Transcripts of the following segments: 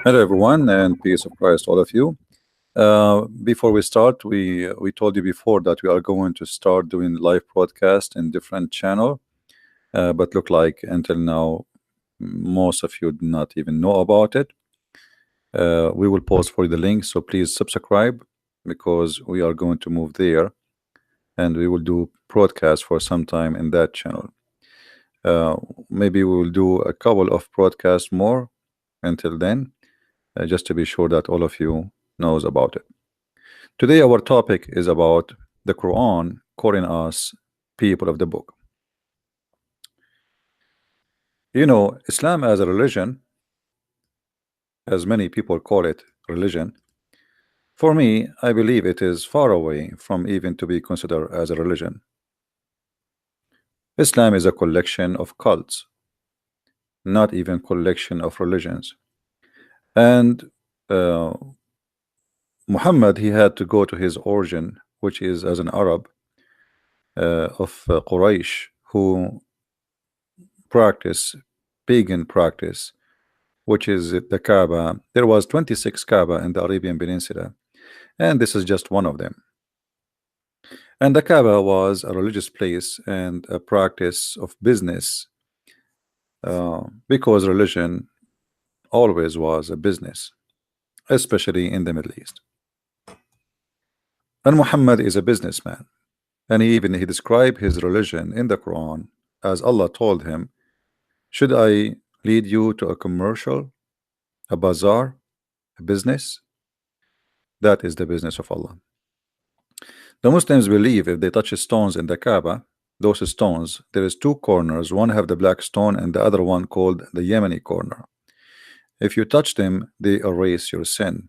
Hello, everyone, and peace of Christ, all of you. Before we start, we told you before that we are going to start doing live broadcast in different channel, but look like until now, most of you do not even know about it. We will post for you the link, so please subscribe because we are going to move there, and we will do broadcast for some time in that channel. Uh, Maybe we will do a couple of broadcasts more until then, just to be sure that all of you knows about it. Today our topic is about the Quran calling us people of the book. You know, Islam as a religion, as many people call it religion, for me, I believe it is far away from even to be considered as a religion. Islam is a collection of cults, not even collection of religions. And uh, Muhammad, he had to go to his origin, which is as an Arab of Quraysh, who practice pagan practice, which is the Kaaba. There was 26 Kaaba in the Arabian Peninsula, and this is just one of them. And the Kaaba was a religious place and a practice of business, because religion always was a business, especially in the Middle East. And Muhammad is a businessman, and he described his religion in the Quran as Allah told him, "Should I lead you to a commercial, a bazaar, a business?" That is the business of Allah. The Muslims believe if they touch stones in the Kaaba, those stones, there is two corners. One have the black stone and the other one called the Yemeni corner. If you touch them, they erase your sin.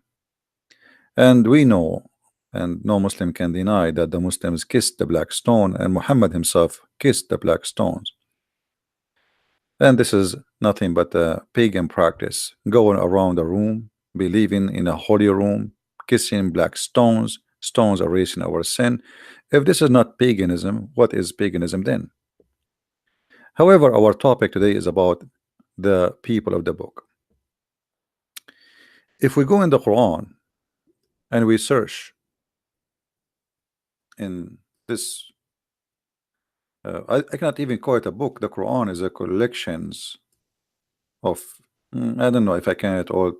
And we know, and no Muslim can deny, that the Muslims kissed the black stone, and Muhammad himself kissed the black stones. And this is nothing but a pagan practice, going around a room, believing in a holy room, kissing black stones. Stones erasing our sin. If this is not paganism, what is paganism then? However, our topic today is about the people of the book. If we go in the Quran and we search in this, I cannot even call it a book. The Quran is a collections of, I don't know if I can at all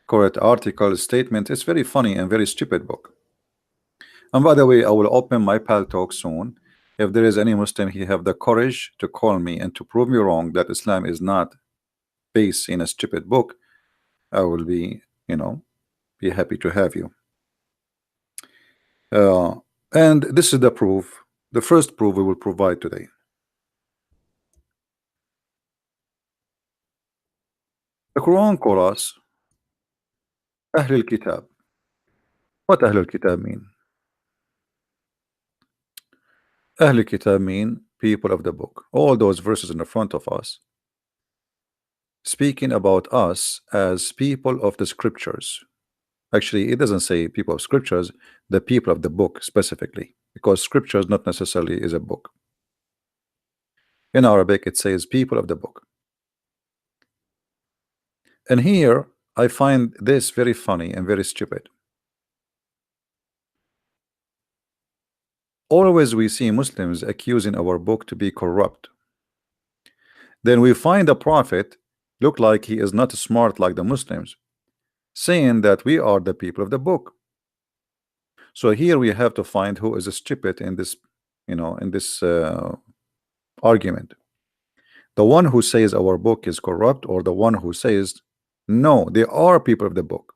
call it article, statement. It's very funny and very stupid book. And by the way, I will open my Pal Talk soon. If there is any Muslim, he have the courage to call me and to prove me wrong that Islam is not based in a stupid book, I will be, be happy to have you. And this is the proof, the first proof we will provide today. The Quran calls us Ahl al-Kitab. What Ahl al-Kitab mean? Ahl al-Kitab mean people of the book. All those verses in the front of us speaking about us as people of the scriptures. Actually, it doesn't say people of scriptures, the people of the book specifically, because scriptures not necessarily is a book. In Arabic, it says people of the book. And here I find this very funny and very stupid. Always we see Muslims accusing our book to be corrupt. Then we find a prophet look like he is not smart like the Muslims, saying that we are the people of the book. So here we have to find who is stupid in this, in this argument. The one who says our book is corrupt, or the one who says no, they are people of the book.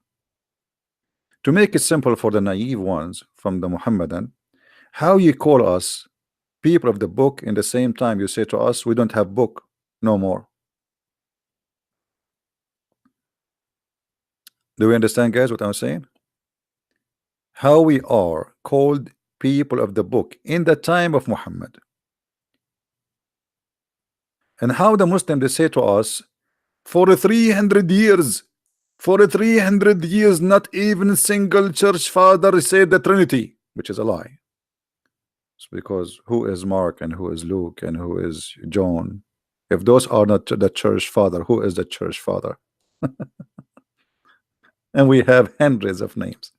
To make it simple for the naive ones from the Muhammadan, how you call us people of the book in the same time you say to us we don't have book no more? Do we understand, guys, what I'm saying? How we are called people of the book in the time of Muhammad, and how the Muslims they say to us for 300 years, for 300 years, not even a single church father said the Trinity, which is a lie. It's because who is Mark and who is Luke and who is John? If those are not the church father, who is the church father? And we have hundreds of names,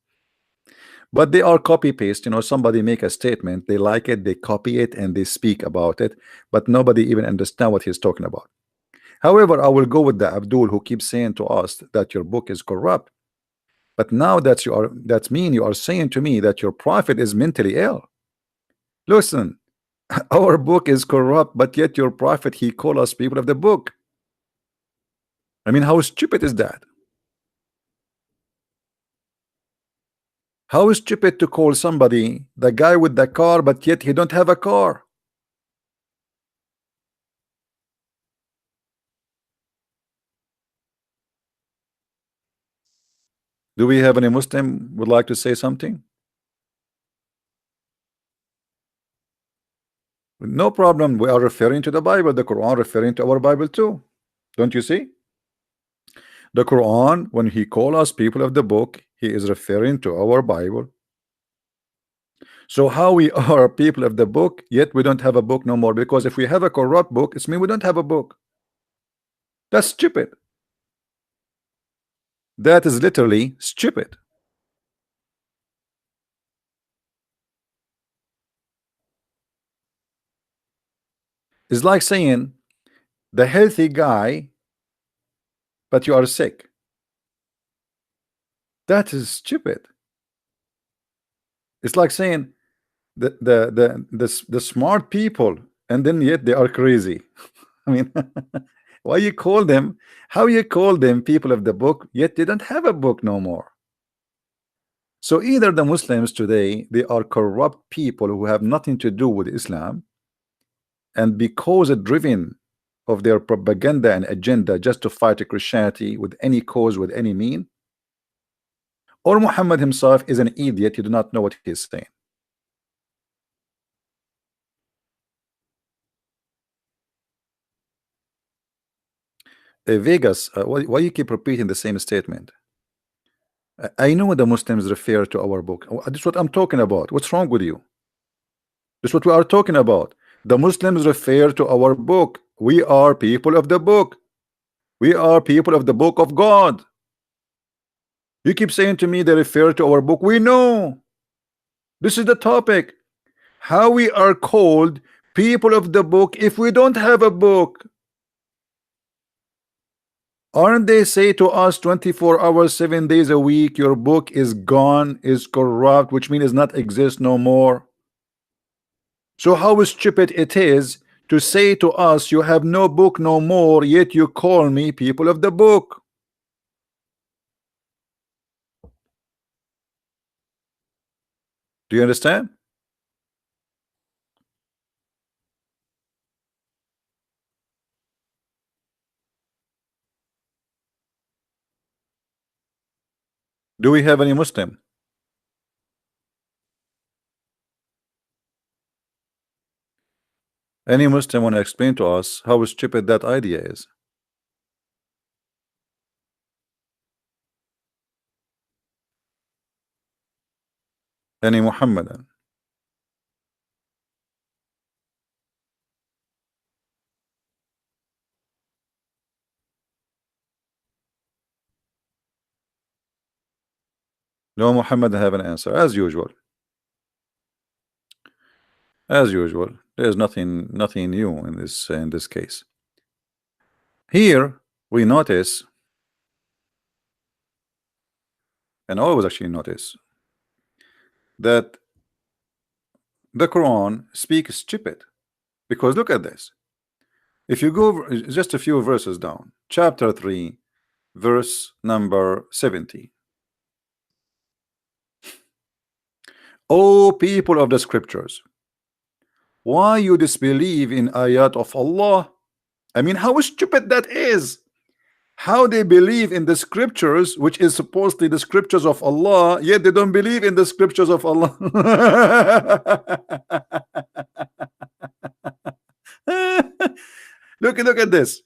but they are copy paste. Somebody make a statement, they like it, they copy it, and they speak about it, but nobody even understand what he's talking about. However, I will go with the Abdul who keeps saying to us that your book is corrupt. But now that's mean you are saying to me that your prophet is mentally ill. Listen, our book is corrupt, but yet your prophet, he call us people of the book. I mean, how stupid is that? How stupid to call somebody the guy with the car, but yet he don't have a car. Do we have any Muslim would like to say something? No problem. We are referring to the Bible, the Quran referring to our Bible too. Don't you see? The Quran, when he call us people of the book, he is referring to our Bible. So how we are people of the book, yet we don't have a book no more? Because if we have a corrupt book, it's mean we don't have a book. That's stupid. That is literally stupid. It's like saying the healthy guy, but you are sick. That is stupid. It's like saying the smart people, and then yet they are crazy. I mean, why you call them? How you call them people of the book, yet they don't have a book no more? So either the Muslims today, they are corrupt people who have nothing to do with Islam, and because driven of their propaganda and agenda just to fight Christianity with any cause, with any mean, or Muhammad himself is an idiot, you do not know what he is saying. Vegas, why you keep repeating the same statement? I know the Muslims refer to our book. This is what I'm talking about. What's wrong with you? This is what we are talking about. The Muslims refer to our book. We are people of the book. We are people of the book of God. You keep saying to me they refer to our book. We know. This is the topic. How we are called people of the book if we don't have a book. Aren't they say to us 24 hours, 7 days a week, your book is gone, is corrupt, which means not exist no more? So how stupid it is to say to us you have no book no more, yet you call me people of the book. Do you understand? Do we have any Muslim? Any Muslim want to explain to us how stupid that idea is? Any Muhammadan? No Muhammad have an answer as usual. As usual, there's nothing new in this case. Here we notice, and always actually notice, that the Quran speaks stupid. Because look at this. If you go just a few verses down, chapter 3, verse number 70. O people of the scriptures, why you disbelieve in ayat of Allah? I mean, how stupid that is. How they believe in the scriptures, which is supposedly the scriptures of Allah, yet they don't believe in the scriptures of Allah. Look at this.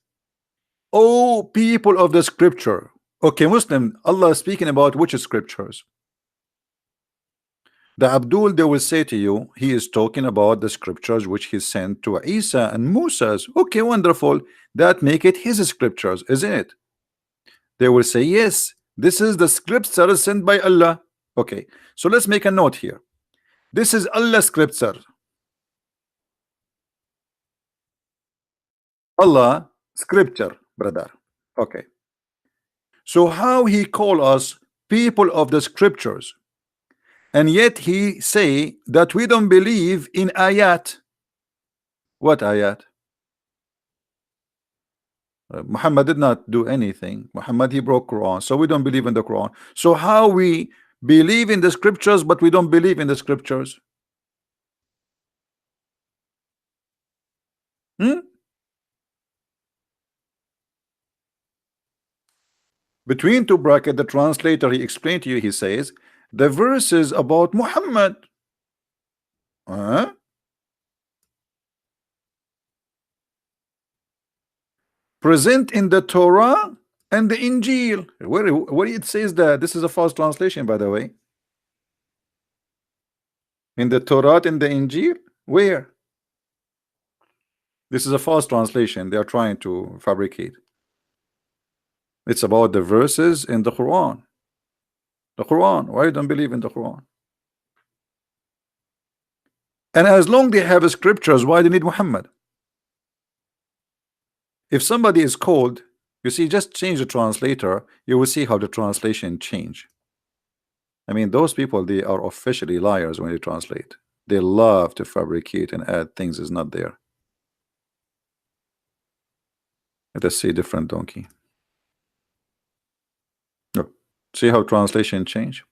Oh, people of the scripture. Okay, Muslim, Allah is speaking about which scriptures? The Abdul, they will say to you, he is talking about the scriptures which he sent to Isa and Moses. Okay, wonderful. That make it his scriptures, isn't it? They will say, yes, This is the scripture sent by Allah. Okay, so let's make a note here. This is Allah's scripture. Allah scripture, brother. Okay. So how he call us people of the scriptures, and yet he say that we don't believe in ayat. What ayat? Muhammad did not do anything. Muhammad, he broke Quran, so we don't believe in the Quran. So how we believe in the scriptures but we don't believe in the scriptures? Between two brackets, the translator, he explained to you, he says the verses about Muhammad. Present in the Torah and the Injil. Where it says that? This is a false translation, by the way. In the Torah and the Injil? Where? This is a false translation. They are trying to fabricate. It's about the verses in the Quran. The Quran. Why you don't believe in the Quran? And as long they have scriptures, why they need Muhammad? If somebody is called, you see, just change the translator, you will see how the translation change. I mean, those people, they are officially liars when they translate. They love to fabricate and add things is not there. Let us see different donkey. Look, see how translation change?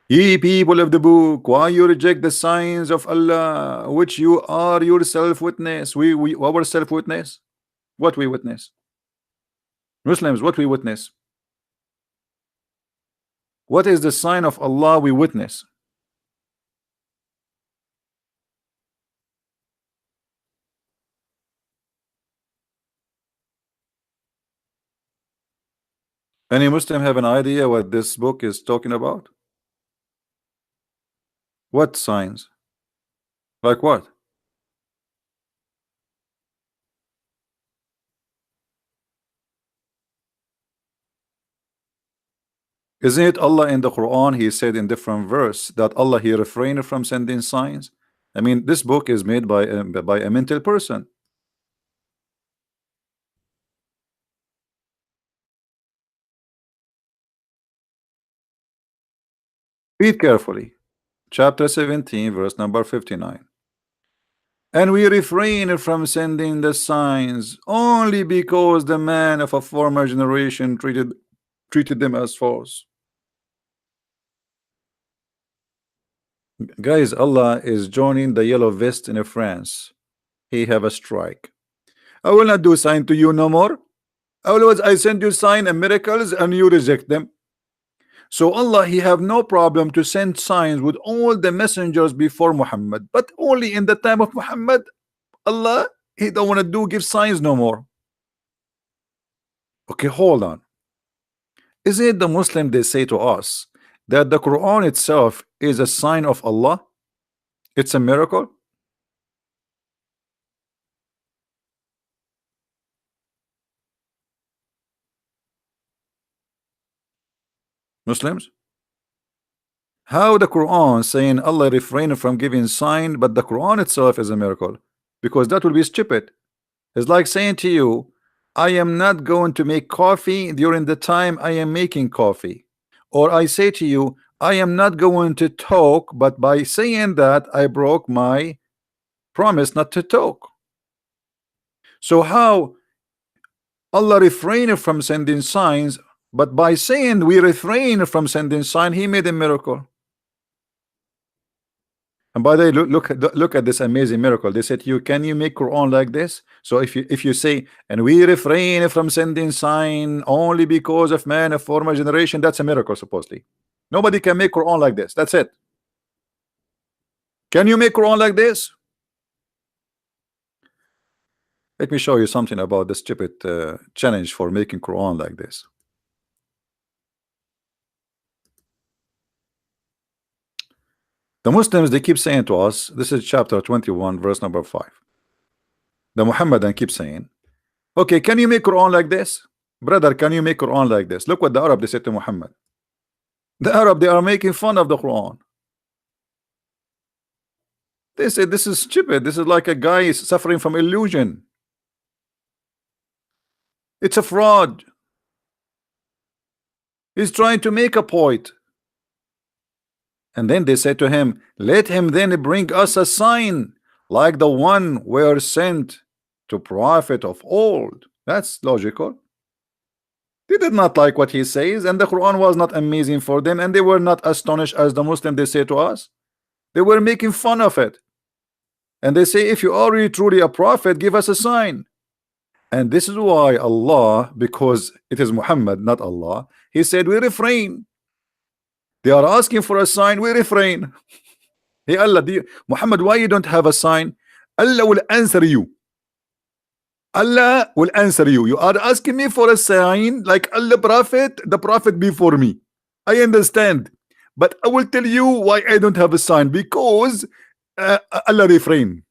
Ye people of the book, why you reject the signs of Allah, which you are yourself witness? We our self witness. What we witness? Muslims, what we witness? What is the sign of Allah we witness? Any Muslim have an idea what this book is talking about? What signs? Like what? Isn't it Allah in the Quran? He said in different verse that Allah he refrained from sending signs. I mean, this book is made by a mental person. Read carefully. Chapter 17, verse number 59. And we refrain from sending the signs only because the man of a former generation treated them as false. Guys, Allah is joining the yellow vest in France. He have a strike. I will not do sign to you no more. Always I send you sign and miracles and you reject them. So Allah he have no problem to send signs with all the messengers before Muhammad, but only in the time of Muhammad, Allah he don't want to give signs no more. Okay, hold on. Is it the Muslim they say to us that the Quran itself is a sign of Allah? It's a miracle? Muslims? How the Quran saying Allah refrained from giving sign, but the Quran itself is a miracle? Because that will be stupid. It's like saying to you, I am not going to make coffee during the time I am making coffee. Or I say to you, I am not going to talk, but by saying that I broke my promise not to talk. So how Allah refrained from sending signs, but by saying we refrain from sending sign, he made a miracle. And by the way, look at this amazing miracle. They said, "You can you make Quran like this?" So if you say, "And we refrain from sending sign only because of man of former generation," that's a miracle supposedly. Nobody can make Quran like this. That's it. Can you make Quran like this? Let me show you something about the stupid challenge for making Quran like this. The Muslims, they keep saying to us, this is chapter 21, verse number 5. The Muhammadan keep saying, okay, can you make Quran like this? Brother, can you make Quran like this? Look what the Arab they said to Muhammad. The Arab, they are making fun of the Quran. They said this is stupid. This is like a guy suffering from illusion. It's a fraud. He's trying to make a point. And then they said to him, let him then bring us a sign like the one we are sent to prophet of old. That's logical. They did not like what he says, and the Quran was not amazing for them, and they were not astonished as the Muslim they say to us. They were making fun of it. And they say, if you are really truly a prophet, give us a sign. And this is why Allah, because it is Muhammad, not Allah, he said we refrain. They are asking for a sign, we refrain. Hey Allah, Muhammad, why you don't have a sign? Allah will answer you. Allah will answer you. You are asking me for a sign like Allah prophet, the prophet before me. I understand, but I will tell you why I don't have a sign, because Allah refrain.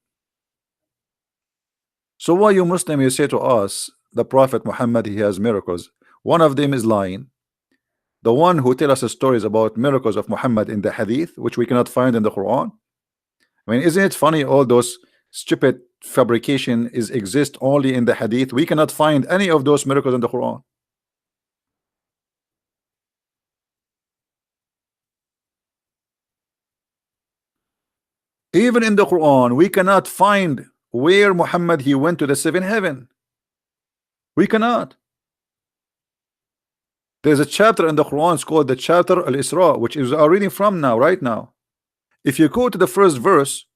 So why you Muslim, you say to us the Prophet Muhammad, he has miracles. One of them is lying. The one who tell us stories about miracles of Muhammad in the hadith, which we cannot find in the Quran. I mean, isn't it funny? All those stupid fabrication exist only in the hadith. We cannot find any of those miracles in the Quran. Even in the Quran, we cannot find where Muhammad he went to the seventh heaven. We cannot. There's a chapter in the Quran, it's called the chapter Al-Isra, which is our reading from now, right now. If you go to the first verse,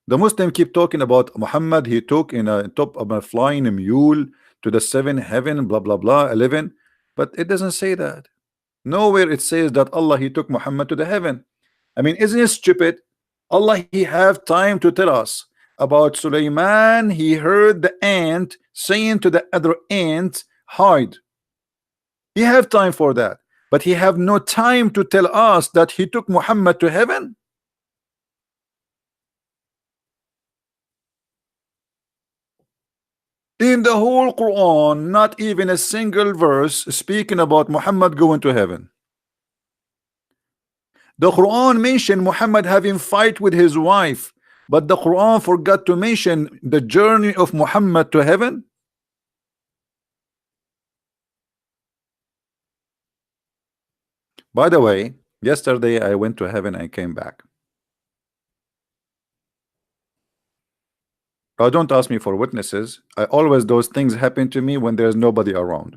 the Muslim keep talking about Muhammad, he took in a top of a flying mule to the seventh heaven, blah blah blah, 11. But it doesn't say that. Nowhere it says that Allah he took Muhammad to the heaven. I mean, isn't it stupid? Allah he have time to tell us about Sulaiman. He heard the ant saying to the other ant, hide. He have time for that, but he have no time to tell us that he took Muhammad to heaven. In the whole Quran, not even a single verse speaking about Muhammad going to heaven. The Quran mentioned Muhammad having fight with his wife, but the Quran forgot to mention the journey of Muhammad to heaven. By the way, yesterday I went to heaven and came back. Don't ask me for witnesses. I always, those things happen to me when there's nobody around.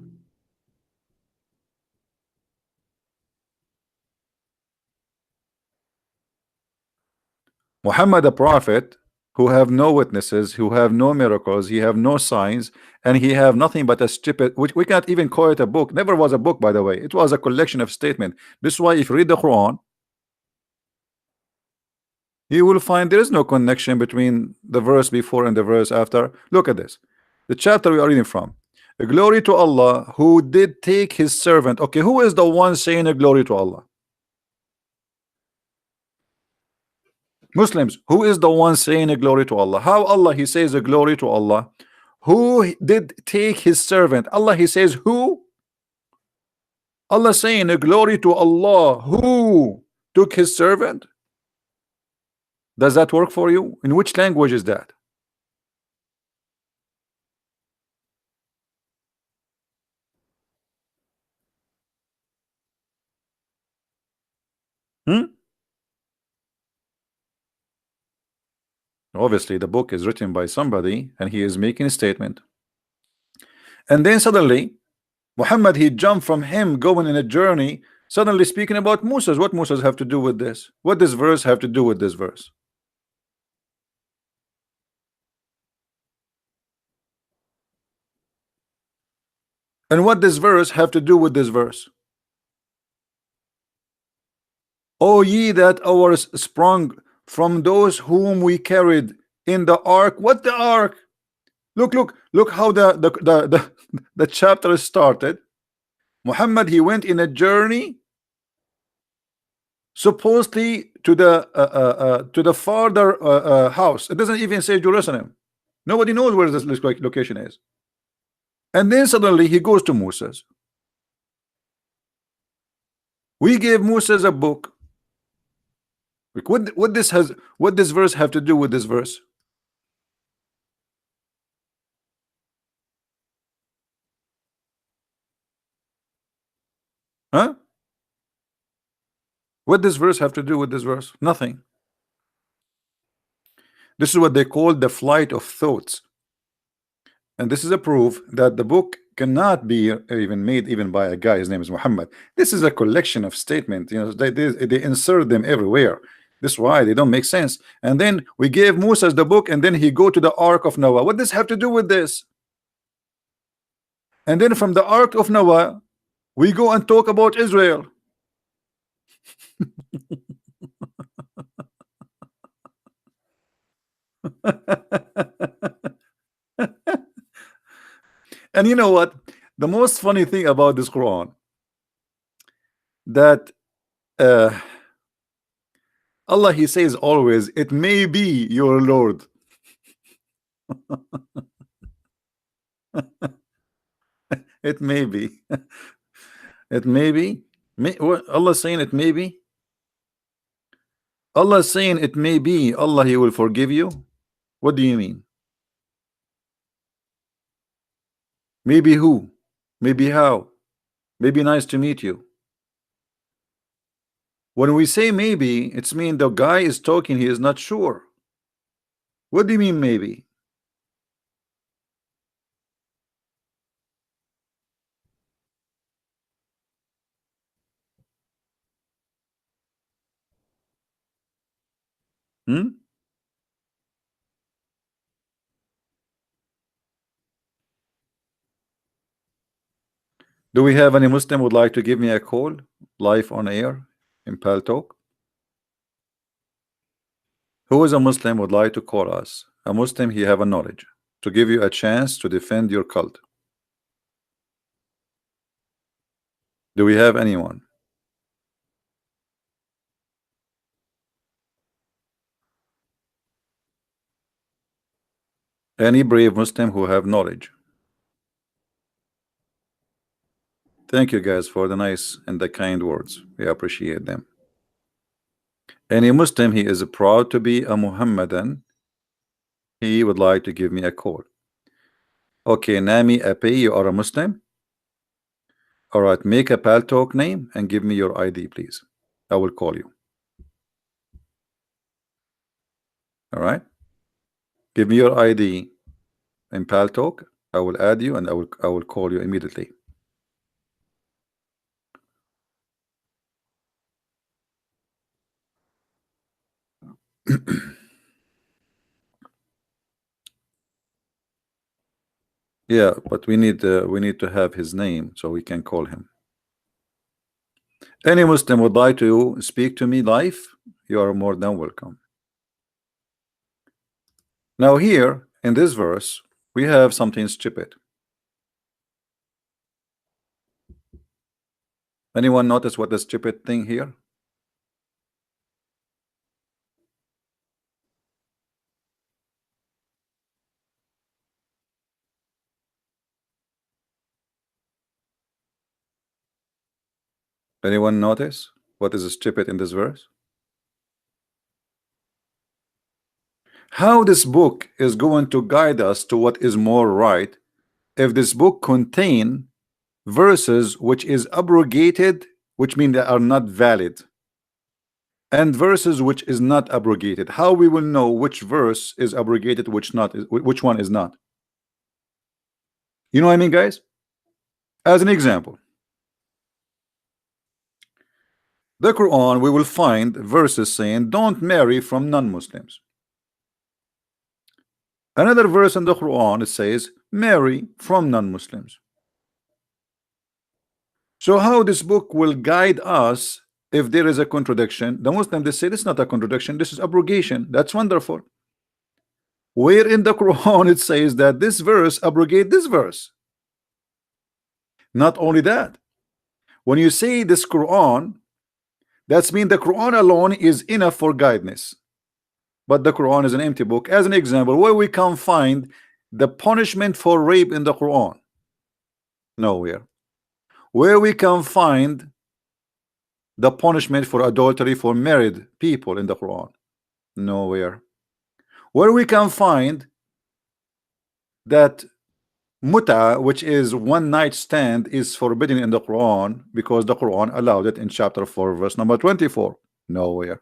Muhammad the prophet, who have no witnesses, who have no miracles, he have no signs, and he have nothing but a stupid, which we can't even call it a book. Never was a book, by the way. It was a collection of statements. This is why if you read the Quran, you will find there is no connection between the verse before and the verse after. Look at this, the chapter we are reading from. Glory to Allah who did take his servant. Okay, who is the one saying a glory to Allah? Muslims, who is the one saying a glory to Allah? How Allah he says a glory to Allah? Who did take his servant? Allah he says who? Allah saying a glory to Allah who took his servant? Does that work for you? In which language is that? Obviously the book is written by somebody and he is making a statement, and then suddenly Muhammad he jumped from him going in a journey, suddenly speaking about Moses. What Moses have to do with this? What does verse have to do with this verse? And what does verse have to do with this verse? O ye that are sprung from those whom we carried in the ark. What the ark? Look how the chapter started. Muhammad he went in a journey supposedly to the farther house. It doesn't even say Jerusalem. Nobody knows where this location is. And then suddenly he goes to Moses. We gave Moses a book. Like, what this verse have to do with this verse? Huh? What this verse have to do with this verse? Nothing. This is what they call the flight of thoughts. And this is a proof that the book cannot be even made even by a guy. His name is Muhammad. This is a collection of statements. You know, they insert them everywhere. This is why they don't make sense. And then we gave Moses the book, and then he go to the Ark of Noah. What does have to do with this? And then from the Ark of Noah, we go and talk about Israel. And you know what? The most funny thing about this Quran, that Allah, he says always, it may be your Lord. It may be. It may be. What Allah saying it may be? Allah saying it may be Allah, he will forgive you. What do you mean? Maybe who? Maybe how? Maybe nice to meet you. When we say maybe, it's mean the guy is talking, he is not sure. What do you mean maybe? Hmm? Do we have any Muslim would like to give me a call live on air in Pal Talk? Who is a Muslim would like to call us? A Muslim, he have a knowledge to give you a chance to defend your cult. Do we have anyone? Any brave Muslim who have knowledge? Thank you guys for the nice and the kind words. We appreciate them. Any Muslim, he is proud to be a Muhammadan. He would like to give me a call. Okay, Nami Api, you are a Muslim? All right, make a Pal Talk name and give me your ID, please. I will call you. All right, give me your ID in Pal Talk. I will add you and I will call you immediately. Yeah, but we need to have his name so we can call him. Any Muslim would like to speak to me live? You are more than welcome. Now here in this verse we have something stupid. Anyone notice what the stupid thing here? Anyone notice what is stupid in this verse? How this book is going to guide us to what is more right if this book contain verses which is abrogated, which mean they are not valid, and verses which is not abrogated? How we will know which verse is abrogated, which one is not? You know what I mean, guys? As an example, the Quran, we will find verses saying don't marry from non-Muslims. Another verse in the Quran, it says marry from non-Muslims. So how this book will guide us if there is a contradiction? The Muslim, they say this is not a contradiction, this is abrogation. That's wonderful. Where in the Quran it says that this verse abrogate this verse? Not only that, when you say this Quran, that's mean the Quran alone is enough for guidance, but the Quran is an empty book. As an example, where we can find the punishment for rape in the Quran? Nowhere. Where we can find the punishment for adultery for married people in the Quran? Nowhere. Where we can find that muta, which is one night stand, is forbidden in the Quran because the Quran allowed it in chapter 4 verse number 24? Nowhere.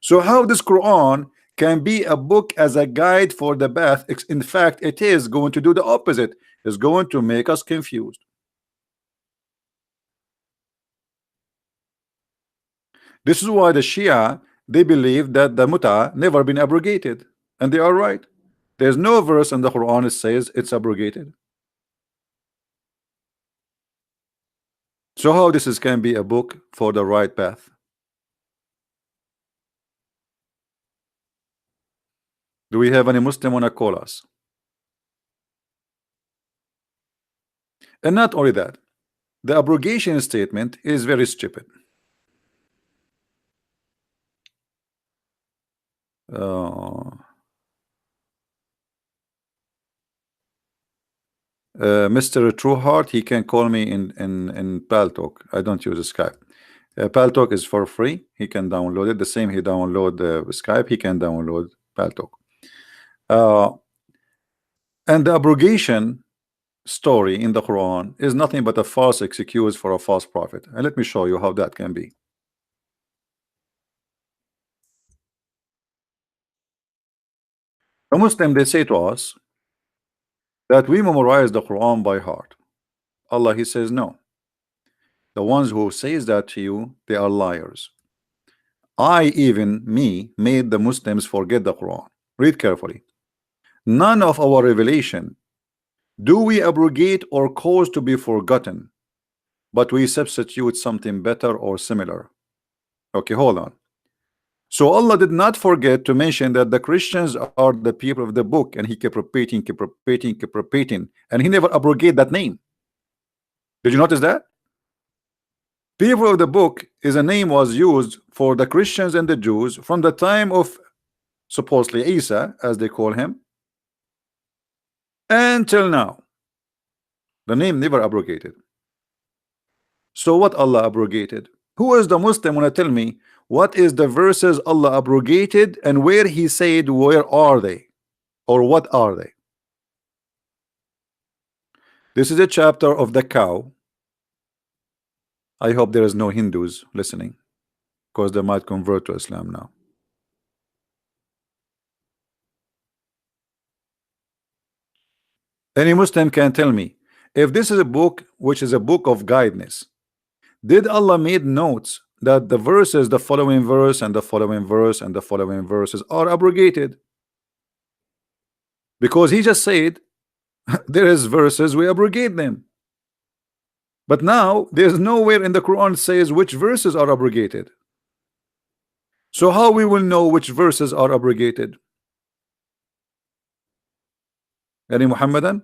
So how this Quran can be a book as a guide for the path? In fact, it is going to do the opposite. It's going to make us confused. This is why the Shia, they believe that the muta never been abrogated, and they are right. There's no verse in the Quran that says it's abrogated. So how this can be a book for the right path? Do we have any Muslim wanna call us? And not only that, the abrogation statement is very stupid. Mr. Trueheart, he can call me in Paltalk. I don't use Skype. Paltalk is for free. He can download it. The same he download Skype, he can download Paltalk. And the abrogation story in the Quran is nothing but a false excuse for a false prophet. And let me show you how that can be. A Muslim, they say to us that we memorize the Quran by heart. Allah, he says no. The ones who says that to you, they are liars. Even me made the Muslims forget the Quran. Read carefully. None of our revelation do we abrogate or cause to be forgotten, but we substitute something better or similar. Okay, hold on. So Allah did not forget to mention that the Christians are the people of the book, and he kept repeating, and he never abrogate that name. Did you notice that? People of the book is a name was used for the Christians and the Jews from the time of supposedly Isa, as they call him, until now. The name never abrogated. So what Allah abrogated? Who is the Muslim wanna tell me what is the verses Allah abrogated and where he said where are they or what are they? This is a chapter of the cow. I hope there is no Hindus listening, because they might convert to Islam now. Any Muslim can tell me if this is a book which is a book of guidance, did Allah made notes that the verses, the following verse and the following verse and the following verses are abrogated? Because he just said there is verses we abrogate them. But now there's nowhere in the Quran says which verses are abrogated. So how we will know which verses are abrogated? Any Muhammadan?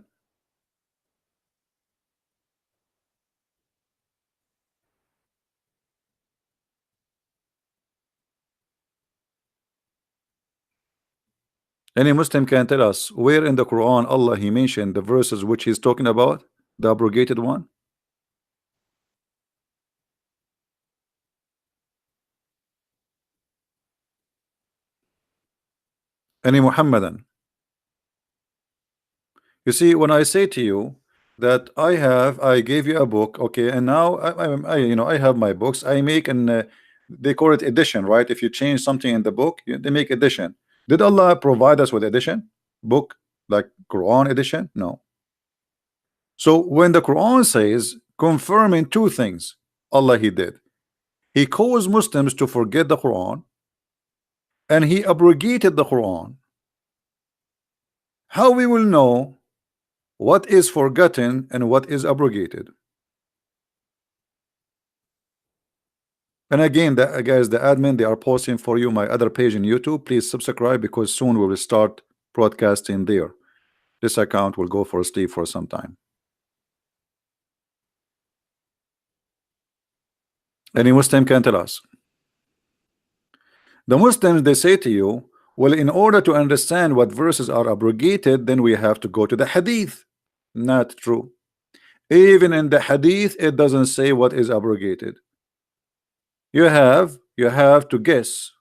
Any Muslim can tell us where in the Quran Allah he mentioned the verses which he's talking about, the abrogated one? Any Muhammadan? You see, when I say to you that I gave you a book, okay, and now I have my books. I make an they call it edition, right? If you change something in the book, they make edition. Did Allah provide us with edition book like Quran edition? No. So when the Quran says confirming two things, Allah he did. He caused Muslims to forget the Quran, and he abrogated the Quran. How we will know what is forgotten and what is abrogated? And again, guys, the admin, they are posting for you my other page in YouTube. Please subscribe, because soon we will start broadcasting there. This account will go for sleep for some time. Any Muslim can tell us. The Muslims, they say to you, well, in order to understand what verses are abrogated, then we have to go to the hadith. Not true. Even in the hadith, it doesn't say what is abrogated. You have to guess,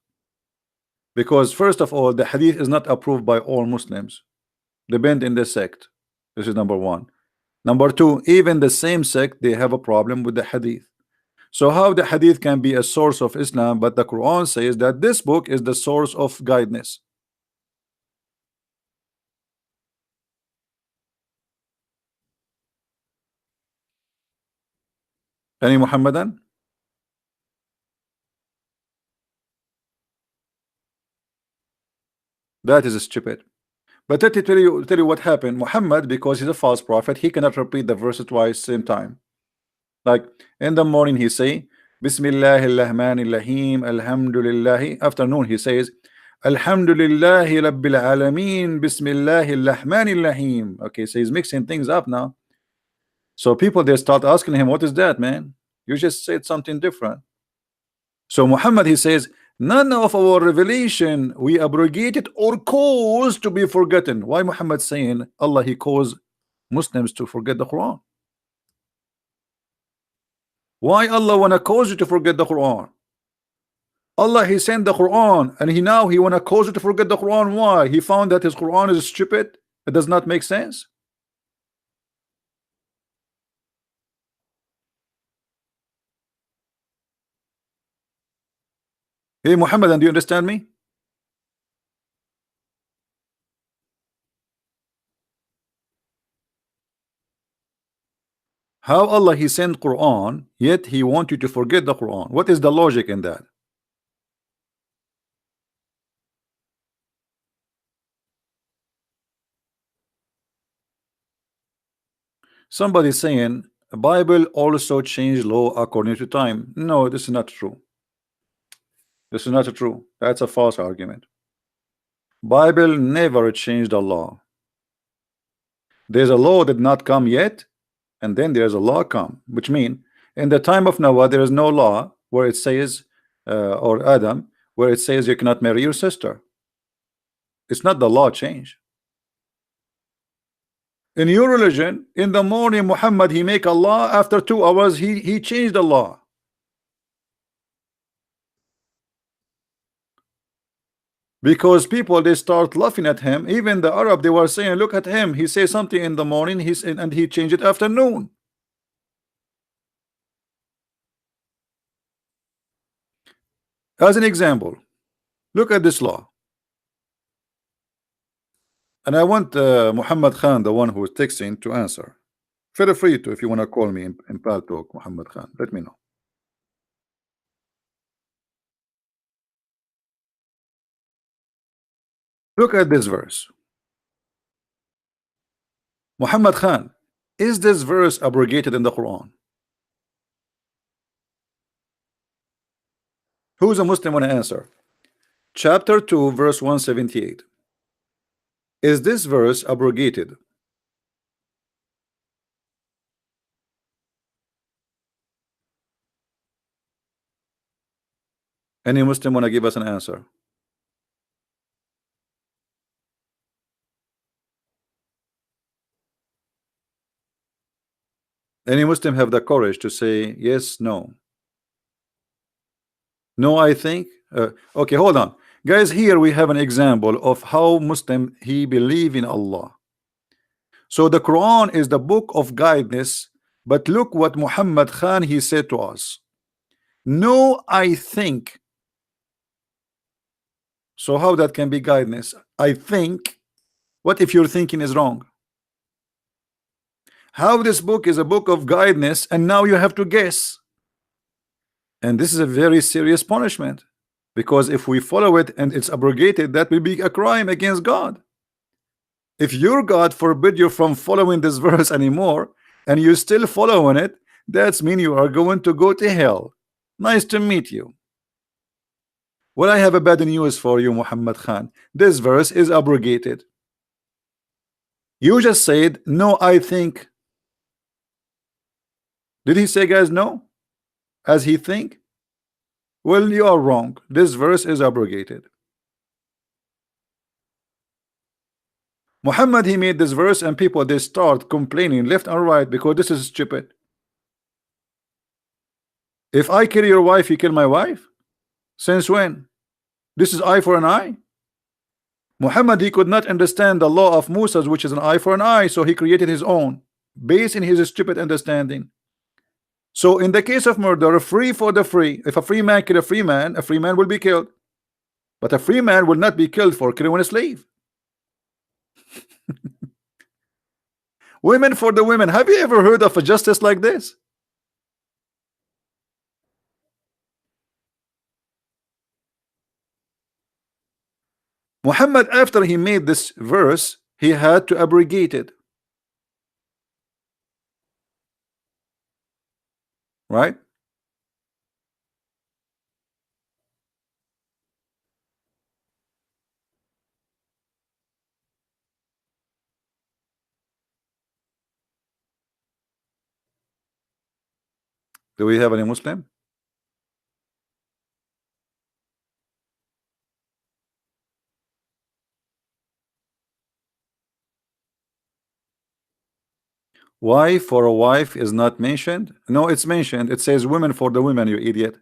because first of all, the hadith is not approved by all Muslims. Depend in the sect. This is number one. Number two, even the same sect, they have a problem with the hadith. So how the hadith can be a source of Islam, but the Quran says that this book is the source of guidance? Any Muhammadan? That is stupid. But let me tell you what happened. Muhammad, because he's a false prophet, he cannot repeat the verse twice same time. Like in the morning he say Bismillahirrahmanirrahim, Alhamdulillah. Afternoon he says Alhamdulillahi Rabbil Alameen, Bismillahirrahmanirrahim. Okay, so he's mixing things up now. So people, they start asking him, what is that, man? You just said something different. So Muhammad, he says, none of our revelation we abrogated or caused to be forgotten. Why Muhammad saying Allah he caused Muslims to forget the Quran? Why Allah wanna cause you to forget the Quran? Allah he sent the Quran, and he wanna cause you to forget the Quran. Why? He found that his Quran is stupid. It does not make sense. Hey Muhammad, do you understand me? How Allah he sent Quran, yet he want you to forget the Quran? What is the logic in that? Somebody saying Bible also changed law according to time. No, this is not true. This is not true. That's a false argument. Bible never changed the law. There's a law that not come yet, and then there's a law come, which mean in the time of Noah there is no law where it says or Adam where it says you cannot marry your sister. It's not the law change. In your religion, in the morning Muhammad he make a law, after 2 hours he changed the law. Because people, they start laughing at him. Even the Arab, they were saying, look at him, he says something in the morning, and he changed it afternoon. As an example, look at this law. And I want Muhammad Khan, the one who is texting, to answer. Feel free to, if you want to call me in Pal Talk, Muhammad Khan, let me know. Look at this verse. Muhammad Khan, is this verse abrogated in the Quran? Who's a Muslim want to answer? Chapter 2, verse 178. Is this verse abrogated? Any Muslim want to give us an answer? Any Muslim have the courage to say yes, no? No, I think. Okay, hold on, guys. Here we have an example of how Muslim he believe in Allah. So the Quran is the book of guidance, but look what Muhammad Khan he said to us. No, I think. So how that can be guidance? I think. What if your thinking is wrong? How this book is a book of guidance and now you have to guess? And this is a very serious punishment, because if we follow it and it's abrogated, that will be a crime against God. If your God forbid you from following this verse anymore and you still following it, that's mean you are going to go to hell. Nice to meet you. Well, I have a bad news for you, Muhammad Khan. This verse is abrogated. You just said no, I think. Did he say, guys, no? As he think? Well, you are wrong. This verse is abrogated. Muhammad, he made this verse and people, they start complaining left and right because this is stupid. If I kill your wife, you kill my wife? Since when? This is eye for an eye. Muhammad, he could not understand the law of Musa, which is an eye for an eye, so he created his own based in his stupid understanding. So in the case of murder, free for the free. If a free man kill a free man will be killed. But a free man will not be killed for killing a slave. Women for the women. Have you ever heard of a justice like this? Muhammad, after he made this verse, he had to abrogate it. Right? Do we have any Muslim? Wife for a wife is not mentioned. No, it's mentioned. It says women for the women, you idiot.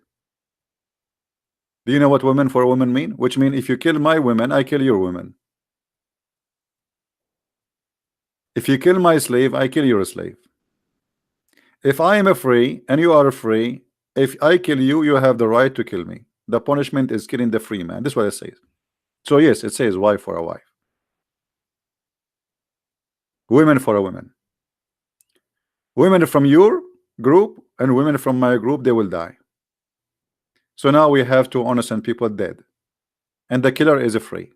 Do you know what women for a woman mean? Which mean if you kill my women, I kill your women. If you kill my slave, I kill your slave. If I am a free and you are a free, if I kill you, you have the right to kill me. The punishment is killing the free man. This is what it says. So yes, it says wife for a wife. Women for a woman. Women from your group and women from my group, they will die. So now we have two innocent people dead. And the killer is free.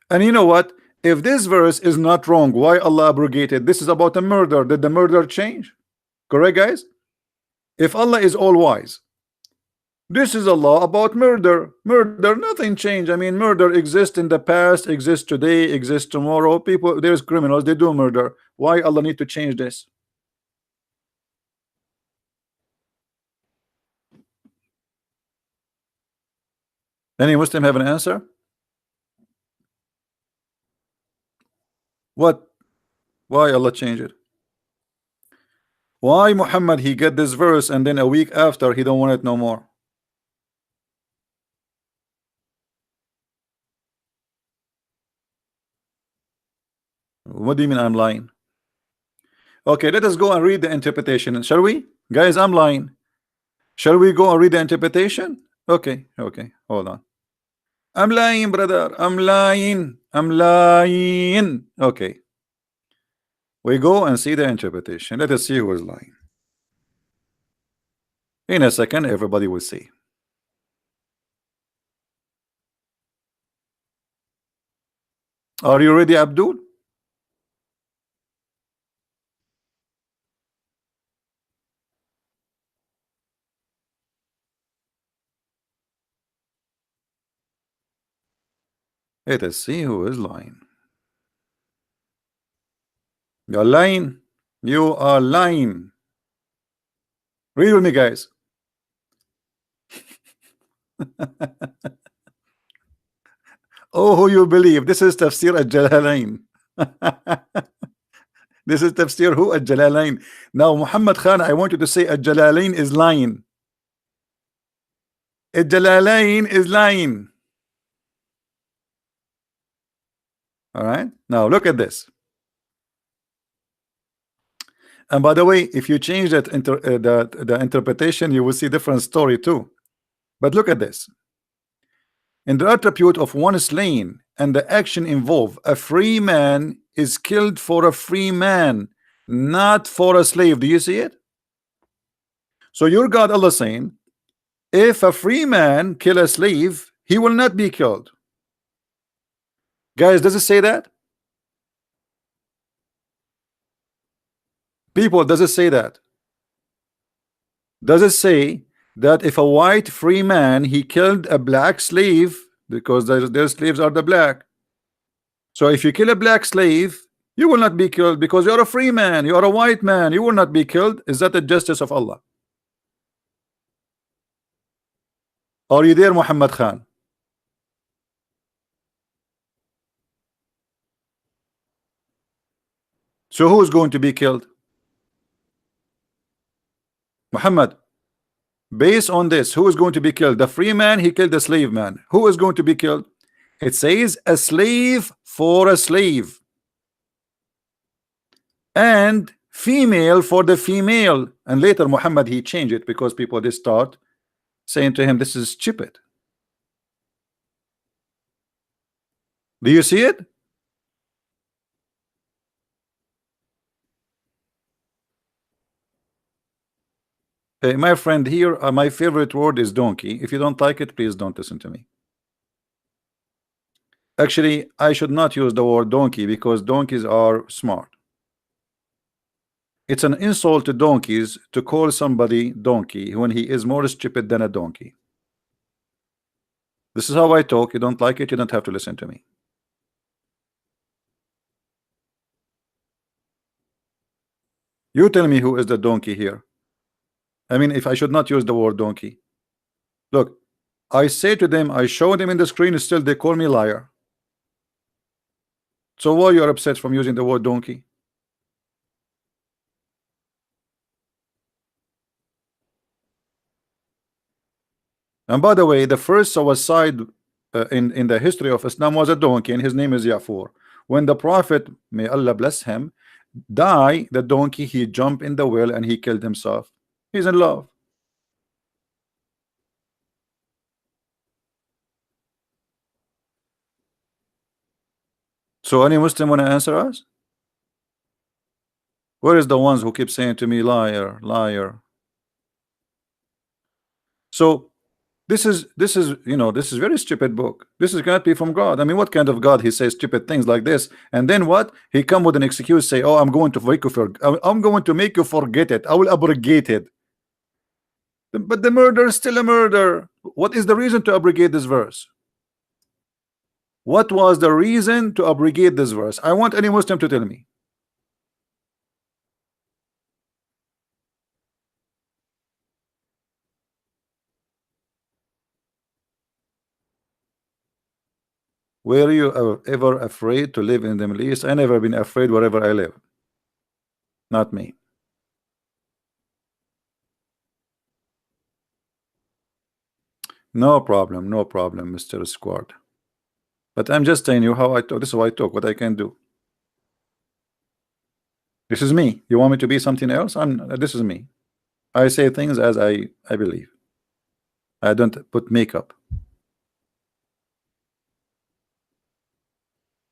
And you know what? If this verse is not wrong, why Allah abrogated? This is about a murder. Did the murder change? Correct, guys? If Allah is all wise, this is a law about murder. Murder, nothing changed. I mean, murder exists in the past, exists today, exists tomorrow. People, there's criminals, they do murder. Why Allah need to change this? Any Muslim have an answer? What? Why Allah changed it? Why Muhammad he get this verse and then a week after he don't want it no more? What do you mean I'm lying? Okay, let us go and read the interpretation. Shall we? Guys, I'm lying. Shall we go and read the interpretation? Okay, hold on. I'm lying, brother. I'm lying. Okay. We go and see the interpretation. Let us see who is lying. In a second, everybody will see. Are you ready, Abdul? Let us see who is lying. You're lying. You are lying. Read with me, guys. Oh, who you believe? This is Tafsir al-Jalalain. This is Tafsir who? Al-Jalalain. Now, Muhammad Khan, I want you to say al-Jalalain is lying. Al-Jalalain is lying. All right. Now, look at this. And by the way, if you change that the interpretation, you will see different story too. But look at this. In the attribute of one slain and the action involved, a free man is killed for a free man, not for a slave. Do you see it? So your God Allah saying, if a free man kill a slave, he will not be killed. Guys, does it say that? People, does it say that? Does it say that if a white free man he killed a black slave, because their slaves are the black, so if you kill a black slave, you will not be killed because you are a free man, you are a white man, you will not be killed? Is that the justice of Allah? Are you there, Muhammad Khan? So who is going to be killed? Muhammad. Based on this, who is going to be killed? The free man, he killed the slave man. Who is going to be killed? It says a slave for a slave, and female for the female. And later Muhammad, he changed it because people they start saying to him, this is stupid. Do you see it? Hey, my friend, here my favorite word is donkey. If you don't like it, please don't listen to me. Actually, I should not use the word donkey because donkeys are smart. It's an insult to donkeys to call somebody donkey when he is more stupid than a donkey. This is how I talk. You don't like it, you don't have to listen to me. You tell me who is the donkey here. I mean, if I should not use the word donkey. Look, I say to them, I show them in the screen, still they call me liar. So why you are upset from using the word donkey? And by the way, the first suicide in the history of Islam was a donkey, and his name is Ya'fur. When the Prophet, may Allah bless him, died, the donkey, he jumped in the well and he killed himself. He's in love. So any Muslim want to answer us? Where is the ones who keep saying to me, liar, liar? So this is you know, this is very stupid book. This is cannot be from God. I mean, what kind of God he says stupid things like this, and then what he come with an excuse, say, oh, I'm going to make you I'm going to make you forget it. I will abrogate it. But the murder is still a murder. What is the reason to abrogate this verse? What was the reason to abrogate this verse? I want any Muslim to tell me. Were you ever afraid to live in the Middle East? I never been afraid wherever I live. Not me. No problem, no problem, Mr. Squad. But I'm just telling you how I talk. This is how I talk, what I can do. This is me. You want me to be something else? This is me. I say things as I believe. I don't put makeup.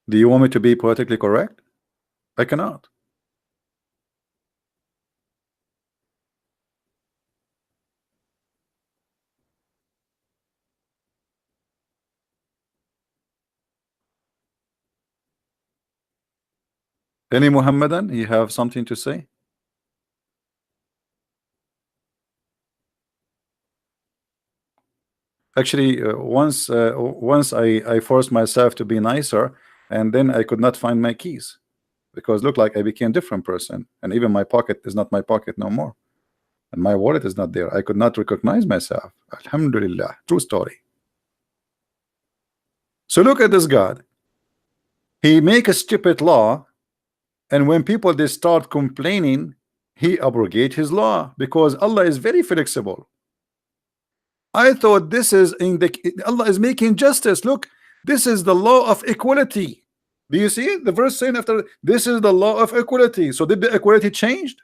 Do you want me to be politically correct? I cannot. Any Muhammadan, you have something to say? Actually, once I forced myself to be nicer, and then I could not find my keys because looked like I became a different person, and even my pocket is not my pocket no more, and my wallet is not there. I could not recognize myself. Alhamdulillah, true story. So look at this God. He make a stupid law, and when people they start complaining, he abrogate his law because Allah is very flexible. I thought this is in the Allah is making justice. Look, this is the law of equality. Do you see the verse saying after this is the law of equality? So did the equality changed?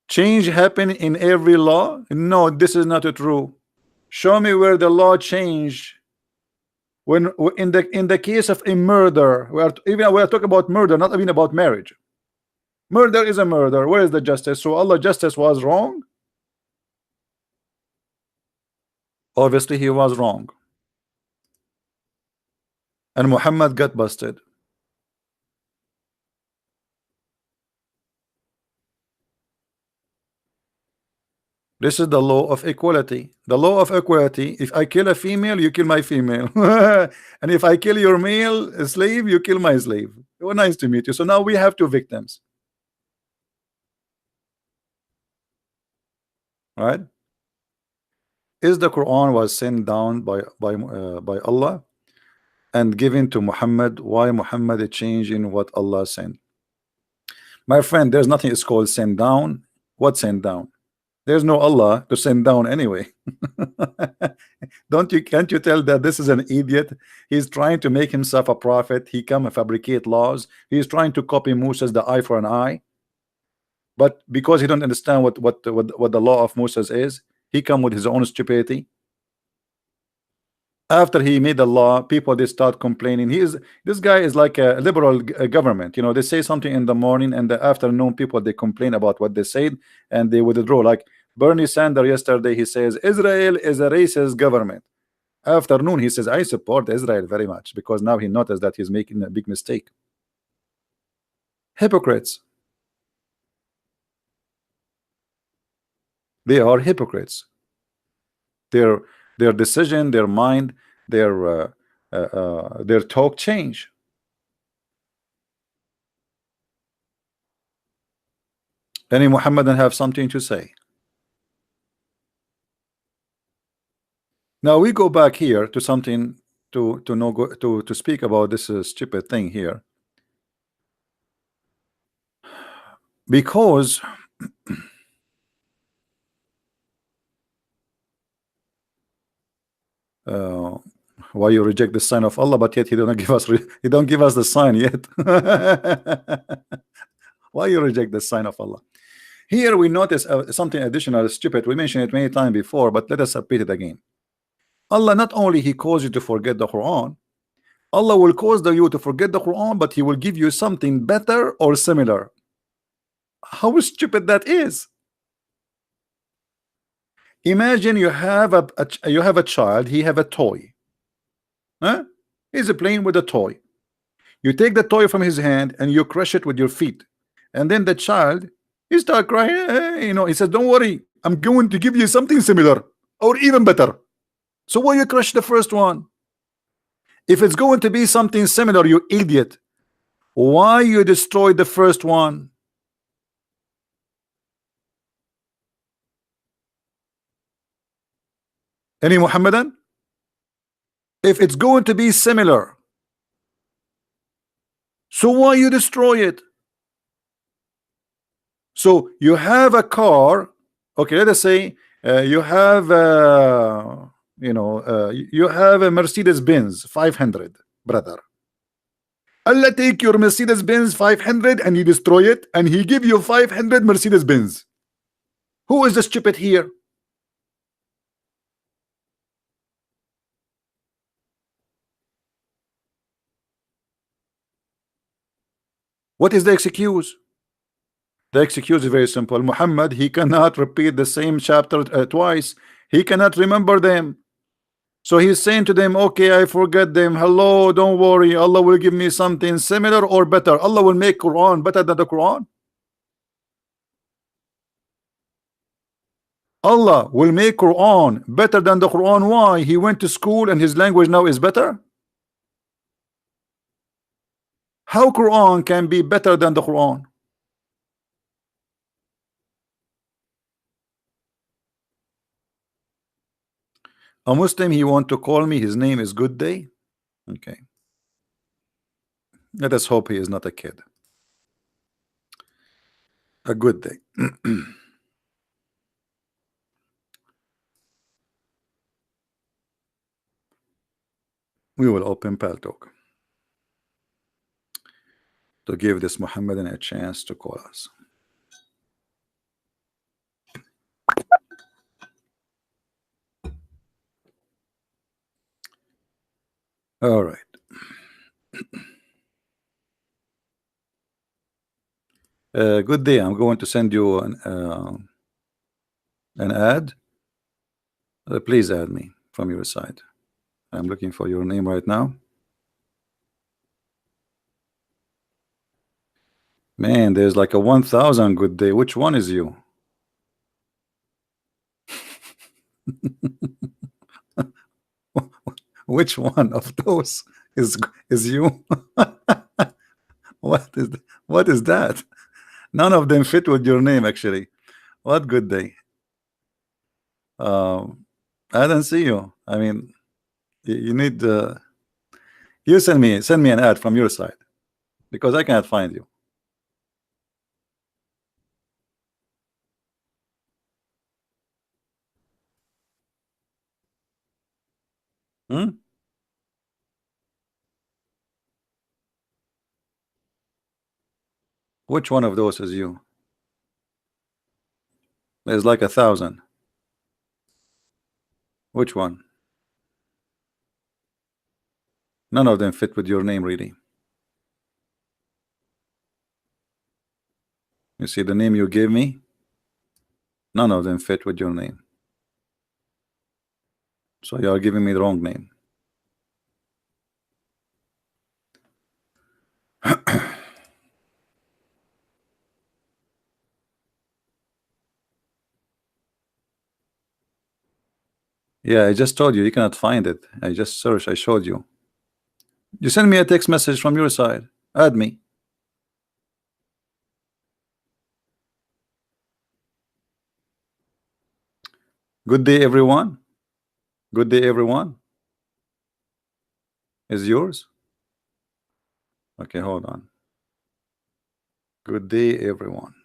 Change happen in every law? No, this is not true. Show me where the law changed. When in the case of a murder, we are talking about murder, not even about marriage. Murder is a murder. Where is the justice? So Allah justice was wrong? Obviously he was wrong. And Muhammad got busted. This is the law of equality. The law of equality, if I kill a female, you kill my female. And if I kill your male slave, you kill my slave. Well, nice to meet you. So now we have two victims. Right? Is the Quran was sent down by Allah and given to Muhammad? Why Muhammad is changing what Allah sent? My friend, there's nothing is called send down. What send down? There's no Allah to send down anyway. Can't you tell that this is an idiot? He's trying to make himself a prophet. He come and fabricate laws. He's trying to copy Moses, the eye for an eye. But because he don't understand what the law of Moses is, he come with his own stupidity. After he made the law, people they start complaining. This guy is like a liberal government. You know, they say something in the morning, and the afternoon people they complain about what they said and they withdraw. Like Bernie Sanders yesterday, he says Israel is a racist government. Afternoon he says I support Israel very much, because now he noticed that he's making a big mistake. Hypocrites. They are hypocrites. Their decision, their mind, their talk change. Any Muhammadan have something to say? Now we go back here to something to speak about this stupid thing here, because why you reject the sign of Allah, but yet he don't give us the sign yet. Why you reject the sign of Allah? Here we notice something additional stupid. We mentioned it many times before, but let us repeat it again. Allah not only he calls you to forget the Quran, Allah will cause you to forget the Quran, but he will give you something better or similar. How stupid that is. Imagine you have a child, he have a toy. Huh? He's playing with a toy. You take the toy from his hand and you crush it with your feet, and then the child he start crying. You know, he says, "Don't worry, I'm going to give you something similar or even better." So why you crush the first one? If it's going to be something similar, you idiot, why you destroy the first one? Any Muhammadan? If it's going to be similar, so why you destroy it? So you have a car, okay, let us say you have you have a Mercedes-Benz 500, brother. Allah take your Mercedes-Benz 500 and he destroy it, and he give you 500 Mercedes-Benz. Who is the stupid here? What is the excuse? The excuse is very simple. Muhammad, he cannot repeat the same chapter twice. He cannot remember them. So he's saying to them, okay, I forget them. Hello, don't worry. Allah will give me something similar or better. Allah will make Quran better than the Quran. Allah will make Quran better than the Quran. Why? He went to school and his language now is better. How Quran can be better than the Quran? A Muslim, he want to call me, his name is Good Day. Okay, let us hope he is not a kid. A good day. We will open Paltalk to give this Muhammadan a chance to call us. All right. Good day. I'm going to send you an ad. Please add me from your side. I'm looking for your name right now. Man, there's like a 1,000 good day. Which one is you? Which one of those is you? What is that? None of them fit with your name, actually. What good day? I don't see you. I mean, you need you send me an ad from your side, because I cannot find you. Hmm? Which one of those is you? There's like 1,000. Which one? None of them fit with your name, really. You see the name you gave me? None of them fit with your name. So you are giving me the wrong name. Yeah, I just told you, you cannot find it. I just searched, I showed you. You send me a text message from your side. Add me. Good day, everyone. Good day, everyone. Is yours? Okay, hold on. Good day, everyone.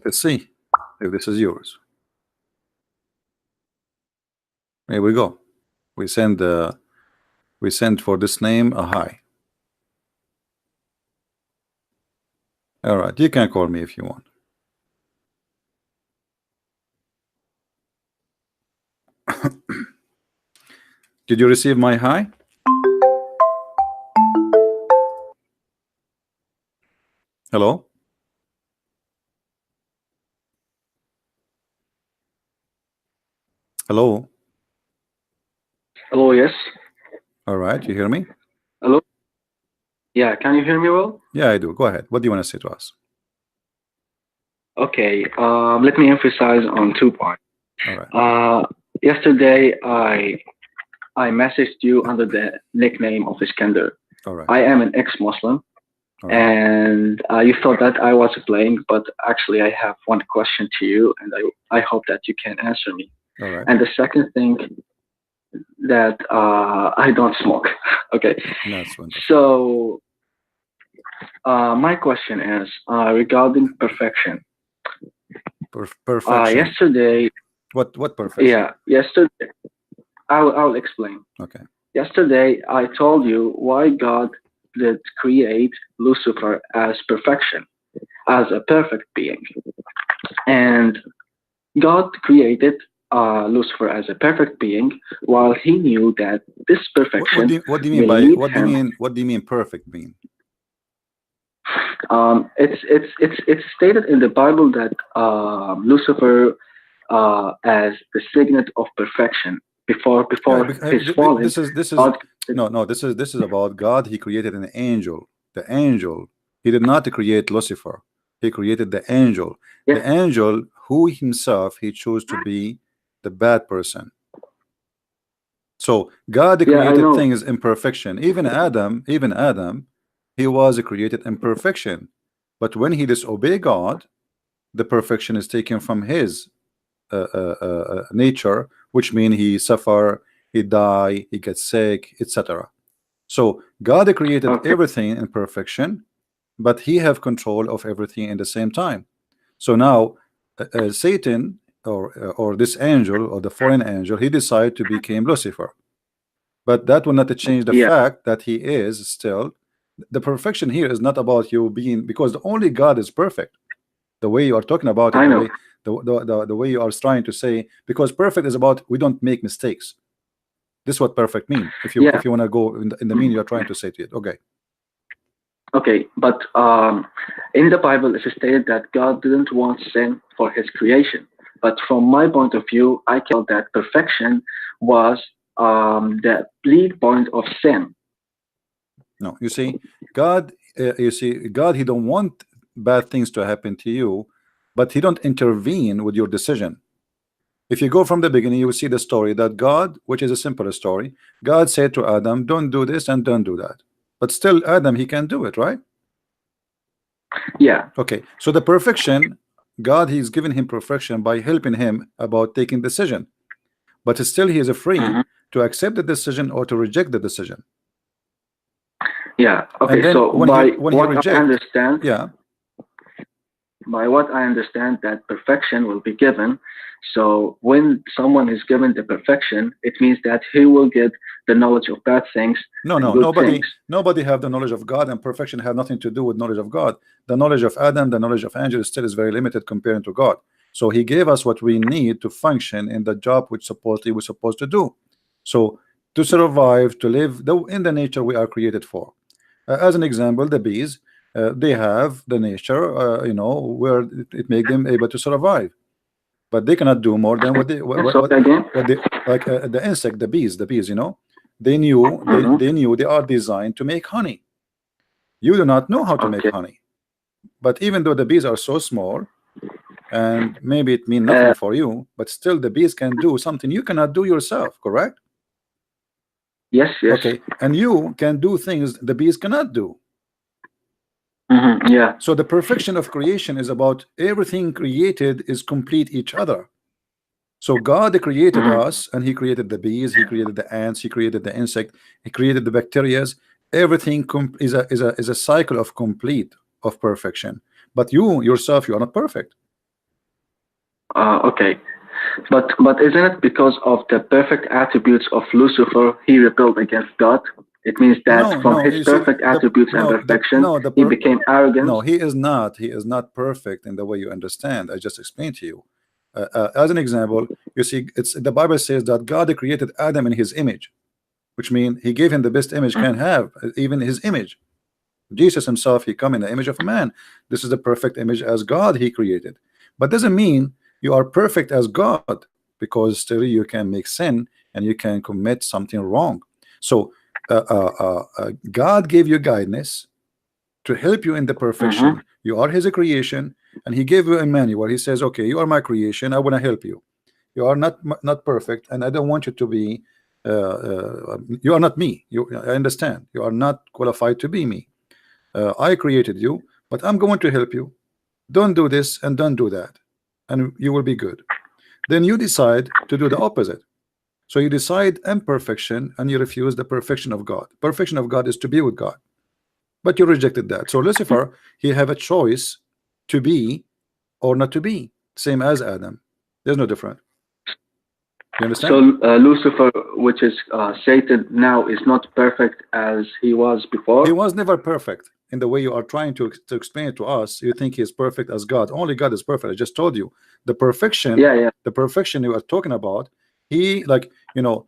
Let's see if this is yours. Here we go. We send for this name a hi. All right, you can call me if you want. Did you receive my hi? Hello? Hello? Hello, yes. All right, you hear me? Hello. Yeah, can you hear me well? Yeah, I do. Go ahead. What do you want to say to us? Okay. Let me emphasize on 2 points. All right. Yesterday, I messaged you under the nickname of Iskender. All right. I am an ex-Muslim, All right. and you thought that I was playing, but actually, I have one question to you, and I hope that you can answer me. All right. And the second thing, that I don't smoke. Okay. That's wonderful. So my question is regarding perfection. Perfection. Yesterday. What perfection? Yeah, yesterday. I'll explain. Okay. Yesterday, I told you why God did create Lucifer as perfection, as a perfect being, and God created Lucifer as a perfect being, while He knew that this perfection What do you mean will by lead what do him. you mean what do you mean perfect being? It's stated in the Bible that Lucifer as the signet of perfection before his falling. This is God, no, this is about God. He created an angel. The angel. He did not create Lucifer. He created the angel. yeah, The angel who himself he chose to be the bad person. So God yeah, I created know. things in perfection. Even Adam, he was created in perfection. But when he disobeyed God, the perfection is taken from his nature, which means he suffer, he die, he gets sick, etc. So God created Okay. everything in perfection, but he have control of everything in the same time. So now Satan or this angel or the fallen angel, he decided to become Lucifer. But that will not change the Yeah, fact that he is still the perfection. Here is not about you being, because only God is perfect. The way you are talking about it, I the know. way the way you are trying to say, because perfect is about we don't make mistakes. This is what perfect mean. If you Yeah. want to go in the meaning you are trying to say to it. Okay. Okay, but in the Bible, it's stated that God didn't want sin for His creation. But from my point of view, I feel that perfection was the lead point of sin. No, you see, God, God, he don't want bad things to happen to you, but he don't intervene with your decision. If you go from the beginning, you will see the story that God, which is a simple story, God said to Adam, don't do this and don't do that. But still, Adam, he can do it, right? Yeah. Okay, so the perfection, God, he's given him perfection by helping him about taking decision. But still, he is free to accept the decision or to reject the decision. Yeah. Okay. And then So when by he what rejects, I understand, yeah, by what I understand, that perfection will be given. So when someone is given the perfection, it means that he will get the knowledge of bad things no, and no, good things. nobody have the knowledge of God, and perfection have nothing to do with knowledge of God. The knowledge of Adam, the knowledge of angels still is very limited compared to God. So he gave us what we need to function in the job which supposedly we're supposed to do. So to survive, to live in the nature we are created for. As an example, the bees, they have the nature, you know, where it make them able to survive, but they cannot do more than what they Again? like the insect, the bees, you know, they knew they knew they are designed to make honey. You do not know how to make honey, but even though the bees are so small and maybe it mean nothing for you, but still the bees can do something you cannot do yourself, correct? Yes, yes. Okay, and you can do things the bees cannot do. Yeah. So the perfection of creation is about everything created is complete each other. So God created us, and he created the bees, he created the ants, he created the insect, he created the bacteria. Everything is a cycle of complete of perfection. But you yourself, you are not perfect. Okay. But isn't it because of the perfect attributes of Lucifer he rebelled against God? It means that from his perfect attributes and perfection, he became arrogant. No, he is not. He is not perfect in the way you understand. I just explained to you. As an example, you see, it's the Bible says that God created Adam in his image, which means he gave him the best image can have, even his image. Jesus himself, he come in the image of a man. This is the perfect image as God he created. But doesn't mean you are perfect as God, because still you can make sin and you can commit something wrong. So God gave you guidance to help you in the perfection. You are his creation, and he gave you a manual. He says, okay, you are my creation, I want to help you. You are not perfect, and I don't want you to be you are not me. I understand you are not qualified to be me. I created you, but I'm going to help you. Don't do this and don't do that, and you will be good. Then you decide to do the opposite. So you decide imperfection and you refuse the perfection of God. Perfection of God is to be with God, but you rejected that. So Lucifer, he have a choice to be or not to be, same as Adam. There's no difference. You understand? So Lucifer, which is Satan now, is not perfect as he was before. He was never perfect in the way you are trying to explain it to us. You think he is perfect as God. Only God is perfect. I just told you the perfection. The perfection you are talking about. He, like, you know,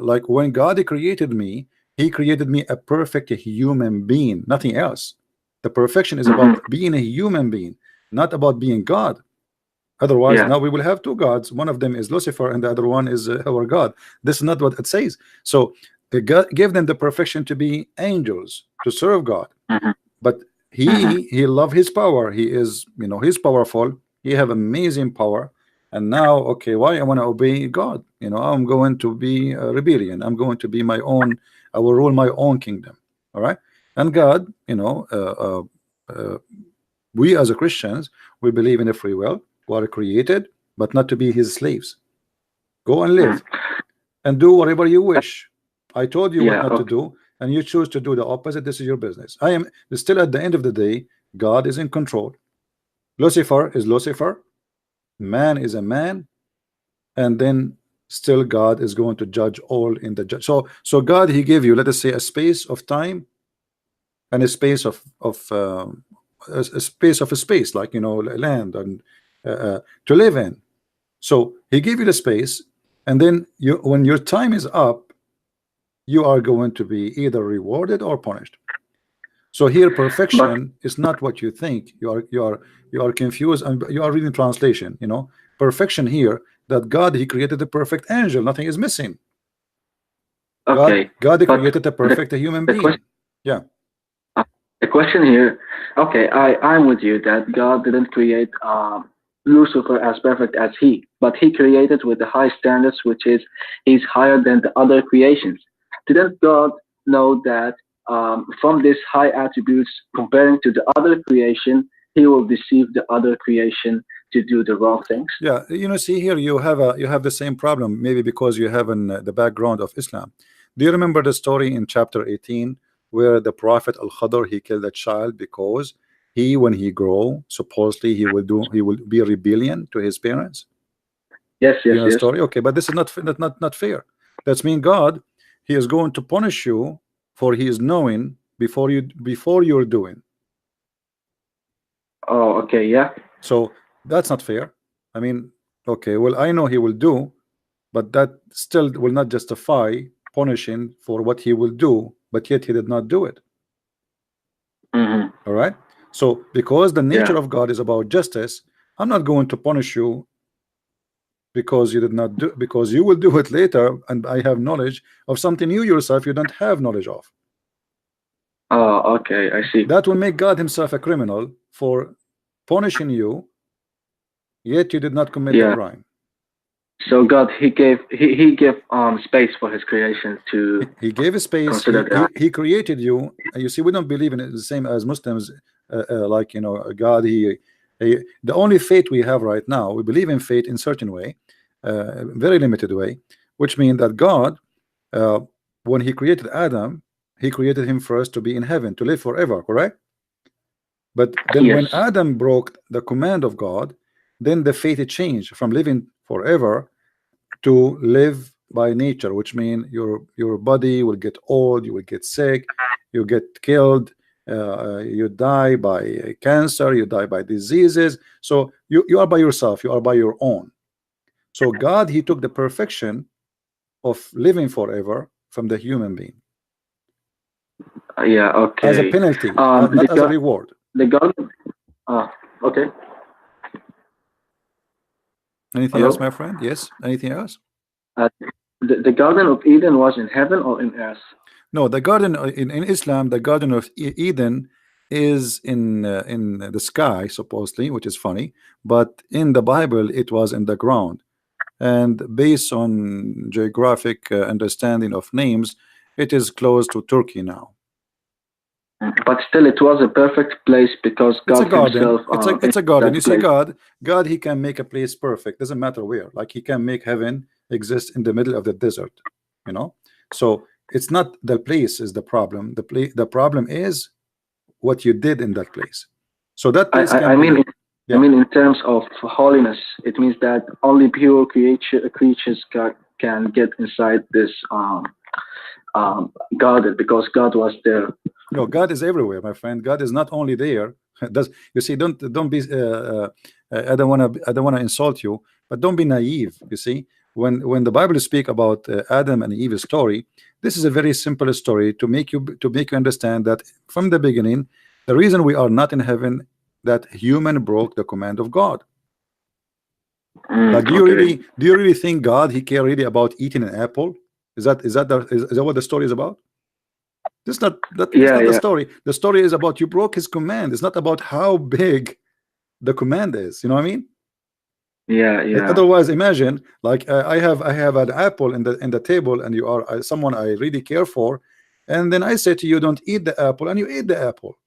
like when God created me, he created me a perfect human being, nothing else. The perfection is about being a human being, not about being God. Otherwise, now we will have two gods. One of them is Lucifer, and the other one is our God. This is not what it says. So God gave them the perfection to be angels, to serve God. But he love his power. He is, you know, he's powerful. He have amazing power. And now, okay, why I want to obey God? You know, I'm going to be a rebellion. I'm going to be my own. I will rule my own kingdom. All right. And God, you know, we as a Christians, we believe in a free will. We are created, but not to be his slaves. Go and live and do whatever you wish. I told you what not to do, and you choose to do the opposite. This is your business. I am still, at the end of the day, God is in control. Lucifer is Lucifer, man is a man, and then still God is going to judge all in the judge. So God, he gave you, let us say, a space of time and a space of a space, like, you know, land and to live in. So he gave you the space, and then you, when your time is up, you are going to be either rewarded or punished. So here, perfection is not what you think. You are confused, and you are reading translation. You know, perfection here, that God, he created the perfect angel. Nothing is missing. God created the perfect human being. Yeah. The question here, okay, I'm with you that God didn't create Lucifer as perfect as he, but he created with the high standards, which is he's higher than the other creations. Didn't God know that from these high attributes, comparing to the other creation, he will deceive the other creation to do the wrong things? Yeah, see here you have the same problem, maybe because you have the background of Islam. Do you remember the story in chapter 18 where the prophet Al-Khadr, he killed a child because when he grow, supposedly he will be a rebellion to his parents? Yes, You yes, know the yes. story? Okay, but this is not fair. That's mean God, he is going to punish you for he is knowing before you're doing. Oh, okay, yeah. So that's not fair. I mean, okay, well, I know he will do, but that still will not justify punishing for what he will do, but yet he did not do it. Mm-hmm. All right. So because the nature Yeah. of God is about justice, I'm not going to punish you because you did not do, because you will do it later, and I have knowledge of something you yourself you don't have knowledge of. Oh, okay, I see. That will make God himself a criminal for punishing you, yet you did not commit the Yeah. crime. So God, he gave space for his creation to He gave a space. consider that. He created you. And you see, we don't believe in it the same as Muslims. Like God. The only faith we have right now, we believe in faith in certain way, very limited way, which means that God, when He created Adam, He created him first to be in heaven, to live forever. Correct? But then Yes. when Adam broke the command of God, then the fate changed from living forever to live by nature, which means your body will get old, you will get sick, you get killed, you die by cancer, you die by diseases. So you are by yourself, you are by your own. So God, he took the perfection of living forever from the human being Yeah. Okay. as a penalty, not as a reward. The God. Okay. Anything Hello? else, my friend? Yes. Anything else? The Garden of Eden was in heaven or in earth? No, the garden in Islam, the Garden of Eden is in the sky, supposedly, which is funny. But in the Bible, it was in the ground. And based on geographic understanding of names, it is close to Turkey now. But still, it was a perfect place because It's God a garden. himself. It's a garden. You see, place. God, he can make a place perfect. Doesn't matter where. Like he can make heaven exist in the middle of the desert. So it's not the place is the problem. The problem is what you did in that place. So that place I mean, yeah. I mean, in terms of holiness, it means that only pure creatures can get inside this garden because God was there. No, God is everywhere, my friend. God is not only there. You see? Don't be. I don't want to insult you, but don't be naive. You see, when the Bible speak about Adam and Eve's story, this is a very simple story to make you understand that from the beginning, the reason we are not in heaven, that human broke the command of God. Like, do you really think God he care really about eating an apple? Is that what the story is about? That's not the story. The story is about you broke his command. It's not about how big the command is. You know what I mean? Yeah. Otherwise, imagine like I have an apple in the table, and you are someone I really care for, and then I say to you, don't eat the apple, and you eat the apple.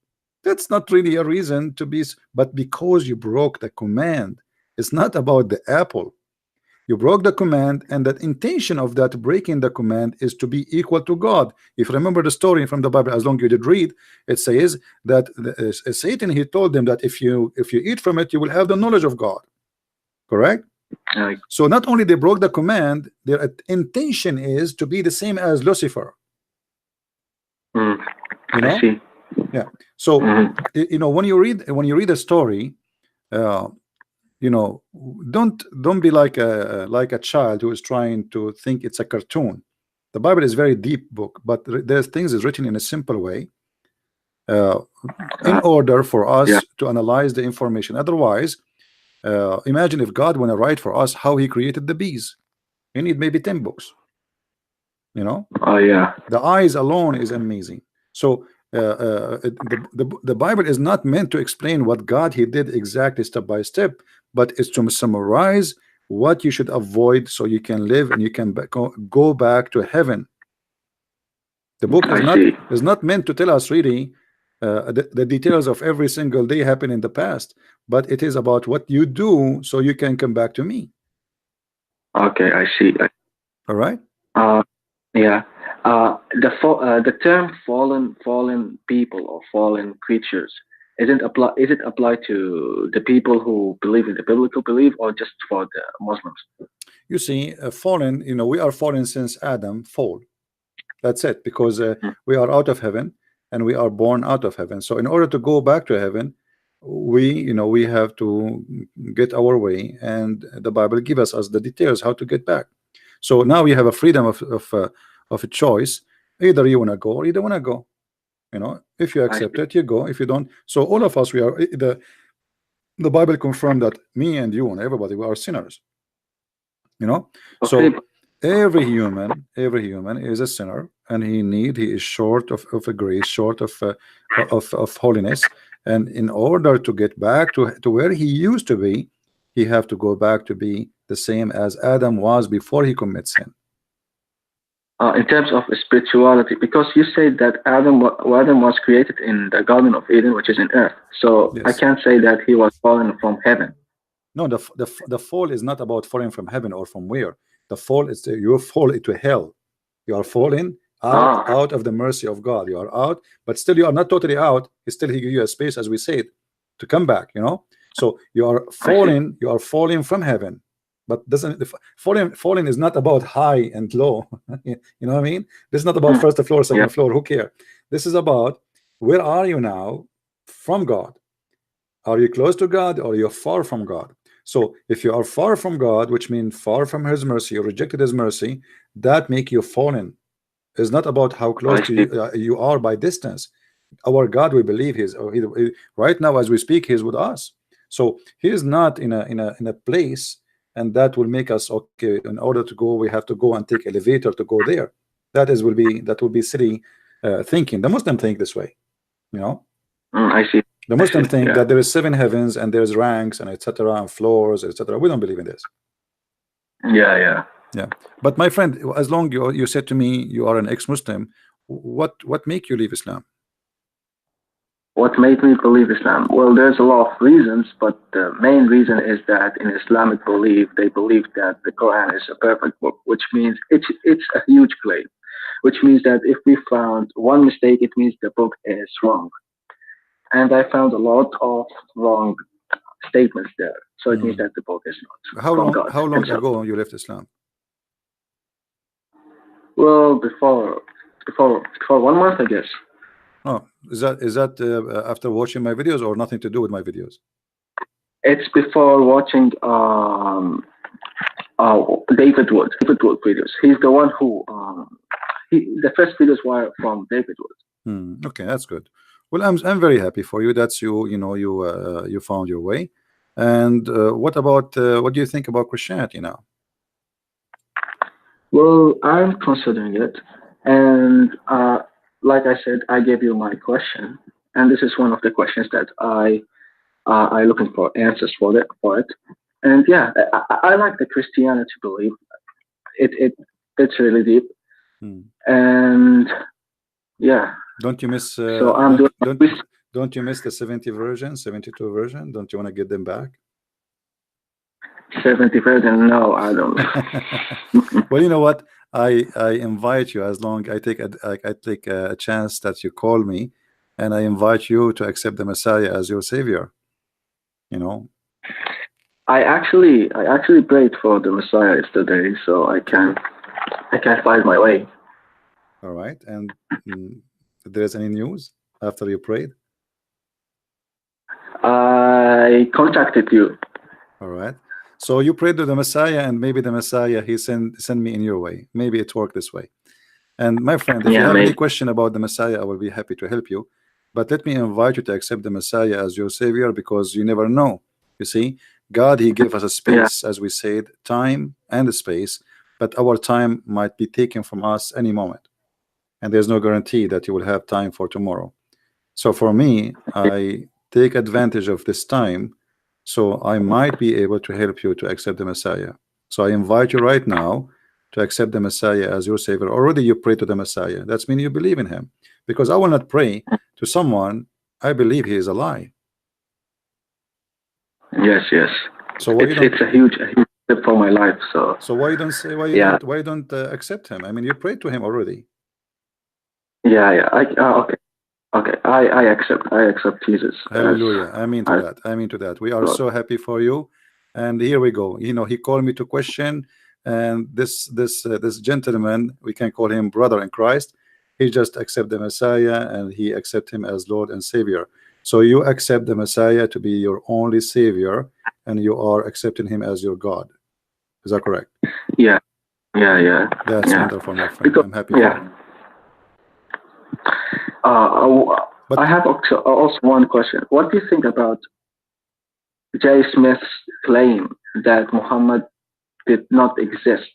That's not really a reason to be, but because you broke the command. It's not about the apple. You broke the command, and that intention of that breaking the command is to be equal to God. If you remember the story from the Bible, as long as you did read, it says that Satan, he told them that if you eat from it, you will have the knowledge of God. Correct? So not only they broke the command, their intention is to be the same as Lucifer. I see. Yeah. So when you read a story, don't be like a child who is trying to think it's a cartoon. The Bible is a very deep book, but there's things is written in a simple way in order for us to analyze the information. Otherwise, imagine if God want to write for us how he created the bees. You need maybe 10 books. Oh yeah. The eyes alone is amazing. So the Bible is not meant to explain what God he did exactly step by step, but it's to summarize what you should avoid so you can live and you can go back to heaven. The book is not meant to tell us really the details of every single day happen in the past, but it is about what you do so you can come back to me. Okay, I see. All right. Yeah. The term fallen people or fallen creatures is it applied to the people who believe in the biblical belief or just for the Muslims? You see, fallen, you know, we are fallen since Adam fall. That's it, because we are out of heaven and we are born out of heaven. So in order to go back to heaven, we have to get our way, and the Bible gives us the details how to get back. So now you have a freedom of a choice. Either you want to go or you don't want to go. If you accept it, you go. If you don't, so all of us, we are the Bible confirmed that me and you and everybody, we are sinners. So every human is a sinner, and he is short of a grace, short of holiness. And in order to get back to where he used to be, he have to go back to be the same as Adam was before he commits sin. In terms of spirituality, because you said that Adam was created in the Garden of Eden, which is in earth. So yes. I can't say that he was fallen from heaven. No, the fall is not about falling from heaven or from where. The fall is you fall into hell. You are falling out of the mercy of God. You are out, but still you are not totally out. Still he give you a space, as we said, to come back. So you are falling. You are falling from heaven, but falling is not about high and low. You know what I mean? This is not about first floor, second floor. Who cares? This is about where are you now from God? Are you close to God or you're far from God? So if you are far from God, which means far from his mercy, you rejected his mercy, that make you fallen. It's not about how close to you are by distance. Our God, we believe he right now as we speak, he's with us. So he is not in a place, and that will make us okay. In order to go, we have to go and take elevator to go there. That will be silly thinking. The Muslim think this way, I see. The Muslim think that there is 7 heavens and there's ranks and etc. and floors, etc. We don't believe in this. Yeah. But my friend, as long you said to me you are an ex-Muslim, what make you leave Islam? What made me believe Islam? Well, there's a lot of reasons, but the main reason is that in Islamic belief, they believe that the Quran is a perfect book, which means it's a huge claim, which means that if we found one mistake, it means the book is wrong. And I found a lot of wrong statements there. So it means that the book is not. How long ago you left Islam? Well, before 1 month, I guess. Oh, is that after watching my videos or nothing to do with my videos? It's before watching David Wood videos. He's the one who the first videos were from David Wood. Okay, that's good. Well, I'm very happy for you. That's you found your way. And what do you think about Christianity now? Well, I'm considering it, and like I said, I gave you my question, and this is one of the questions that I looking for answers for it. And yeah, I like the Christianity belief. It's really deep, and yeah. Don't you miss? So I'm don't you miss the 72 version? Don't you want to get them back? 70 version? No, I don't. Well, you know what? I invite you, as long I take a chance that you call me, and I invite you to accept the Messiah as your savior. I actually prayed for the Messiah yesterday, so I can't find my way. All right, and if there's any news after you prayed? I contacted you. All right. So you prayed to the Messiah, and maybe the Messiah he send me in your way. Maybe it worked this way. And my friend, if you have any question about the Messiah, I will be happy to help you. But let me invite you to accept the Messiah as your savior, because you never know. You see, God, he gave us a space, as we said, time and a space, but our time might be taken from us any moment. And there's no guarantee that you will have time for tomorrow. So for me, I take advantage of this time So I might be able to help you to accept the Messiah. So I invite you right now to accept the Messiah as your Savior. Already you pray to the Messiah. That's mean you believe in him. Because I will not pray to someone I believe he is a lie. Yes, yes. So why you don't? It's a huge step for my life. So why you don't say why you yeah, don't why you don't accept him? I mean, you prayed to him already. yeah. Okay, okay. I accept Jesus as Hallelujah. I mean to as that. I mean to that. We are Lord. so happy for you. And here we go. You know, he called me to question, and this gentleman, we can call him brother in Christ. He just accept the Messiah and he accept him as Lord and Savior. So you accept the Messiah to be your only Savior, and you are accepting him as your God. Is that correct? Yeah, yeah. That's wonderful, my friend. Because I'm happy for yeah, you. I But have also one question. What do you think about J. Smith's claim that Muhammad did not exist?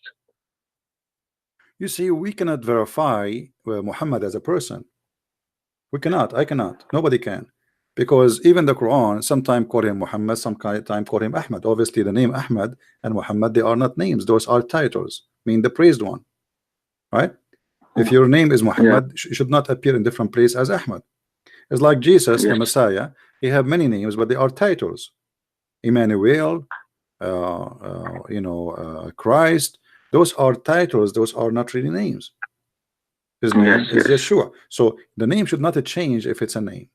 you see, we cannot verify Muhammad as a person. We cannot. I cannot. Nobody can. Because even the Quran sometimes call him Muhammad, time call him Ahmad. Obviously, the name Ahmad and Muhammad, they are not names. Those are titles, mean the praised one, right? If your name is Yeah, Muhammad, should not appear in different place as Ahmad. It's like Jesus, the yes, Messiah. He have many names, but they are titles. Emmanuel, Christ. Those are titles. Those are not really names. His yes, name is yes. Yeshua. So the name should not change if it's a name.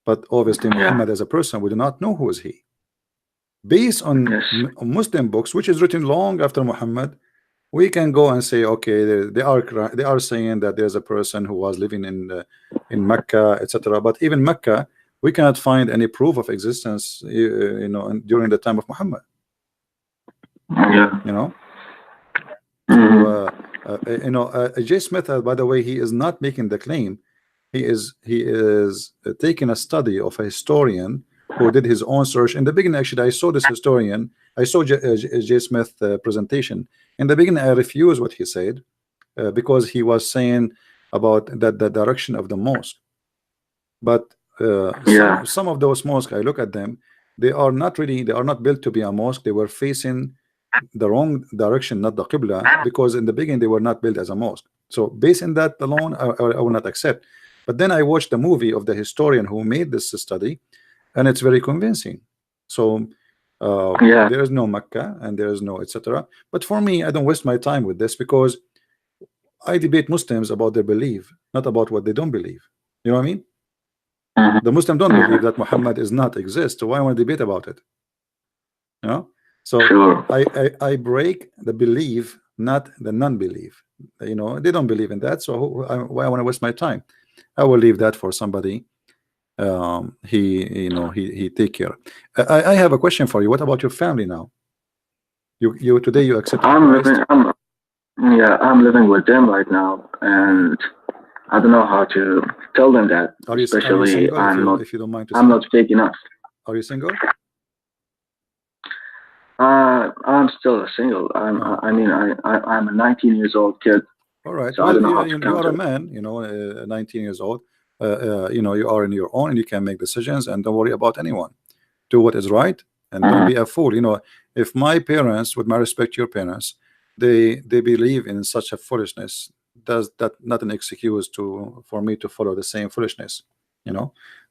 But obviously Yeah, Muhammad as a person, we do not know who is he. Based on yes, Muslim books, which is written long after Muhammad, we can go and say, okay, they are saying that there's a person who was living in Mecca, etc. But even Mecca, we cannot find any proof of existence, during the time of Muhammad. yeah. You know, Hmm. so J. Smith, by the way, he is not making the claim. He is taking a study of a historian who did his own search. In the beginning, actually, I saw this historian. I saw J. Smith presentation. In the beginning, I refused what he said because he was saying about that the direction of the mosque. But Yeah, some of those mosques, I look at them, they are not built to be a mosque. They were facing the wrong direction, not the Qibla, because in the beginning they were not built as a mosque. So based on that alone, I will not accept. But then I watched the movie of the historian who made this study, and it's very convincing. So yeah, there is no Mecca and there is no etc. But for me, I don't waste my time with this because I debate Muslims about their belief, not about what they don't believe. You know what I mean? hmm, The Muslim don't hmm. believe that Muhammad is not exist. So why want to debate about it? You know? So Sure. I break the belief, not the non-belief. You know, they don't believe in that. So why I want to waste my time? I will leave that for somebody. He take care. I have a question for you. What about your family now? You today you accepted I'm living. Christ. I'm living with them right now, and I don't know how to tell them that. Are you Especially, single? If you don't mind to I'm say, not big enough. are you single? I'm still single. Oh. I'm a 19 years old kid, All right. so I Well, don't know how to you are a counter. man, 19 years old. You are in your own and you can make decisions and don't worry about anyone. Do what is right and don't Hmm. be a fool. If my parents, with my respect to your parents, they believe in such a foolishness, does that not an excuse for me to follow the same foolishness?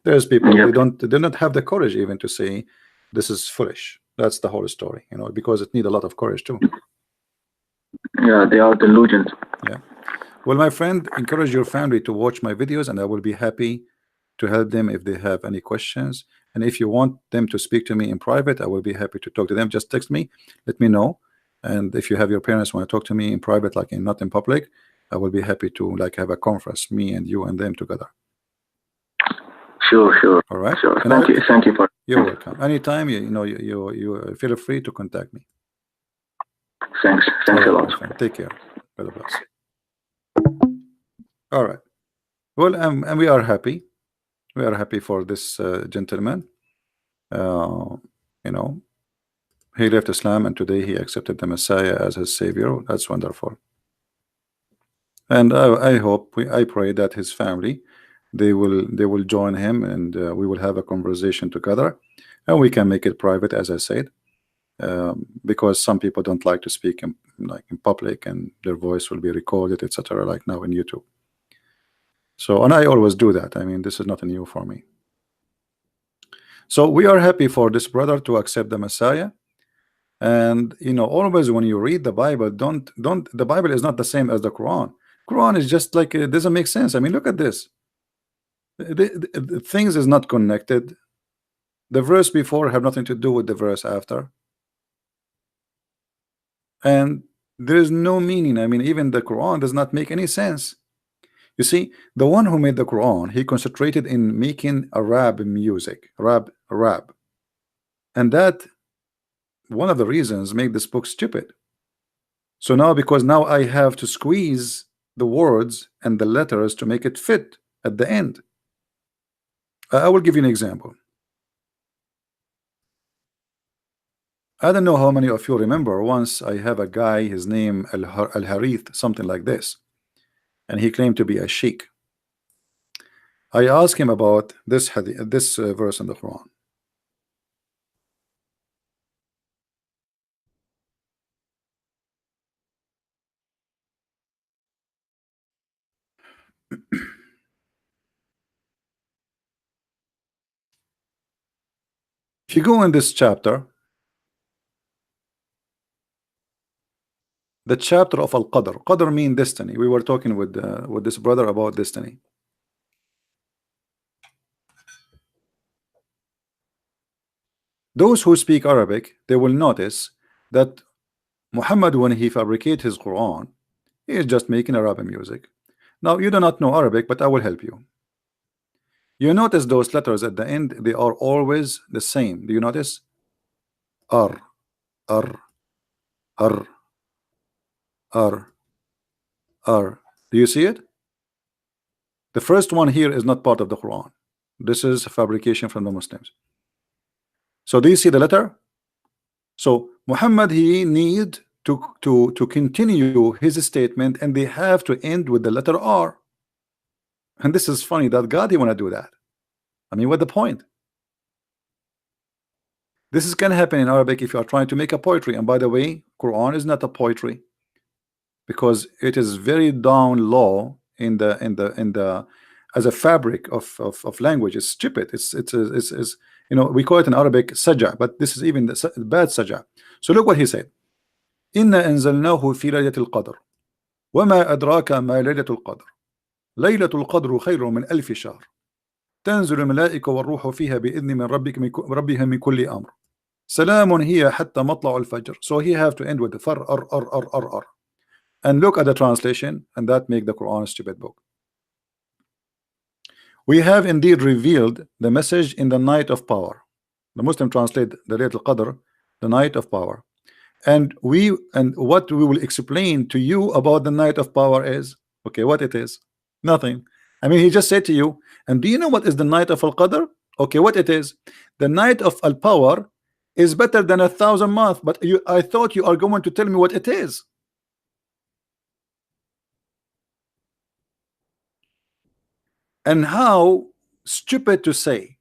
There's people Yep. they do not have the courage even to say this is foolish. That's the whole story, because it need a lot of courage too. Yeah, they are delusional. Yeah. Well, my friend, encourage your family to watch my videos, and I will be happy to help them if they have any questions. And if you want them to speak to me in private, I will be happy to talk to them. Just text me, let me know. And if you have your parents want to talk to me in private, like not in public, I will be happy to have a conference, me and you and them together. Sure. All right. Sure. And Thank you for. you're welcome. Anytime you feel free to contact me. Thanks All a right, lot. my friend. Take care. God bless. All right. Well, and we are happy. We are happy for this gentleman. Uh, you know, he left Islam and today he accepted the Messiah as his savior. That's wonderful. And I hope, I pray that his family, they will join him and we will have a conversation together and we can make it private, as I said, because some people don't like to speak in public, and their voice will be recorded, etc., like now in YouTube. So, and I always do that. I mean, this is not new for me. So we are happy for this brother to accept the Messiah. And you know, always when you read the Bible, don't the Bible is not the same as the Quran. Quran is just like, it doesn't make sense. I mean, look at this. The things is not connected. The verse before have nothing to do with the verse after, and there is no meaning. I mean, even the Quran does not make any sense. You see, the one who made the Quran, he concentrated in making Arab music, rap, and that one of the reasons make this book stupid. So now, because now I have to squeeze the words and the letters to make it fit at the end. I will give you an example. I don't know how many of you remember, once I have a guy, his name Al-Harith, something like this, and he claimed to be a sheikh. I asked him about this hadith, this verse in the Quran. If you go in this chapter, the chapter of Al-Qadr. Qadr mean destiny. We were talking with this brother about destiny. Those who speak Arabic, they will notice that Muhammad, when he fabricated his Quran, he is just making Arabic music. Now, you do not know Arabic, but I will help you. You notice those letters at the end, they are always the same. Do you notice? R, R, R, R, R. Do you see it? The first one here is not part of the Quran. This is a fabrication from the Muslims. So do you see the letter? So Muhammad, he need to continue his statement, and they have to end with the letter R. And this is funny that God, he want to do that. I mean, what the point? This is can happen in Arabic if you are trying to make a poetry. And by the way, Quran is not a poetry, because it is very down low in the as a fabric of language. It's stupid. It's you know, we call it in Arabic saja, but this is even the bad saja. So look what he said. Inna anzalnahu fi laylatil qadr wama adraka ma laylatul qadr laylatul qadru khayrun min alf shahr تنزل الملائكة والروح فيها بإذن من ربها من كل أمر سلام هي حتى مطلع الفجر. So he have to end with the far r. And look at the translation, and that make the Quran a stupid book. We have indeed revealed the message in the night of power. The Muslim translate the Laylatul Qadr, the night of power. And what we will explain to you about the night of power is, okay, what it is? Nothing. I mean, he just said to you, and do you know what is the night of Al-Qadr? Okay, what it is? The night of Al-Power is better than 1,000 months, but I thought you are going to tell me what it is. And how stupid to say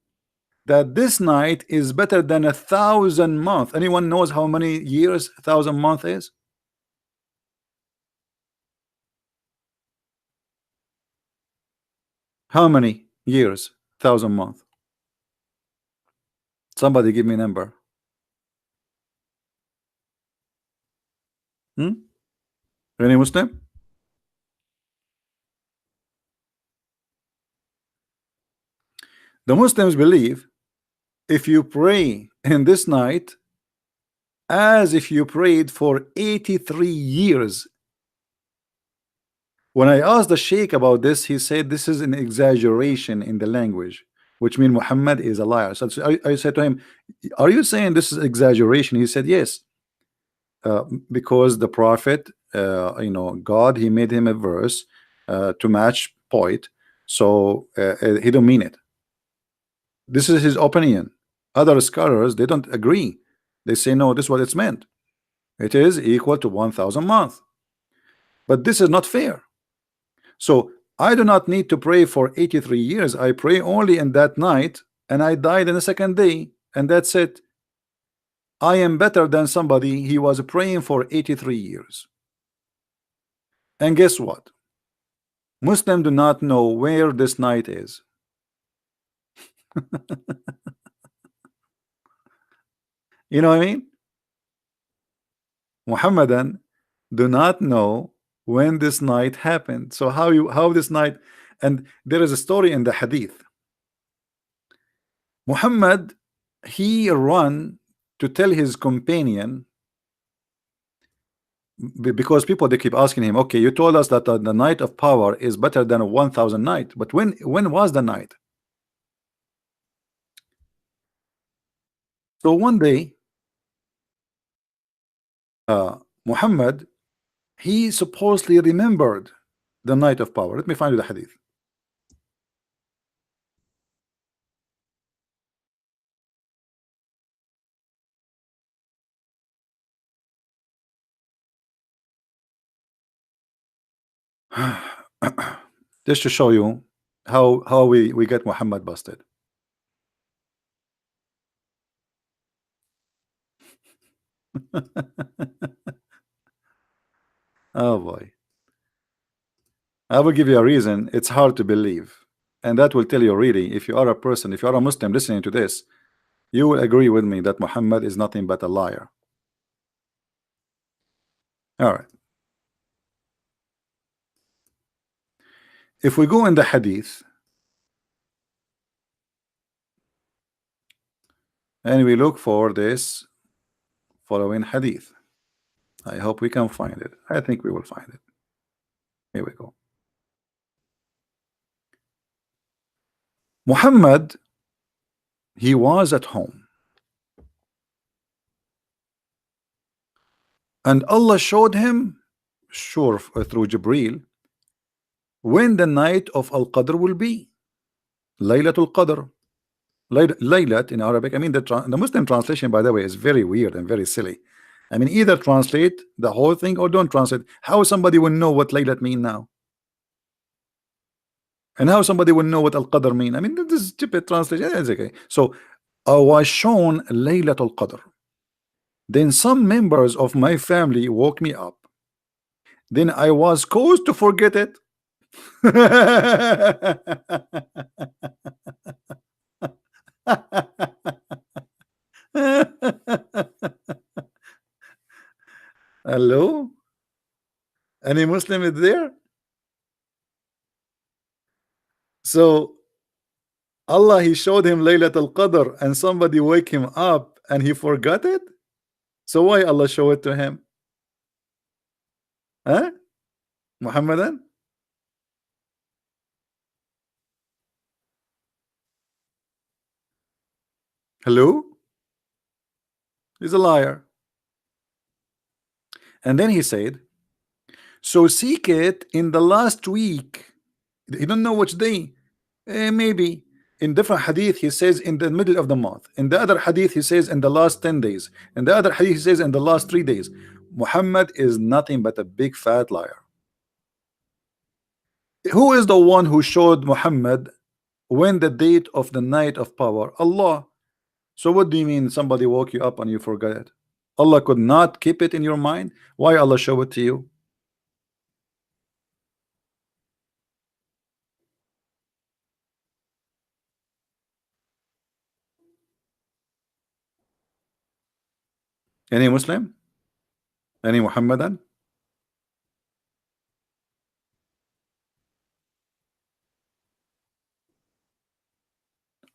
that this night is better than 1,000 months. Anyone knows how many years 1,000 months is? How many years 1,000 months? Somebody give me a number. Any Muslim? The Muslims believe if you pray in this night as if you prayed for 83 years. When I asked the Sheikh about this, he said this is an exaggeration in the language, which means Muhammad is a liar. So I said to him, are you saying this is exaggeration? He said yes, because the prophet, you know, God, he made him a verse to match poet, so he don't mean it. This is his opinion. Other scholars, they don't agree. They say no, this is what it's meant. It is equal to 1,000 months. But this is not fair. So I do not need to pray for 83 years. I pray only in that night, and I died in the second day. and that's it. I am better than somebody he was praying for 83 years. And guess what? Muslims do not know where this night is. You know what I mean? Muhammadan do not know when this night happened. So how this night, and there is a story in the hadith. Muhammad, he run to tell his companion, because people, they keep asking him, okay, you told us that the night of power is better than a 1,000 night, but when was the night? So one day, Muhammad, he supposedly remembered the night of power. Let me find you the hadith. Just to show you how we get Muhammad busted. Oh boy. I will give you a reason it's hard to believe, and that will tell you really, if you are a person, if you are a Muslim listening to this, you will agree with me that Muhammad is nothing but a liar. All right. If we go in the hadith and we look for this following hadith, I hope we can find it. I think we will find it. Here we go. Muhammad, he was at home, and Allah showed him, sure, through Jibreel, when the night of Al-Qadr will be. Laylatul Qadr. Laylat in Arabic, I mean, the Muslim translation, by the way, is very weird and very silly. I mean, either translate the whole thing or don't translate. How somebody will know what Laylat mean now? And how somebody will know what Al-Qadr mean? I mean, this is stupid translation. It's okay. So I was shown Laylatul Qadr. Then some members of my family woke me up. Then I was caused to forget it. Hello? Any Muslim is there? So Allah, he showed him Laylatul Qadr and somebody wake him up and he forgot it. So why Allah show it to him? Huh? Muhammadan? Hello? He's a liar. And then he said, so seek it in the last week. He don't know which day. Maybe in different hadith he says in the middle of the month. In the other hadith he says in the last 10 days. In the other hadith he says in the last 3 days. Muhammad is nothing but a big fat liar. Who is the one who showed Muhammad when the date of the night of power? Allah. So what do you mean somebody woke you up and you forgot it? Allah could not keep it in your mind? Why Allah show it to you? Any Muslim? Any Muhammadan?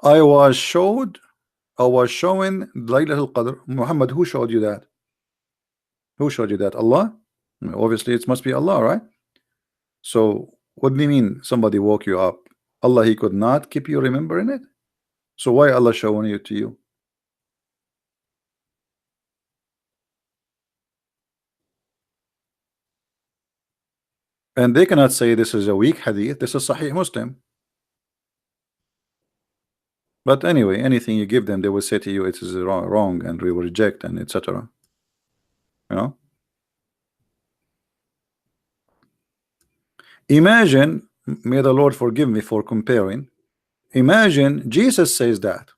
I was showing Laylatul Qadr. Muhammad, who showed you that? Who showed you that? Allah? Obviously it must be Allah, right? So what do you mean somebody woke you up? Allah, he could not keep you remembering it? So why Allah showing it to you? And they cannot say this is a weak hadith. This is Sahih Muslim. But anyway, anything you give them, they will say to you it is wrong and we will reject and etc. You know? Imagine, may the Lord forgive me for comparing. Imagine Jesus says that.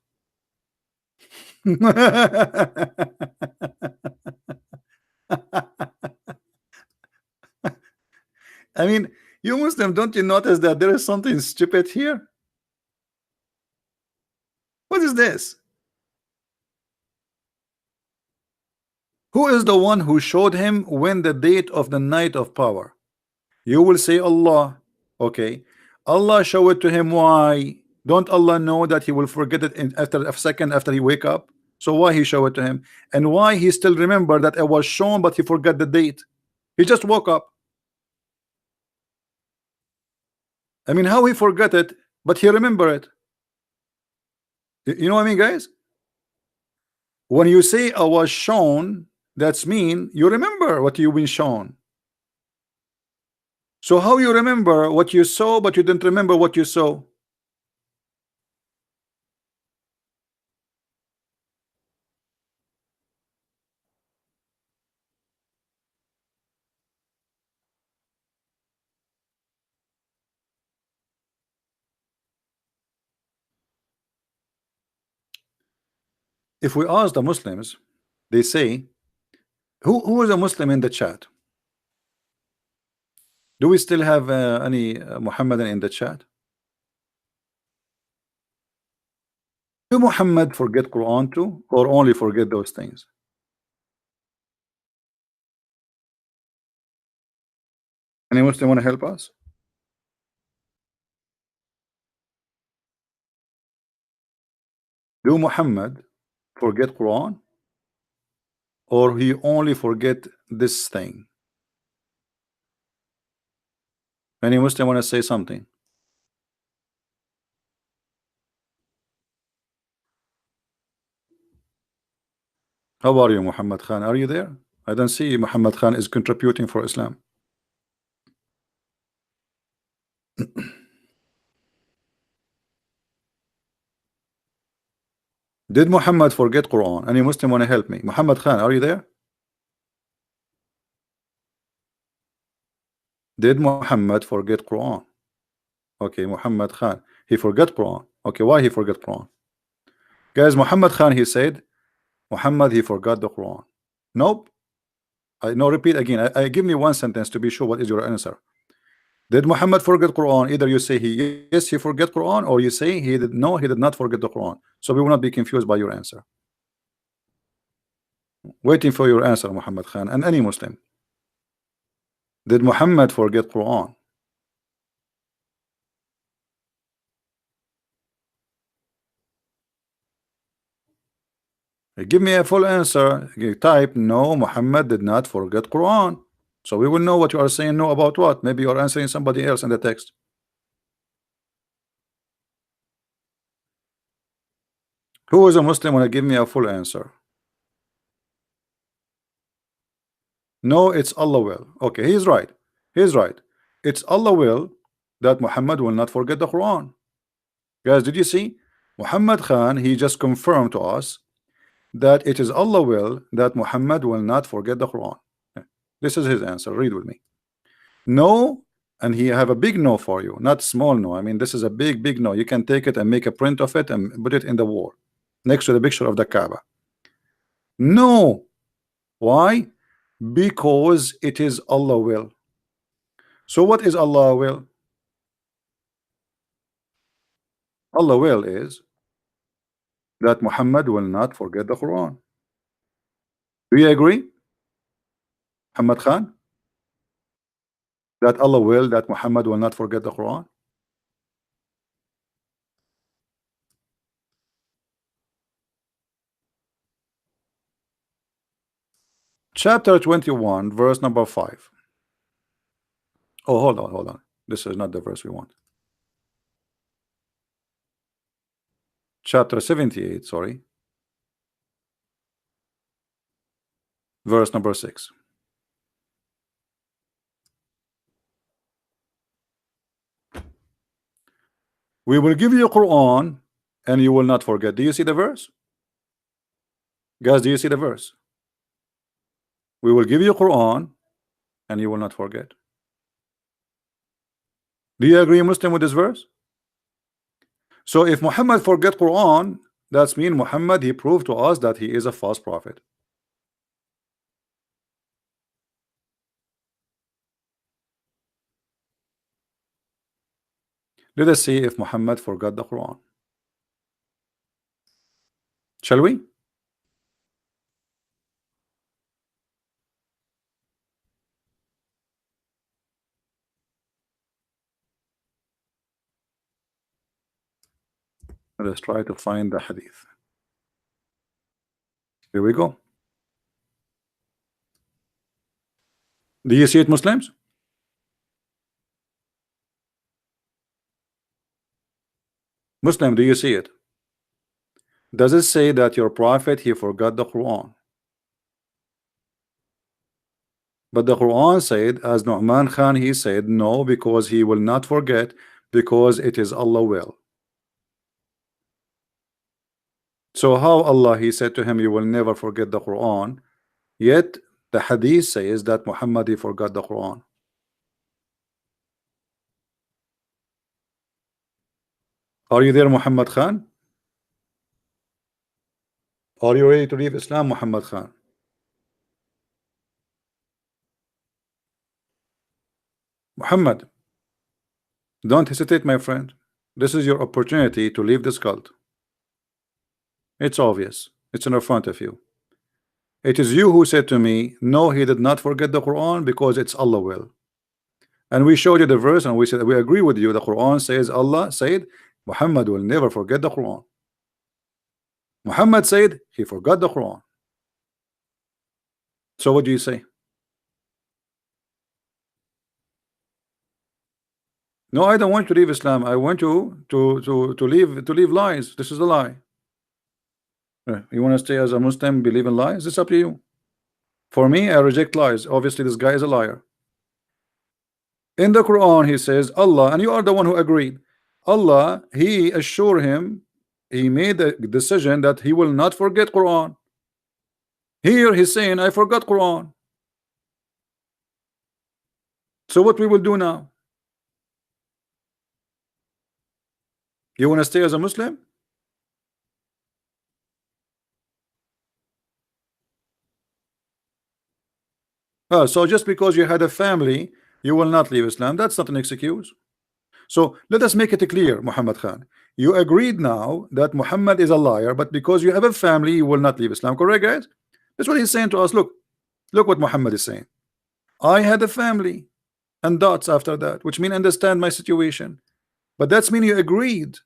I mean, you Muslim, don't you notice that there is something stupid here? What is this? Who is the one who showed him when the date of the night of power? You will say Allah. Okay, Allah showed it to him. Why? Don't Allah know that he will forget it in after a second after he wake up? So why he showed it to him? And why he still remember that it was shown but he forgot the date? He just woke up. I mean, how he forgot it but he remember it? You know what I mean, guys? When you say I was shown, that's mean you remember what you've been shown. So how you remember what you saw but you didn't remember what you saw? If we ask the Muslims, they say, who is a Muslim in the chat? Do we still have any Muhammadan in the chat? Do Muhammad forget Quran too, or only forget those things? Any Muslim want to help us? Do Muhammad forget Quran, or he only forget this thing? Any Muslim want to say something? How are you, Muhammad Khan? Are you there? I don't see Muhammad Khan is contributing for Islam. Did Muhammad forget Quran? Any Muslim want to help me? Muhammad Khan, are you there? Did Muhammad forget Quran? Okay, Muhammad Khan, he forgot Quran. Okay, why he forgot Quran? Guys, Muhammad Khan, he said Muhammad, he forgot the Quran. Nope. No, repeat again. I give me one sentence to be sure what is your answer. Did Muhammad forget Quran? Either you say yes, he forget Quran, or you say he did not forget the Quran. So we will not be confused by your answer. Waiting for your answer, Muhammad Khan, and any Muslim. Did Muhammad forget Quran? Give me a full answer. Type no, Muhammad did not forget Quran. So we will know what you are saying no about what. Maybe you are answering somebody else in the text. Who is a Muslim want to give me a full answer? No, it's Allah will. Okay, he's right. He's right. It's Allah will that Muhammad will not forget the Quran. Guys, did you see? Muhammad Khan, he just confirmed to us that it is Allah will that Muhammad will not forget the Quran. This is his answer. Read with me. No, and he have a big no for you, not small no. I mean, this is a big no. You can take it and make a print of it and put it in the wall next to the picture of the Kaaba. No. Why? Because it is Allah will. So what is Allah will? Allah will is that Muhammad will not forget the Quran. Do you agree, Muhammad Khan? That Allah will that Muhammad will not forget the Quran? Chapter 21, verse number 5. Oh, hold on. This is not the verse we want. Chapter 78, sorry. Verse number 6. We will give you Quran and you will not forget. Do you see the verse? Guys, do you see the verse? We will give you Quran and you will not forget. Do you agree, Muslim, with this verse? So if Muhammad forget Quran, That's mean Muhammad, he proved to us that he is a false prophet. Let us see if Muhammad forgot the Quran. Shall we? Let's try to find the hadith. Here we go. Do you see it, Muslims? Muslim, do you see it? Does it say that your prophet, he forgot the Quran? But the Quran said, as Nu'man Khan, he said, no, because he will not forget, because it is Allah will. So how Allah, he said to him, you will never forget the Quran, yet the hadith says that Muhammad, he forgot the Quran. Are you there, Muhammad Khan? Are you ready to leave Islam, Muhammad Khan? Muhammad, don't hesitate, my friend. This is your opportunity to leave this cult. It's obvious. It's in front of you. It is you who said to me, no, he did not forget the Quran because it's Allah will. And we showed you the verse and we said we agree with you. The Quran says, Allah said Muhammad will never forget the Quran. Muhammad said he forgot the Quran. So what do you say? No, I don't want to leave Islam. I want you to leave lies. This is a lie. You want to stay as a Muslim, believe in lies? It's up to you. For me, I reject lies. Obviously, this guy is a liar. In the Quran, he says, Allah, and you are the one who agreed. Allah, he assured him, he made a decision that he will not forget Quran. Here he's saying, I forgot Quran. So what we will do now? You want to stay as a Muslim? So just because you had a family, you will not leave Islam. That's not an excuse. So let us make it clear, Muhammad Khan. You agreed now that Muhammad is a liar, but because you have a family, you will not leave Islam. Correct, guys? That's what he's saying to us. Look what Muhammad is saying. I had a family and dots after that, which mean understand my situation. But that's mean you agreed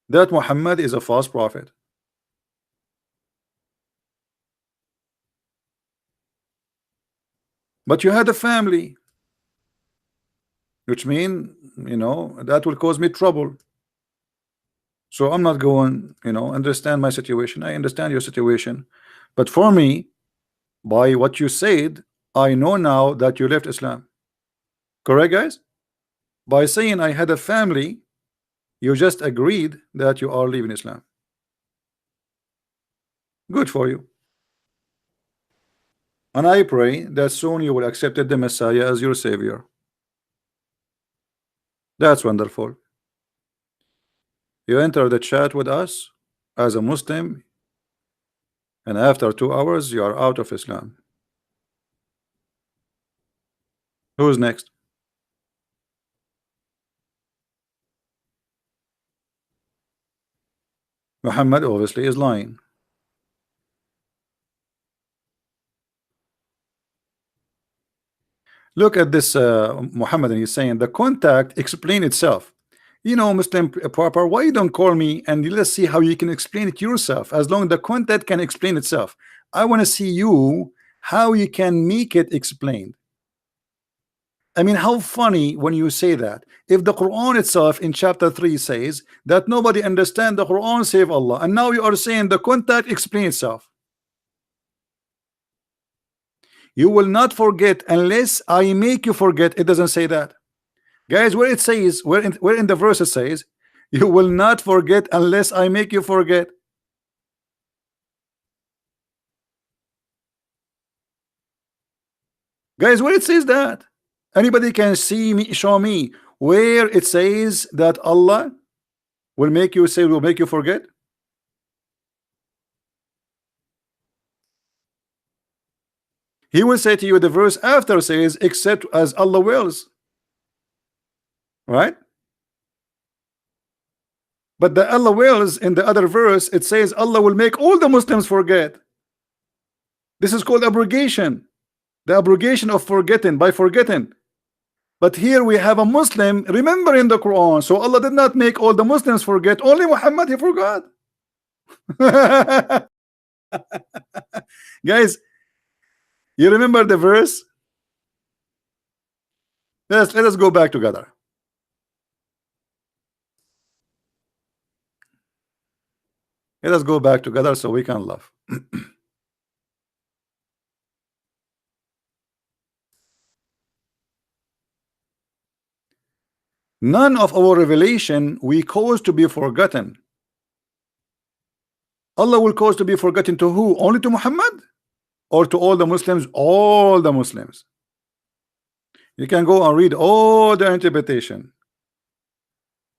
that Muhammad is a false prophet. But you had a family, which mean, you know, that will cause me trouble. So I'm not going, you know, understand my situation. I understand your situation. But for me, by what you said, I know now that you left Islam. Correct, guys? By saying I had a family, you just agreed that you are leaving Islam. Good for you. And I pray that soon you will accept the Messiah as your Savior. That's wonderful. You enter the chat with us as a Muslim, and after 2 hours you are out of Islam. Who's next? Muhammad obviously is lying. Look at this Muhammad, and he's saying the contact explain itself. You know, Muslim proper, why you don't call me and let's see how you can explain it yourself, as long as the content can explain itself. I want to see you how you can make it explained. I mean, how funny when you say that. If the Quran itself in chapter 3 says that nobody understand the Quran save Allah, and now you are saying the contact explain itself. You will not forget unless I make you forget. It doesn't say that, guys. Where it says, where in the verse it says, you will not forget unless I make you forget. Guys, where it says that? Anybody can see me, show me where it says that Allah will make you say, will make you forget? He will say to you, the verse after says, except as Allah wills. Right? But the Allah wills in the other verse, it says Allah will make all the Muslims forget. This is called abrogation. The abrogation of forgetting, by forgetting. But here we have a Muslim remembering the Quran. So Allah did not make all the Muslims forget, only Muhammad he forgot. Guys, you remember the verse? Let us go back together. Let us go back together so we can laugh. None of our revelation we cause to be forgotten. Allah will cause to be forgotten to who? Only to Muhammad? Or to all the Muslims? All the Muslims. You can go and read all the interpretation.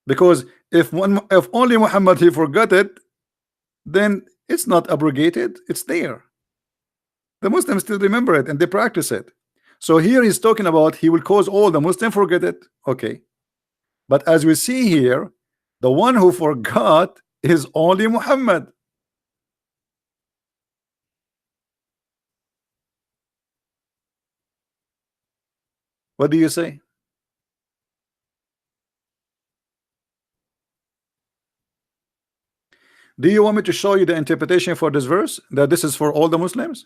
Because if only Muhammad he forgot it, then it's not abrogated, it's there. The Muslims still remember it and they practice it. So here he's talking about he will cause all the Muslims forget it. Okay. But as we see here, the one who forgot is only Muhammad. What do you say? Do you want me to show you the interpretation for this verse, that this is for all the Muslims,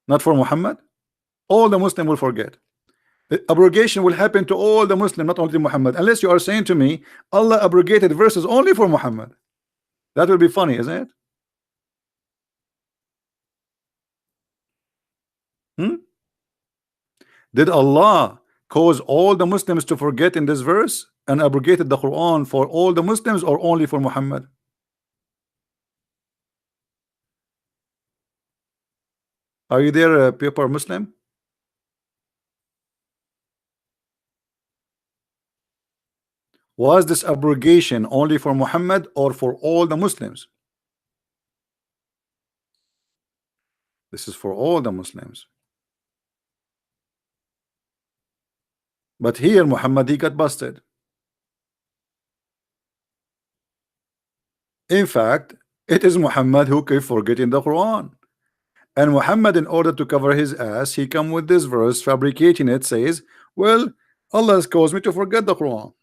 not for Muhammad? All the Muslim will forget. The abrogation will happen to all the Muslim, not only Muhammad, unless you are saying to me Allah abrogated verses only for Muhammad. That will be funny, isn't it? Did Allah cause all the Muslims to forget in this verse and abrogated the Quran for all the Muslims or only for Muhammad? Are you there, paper Muslim? Was this abrogation only for Muhammad or for all the Muslims? This is for all the Muslims. But here Muhammad he got busted. In fact, it is Muhammad who kept forgetting the Quran. And Muhammad, in order to cover his ass, he come with this verse, fabricating it, says, well, Allah has caused me to forget the Quran.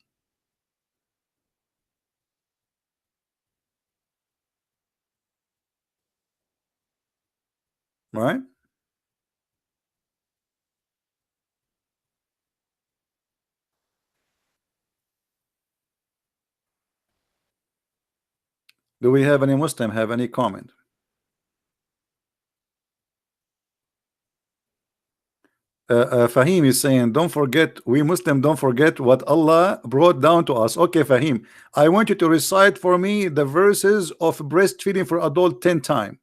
Right? Do we have any Muslim have any comment? Fahim is saying, don't forget, we Muslim don't forget what Allah brought down to us. Okay, Fahim, I want you to recite for me the verses of breastfeeding for adult 10 times.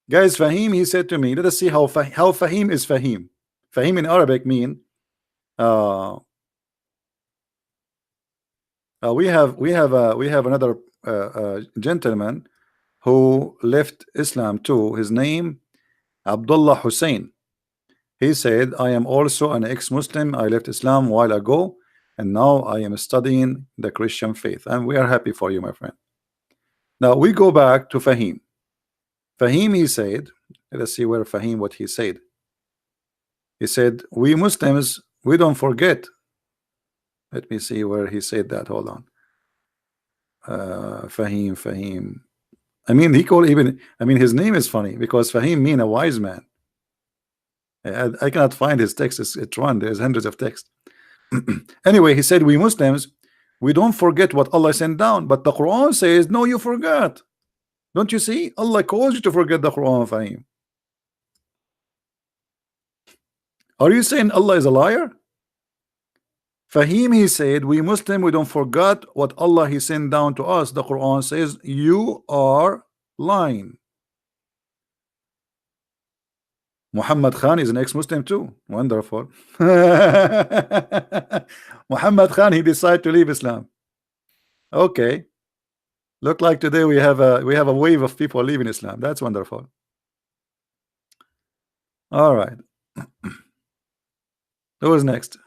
Guys, Fahim, he said to me, let us see how Fahim is Fahim. Fahim in Arabic mean we have another gentleman who left Islam too. His name Abdullah Hussein. He said, I am also an ex-Muslim. I left Islam a while ago and now I am studying the Christian faith, and we are happy for you, my friend. Now we go back to Fahim. Fahim, he said, let us see where Fahim what he said. He said, we Muslims, we don't forget. Let me see where he said that. Hold on. Fahim. I mean, he called even, I mean, his name is funny because Fahim mean a wise man. I cannot find his text. It's one. There's hundreds of texts. Anyway, he said, we Muslims, we don't forget what Allah sent down, but the Quran says, no, you forgot. Don't you see? Allah caused you to forget the Quran, Fahim. Are you saying Allah is a liar? Fahim, he said, we Muslim, we don't forget what Allah he sent down to us. The Quran says, you are lying. Muhammad Khan is an ex-Muslim too. Wonderful. Muhammad Khan, he decided to leave Islam. Okay. Look like today we have a wave of people leaving Islam. That's wonderful. All right. Who is next?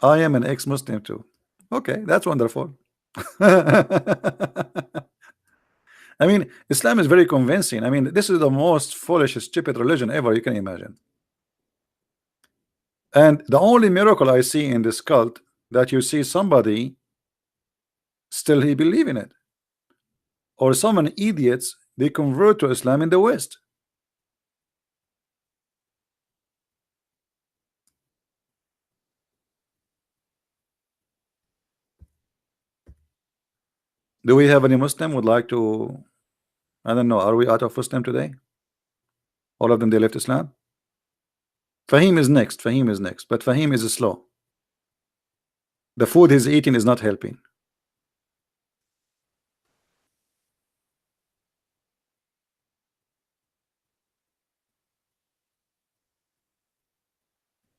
I am an ex-Muslim too. Okay, that's wonderful. I mean, Islam is very convincing. I mean, this is the most foolish, stupid religion ever you can imagine. And the only miracle I see in this cult that you see somebody still he believe in it, or some idiots they convert to Islam in the West. Do we have any Muslim would like to? I don't know. Are we out of Muslim today? All of them they left Islam. Fahim is next. Fahim is next, but Fahim is slow. The food he's eating is not helping.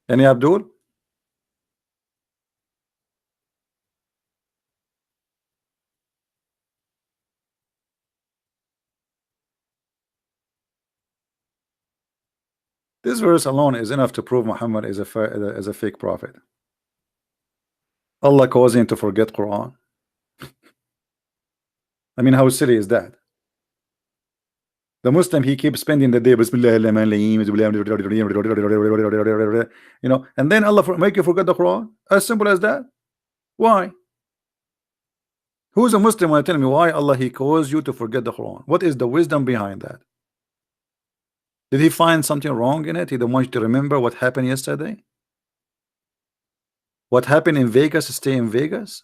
Any Abdul? This verse alone is enough to prove Muhammad is a fake prophet. Allah caused him to forget Quran. I mean, how silly is that? The Muslim, he keeps spending the day, you know, and then Allah make you forget the Quran. As simple as that. Why? Who's a Muslim want to tell me why Allah he caused you to forget the Quran? What is the wisdom behind that? Did he find something wrong in it? He don't want you to remember what happened yesterday? What happened in Vegas stay in Vegas?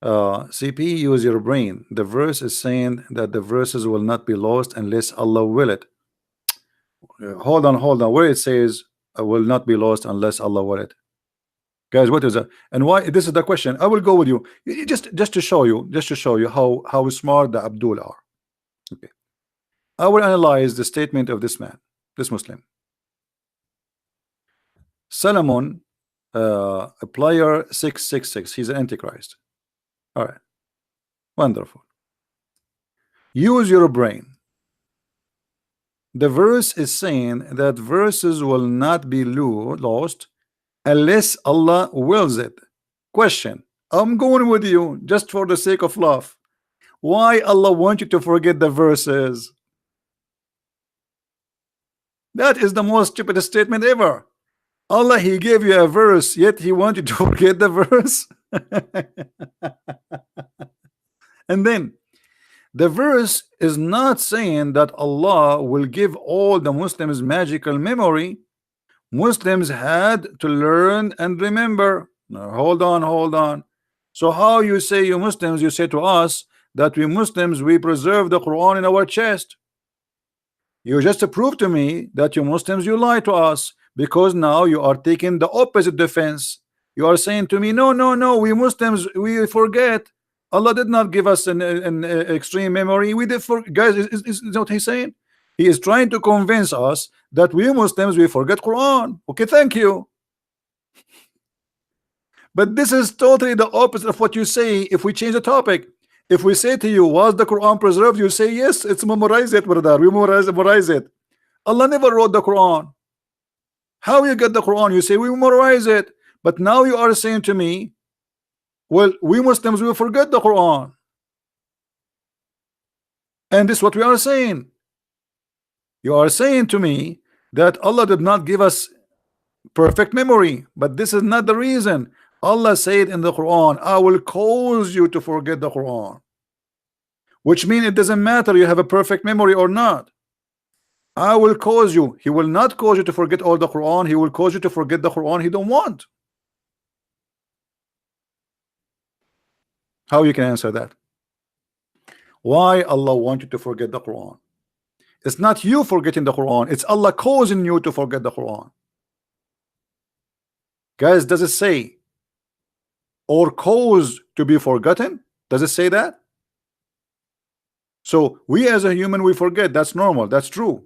CP, use your brain. The verse is saying that the verses will not be lost unless Allah will it. Hold on. Where it says will not be lost unless Allah will it. Guys, what is that? And why? This is the question. I will go with you. Just to show you how smart the Abdul are. Okay. I will analyze the statement of this man, this Muslim. Solomon, a player 666. He's an antichrist. All right. Wonderful. Use your brain. The verse is saying that verses will not be lost unless Allah wills it. Question. I'm going with you just for the sake of love. Why Allah want you to forget the verses? That is the most stupid statement ever. Allah, he gave you a verse, yet he wants you to forget the verse. And then the verse is not saying that Allah will give all the Muslims magical memory. Muslims had to learn and remember. Now, hold on. So how you say you Muslims, you say to us that we Muslims, we preserve the Quran in our chest. You just prove to me that you Muslims, you lie to us, because now you are taking the opposite defense. You are saying to me, no, we Muslims, we forget. Allah did not give us an extreme memory. We did for guys, is what he's saying? He is trying to convince us that we Muslims, we forget Quran. Okay, thank you. But this is totally the opposite of what you say. If we change the topic, if we say to you, was the Quran preserved? You say, yes, it's memorized it, brother. We memorize it. Allah never wrote the Quran. How you get the Quran? You say, we memorize it. But now you are saying to me, well, we Muslims will forget the Quran. And this is what we are saying. You are saying to me that Allah did not give us perfect memory, but this is not the reason. Allah said in the Quran, I will cause you to forget the Quran, which means it doesn't matter you have a perfect memory or not. I will cause you. He will not cause you to forget all the Quran. He will cause you to forget the Quran he don't want. How you can answer that? Why Allah want you to forget the Quran? It's not you forgetting the Quran, it's Allah causing you to forget the Quran. Guys, does it say or cause to be forgotten? Does it say that? So we as a human, we forget. That's normal, that's true.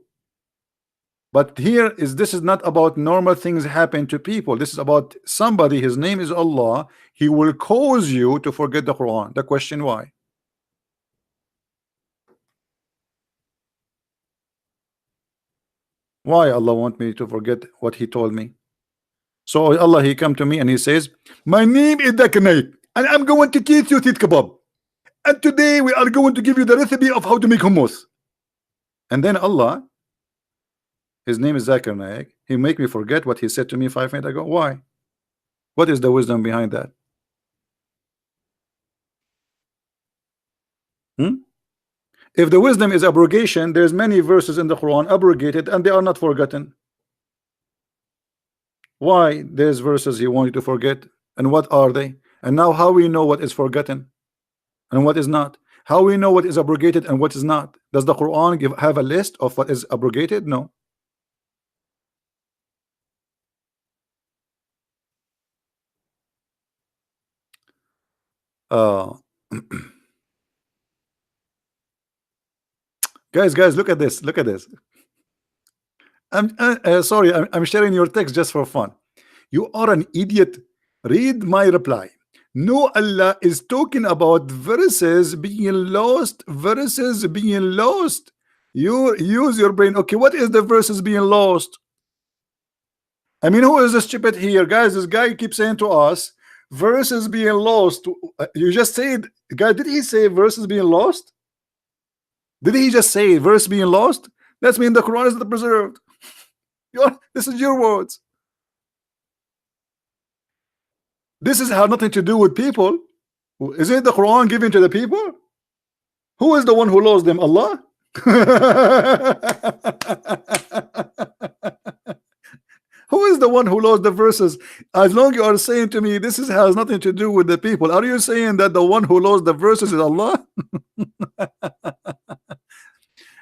But here is, this is not about normal things happen to people. This is about somebody, his name is Allah. He will cause you to forget the Quran. The question, why? Why Allah want me to forget what he told me? So Allah, he come to me and he says, my name is Zakir Naik, and I'm going to teach you teeth kebab, and today we are going to give you the recipe of how to make hummus. And then Allah, his name is Zakir Naik, he make me forget what he said to me 5 minutes ago. Why? What is the wisdom behind that? If the wisdom is abrogation, there's many verses in the Quran abrogated and they are not forgotten. Why there's verses he want you to forget, and what are they? And now how we know what is forgotten and what is not? How we know what is abrogated and what is not? Does the Quran have a list of what is abrogated? No. Guys, look at this. Look at this. I'm sorry, I'm sharing your text just for fun. You are an idiot. Read my reply. No, Allah is talking about verses being lost. Verses being lost. You use your brain. Okay, what is the verses being lost? I mean, who is the stupid here, guys? This guy keeps saying to us, verses being lost. You just said, guy, did he say verses being lost? Did he just say verse being lost? That means the Quran is not preserved. This is your words. This is have nothing to do with people. Is it the Quran given to the people? Who is the one who lost them? Allah? Who is the one who lost the verses? As long you are saying to me this has nothing to do with the people, are you saying that the one who lost the verses is Allah?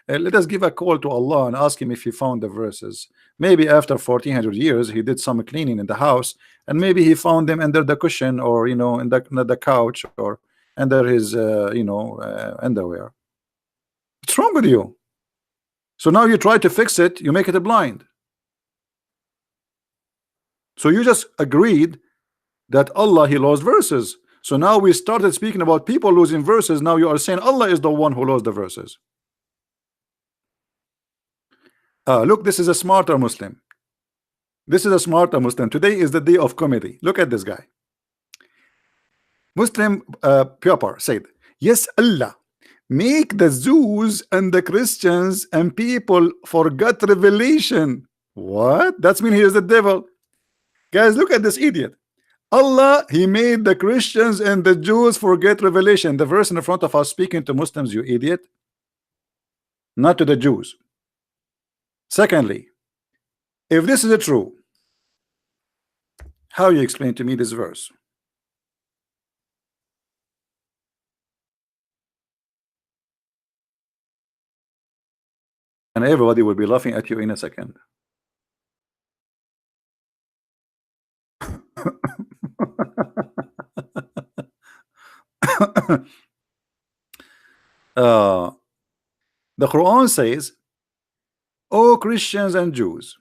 Let us give a call to Allah and ask him if he found the verses. Maybe after 1400 years he did some cleaning in the house, and maybe he found them under the cushion, or in the couch, or under his underwear. What's wrong with you? So now you try to fix it, you make it a blind. So you just agreed that Allah, he lost verses. So now we started speaking about people losing verses. Now you are saying Allah is the one who lost the verses. Look, this is a smarter Muslim. This is a smarter Muslim. Today is the day of comedy. Look at this guy. Muslim Pyapar said, yes, Allah make the Jews and the Christians and people forget revelation. What? That's mean he is the devil. Guys, look at this idiot. Allah, he made the Christians and the Jews forget revelation. The verse in the front of us speaking to Muslims, you idiot, not to the Jews. Secondly, if this is true, how you explain to me this verse? And everybody will be laughing at you in a second. The Quran says, "O Christians and Jews,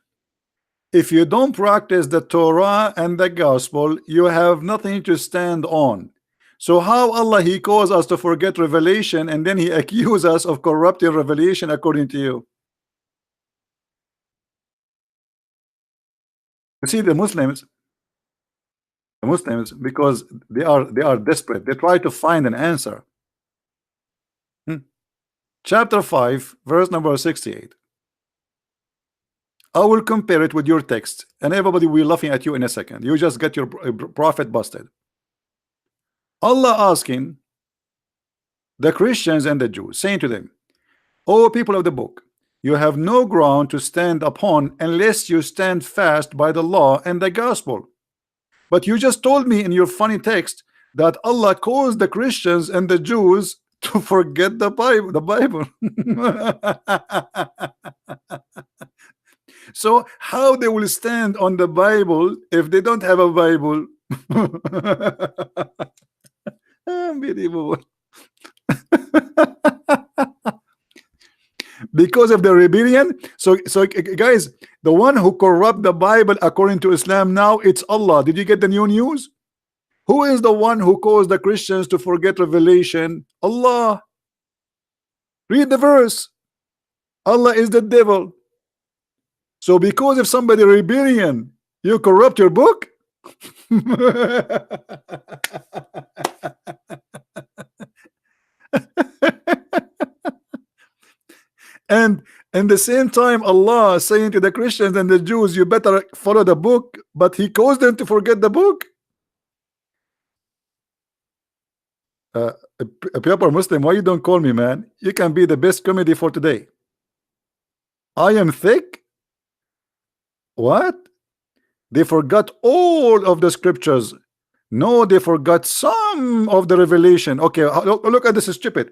if you don't practice the Torah and the gospel, you have nothing to stand on." So how Allah, he calls us to forget revelation, and then he accuses us of corrupting revelation according to you? You see, the Muslims, because they are desperate, they try to find an answer. Chapter 5, verse number 68. I will compare it with your text, and everybody will be laughing at you in a second. You just get your prophet busted. Allah asking the Christians and the Jews, saying to them, "O people of the book, you have no ground to stand upon unless you stand fast by the law and the gospel." But you just told me in your funny text that Allah caused the Christians and the Jews to forget the Bible. So how they will stand on the Bible if they don't have a Bible? Unbelievable. because of the rebellion. So guys, the one who corrupt the Bible according to Islam now, it's Allah. Did you get the new news? Who is the one who caused the Christians to forget revelation? Allah. Read the verse. Allah is the devil. So because if somebody rebellion, you corrupt your book. And in the same time, Allah saying to the Christians and the Jews, you better follow the book, but He caused them to forget the book. A proper Muslim, why you don't call me, man? You can be the best comedy for today. I am thick. What? They forgot all of the scriptures. No, they forgot some of the revelation. Okay, look at this, is stupid.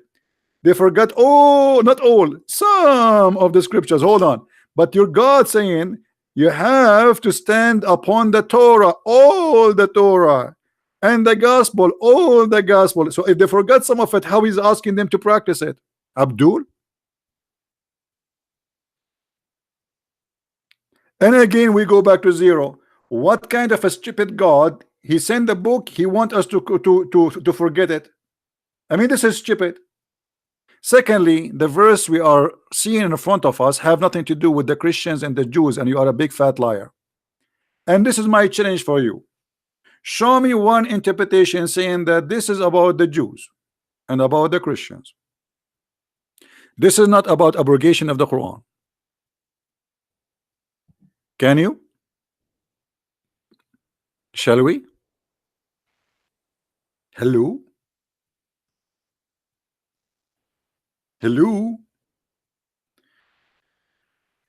They forgot all, not all, some of the scriptures. Hold on. But your God saying you have to stand upon the Torah, all the Torah, and the gospel, all the gospel. So if they forgot some of it, how is asking them to practice it? Abdul? And again, we go back to zero. What kind of a stupid God? He sent the book, He wants us to forget it. I mean, this is stupid. Secondly, the verse we are seeing in front of us have nothing to do with the Christians and the Jews, and you are a big fat liar. And this is my challenge for you. Show me one interpretation saying that this is about the Jews and about the Christians. This is not about abrogation of the Quran. Can you? Shall we? Hello? Hello?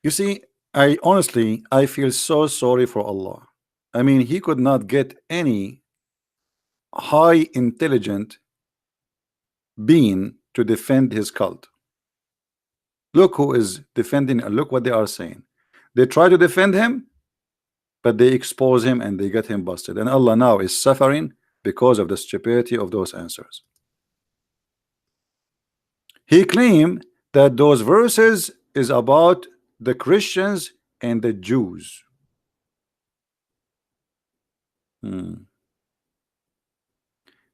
You see, I honestly feel so sorry for Allah. I mean, He could not get any high intelligent being to defend His cult. Look who is defending, and look what they are saying. They try to defend him, but they expose him and they get him busted. And Allah now is suffering because of the stupidity of those answers. He claimed that those verses is about the Christians and the Jews.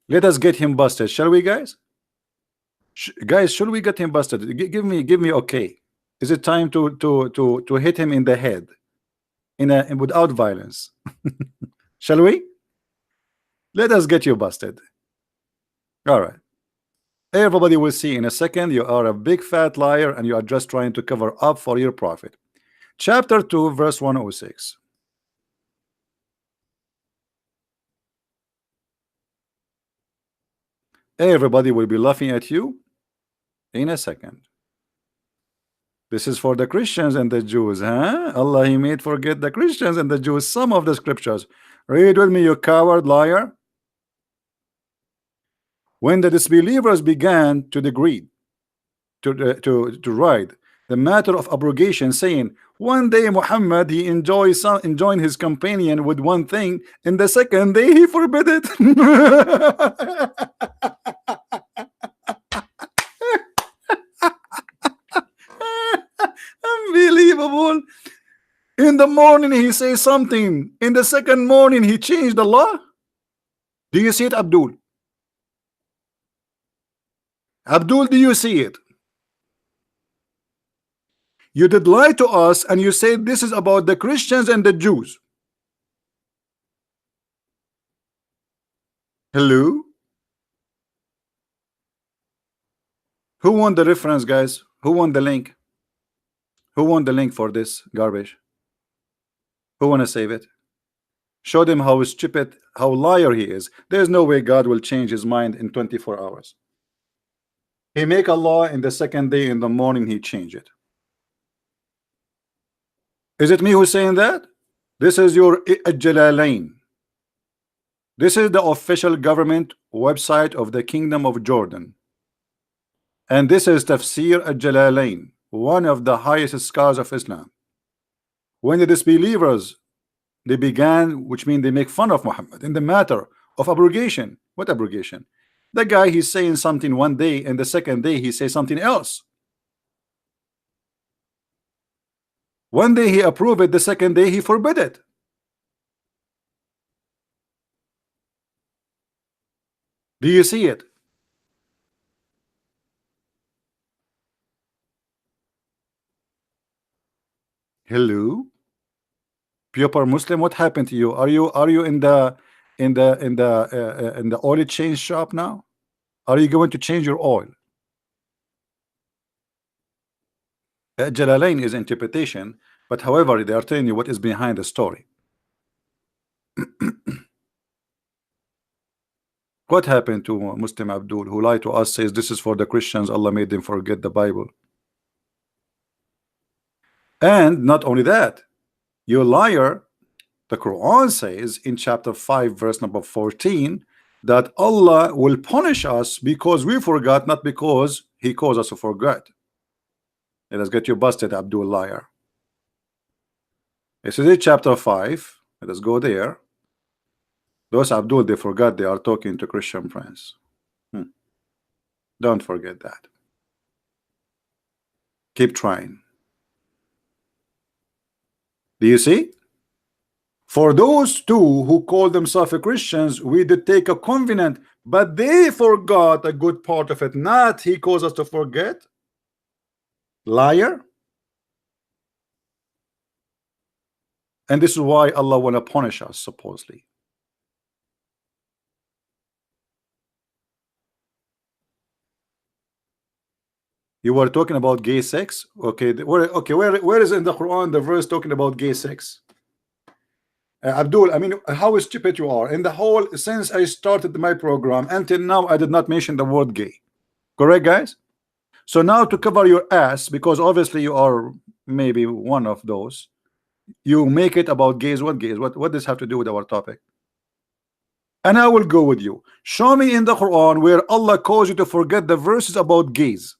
Let us get him busted, shall we, guys? Guys, should we get him busted? Give me okay. Is it time to hit him in the head without violence? Shall we? Let us get you busted. All right. Everybody will see in a second you are a big fat liar and you are just trying to cover up for your profit. Chapter 2, verse 106. Everybody will be laughing at you in a second. This is for the Christians and the Jews, huh? Allah, He made forget the Christians and the Jews some of the scriptures. Read with me, you coward liar. When the disbelievers began to degrade, to write the matter of abrogation, saying, one day Muhammad he enjoying his companion with one thing, and the second day he forbid it. Unbelievable. In the morning he says something, in the second morning he changed the law. Do you see it, Abdul? Abdul, do you see it? You did lie to us and you said this is about the Christians and the Jews. Hello? Who won the reference, guys? Who won the link? Who won the link for this garbage? Who want to save it? Show them how stupid, how liar he is. There's no way God will change his mind in 24 hours. He make a law in the second day in the morning he change it. Is it me who's saying that? This is your Jalalain. This is the official government website of the Kingdom of Jordan. And this is Tafsir al-Jalalain, one of the highest scholars of Islam. When the disbelievers they began, which means they make fun of Muhammad in the matter of abrogation. What abrogation? The guy he's saying something one day and the second day he says something else. One day he approved it, the second day he forbid it. Do you see it? Hello, pure Muslim, what happened to you? Are you in the oil change shop now? Are you going to change your oil? Jalalain is interpretation, but however, they are telling you what is behind the story. What happened to Muslim Abdul, who lied to us, says this is for the Christians, Allah made them forget the Bible. And not only that, you liar, the Quran says in chapter 5 verse number 14 that Allah will punish us because we forgot, not because he caused us to forget. Let us get you busted, Abdul liar. This is in chapter 5. Let us go there. Those Abdul, they forgot they are talking to Christian friends. Don't forget that. Keep trying. Do you see? For those two who call themselves Christians, we did take a covenant, but they forgot a good part of it. Not he caused us to forget. Liar. And this is why Allah want to punish us, supposedly. You were talking about gay sex. Okay, where is in the Quran the verse talking about gay sex? Abdul, I mean, how stupid you are. In the whole, since I started my program until now, I did not mention the word gay. Correct, guys? So now to cover your ass, because obviously you are maybe one of those, you make it about gays. What gays? What does this have to do with our topic? And I will go with you. Show me in the Quran where Allah calls you to forget the verses about gays.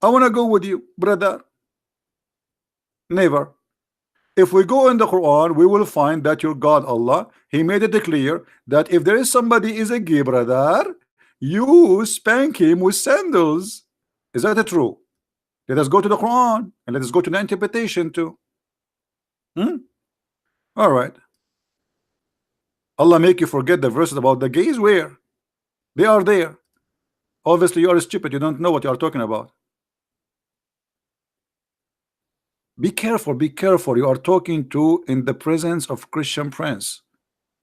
I want to go with you, brother. Never. If we go in the Quran, we will find that your God Allah, he made it clear that if there is somebody is a gay, brother, you spank him with sandals. Is that true? Let us go to the Quran and let us go to the interpretation too. All right. Allah make you forget the verses about the gays. Where? They are there. Obviously you are stupid. You don't know what you are talking about. Be careful, be careful. You are talking to in the presence of Christian friends.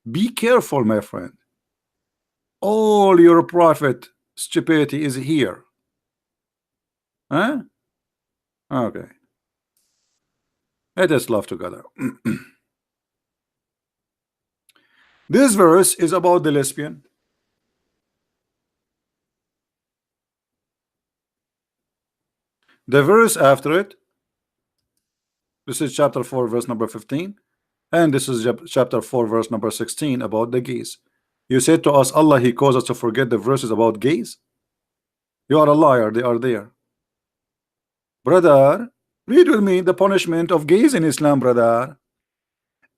Be careful, my friend. All your prophet stupidity is here. Huh? Okay. Let us love together. This verse is about the lesbian. The verse after it, this is chapter 4 verse number 15, and this is chapter 4 verse number 16 about the gays. You said to us Allah he caused us to forget the verses about gays. You are a liar. They are there, brother. Read with me the punishment of gays in Islam, brother.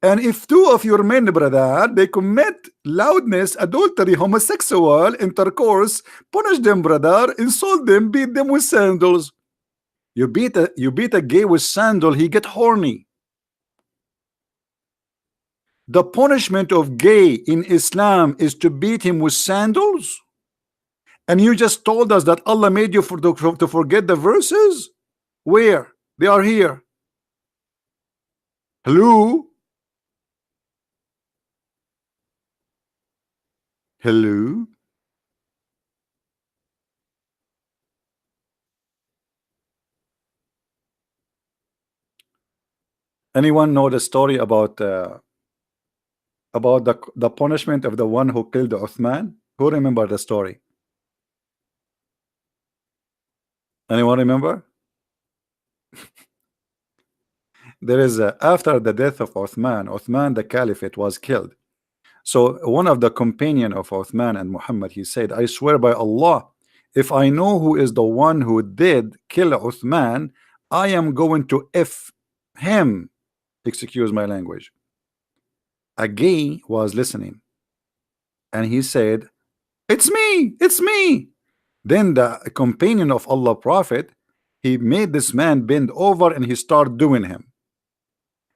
And if two of your men, brother, they commit loudness, adultery, homosexual intercourse, punish them, brother, insult them, beat them with sandals. You beat a gay with sandal, he get horny. The punishment of gay in Islam is to beat him with sandals. And you just told us that Allah made you to forget the verses. Where? They are here. Hello? Hello? Anyone know the story about the punishment of the one who killed Uthman? Who remember the story? Anyone remember? There is after the death of Uthman the caliphate was killed. So one of the companion of Uthman and Muhammad, he said, I swear by Allah, if I know who is the one who did kill Uthman, I am going to F him. Excuse my language. A gay was listening and he said, it's me, it's me. Then the companion of Allah Prophet, He made this man bend over and he started doing him.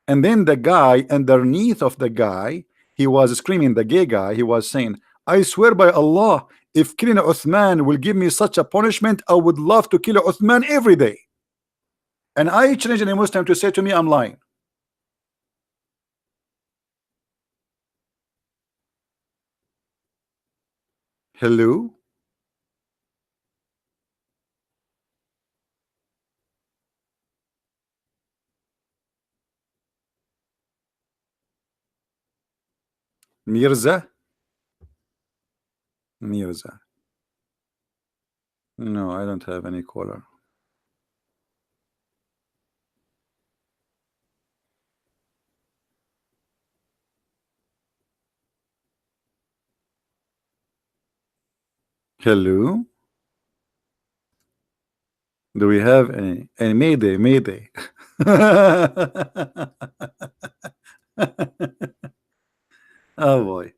And then the guy underneath of the guy, he was screaming, the gay guy, he was saying, I swear by Allah, if killing Uthman will give me such a punishment, I would love to kill Uthman every day. And I challenge any Muslim to say to me, I'm lying. Hello? Mirza? Mirza. No, I don't have any caller. Hello? Do we have any Mayday, Mayday? Oh boy.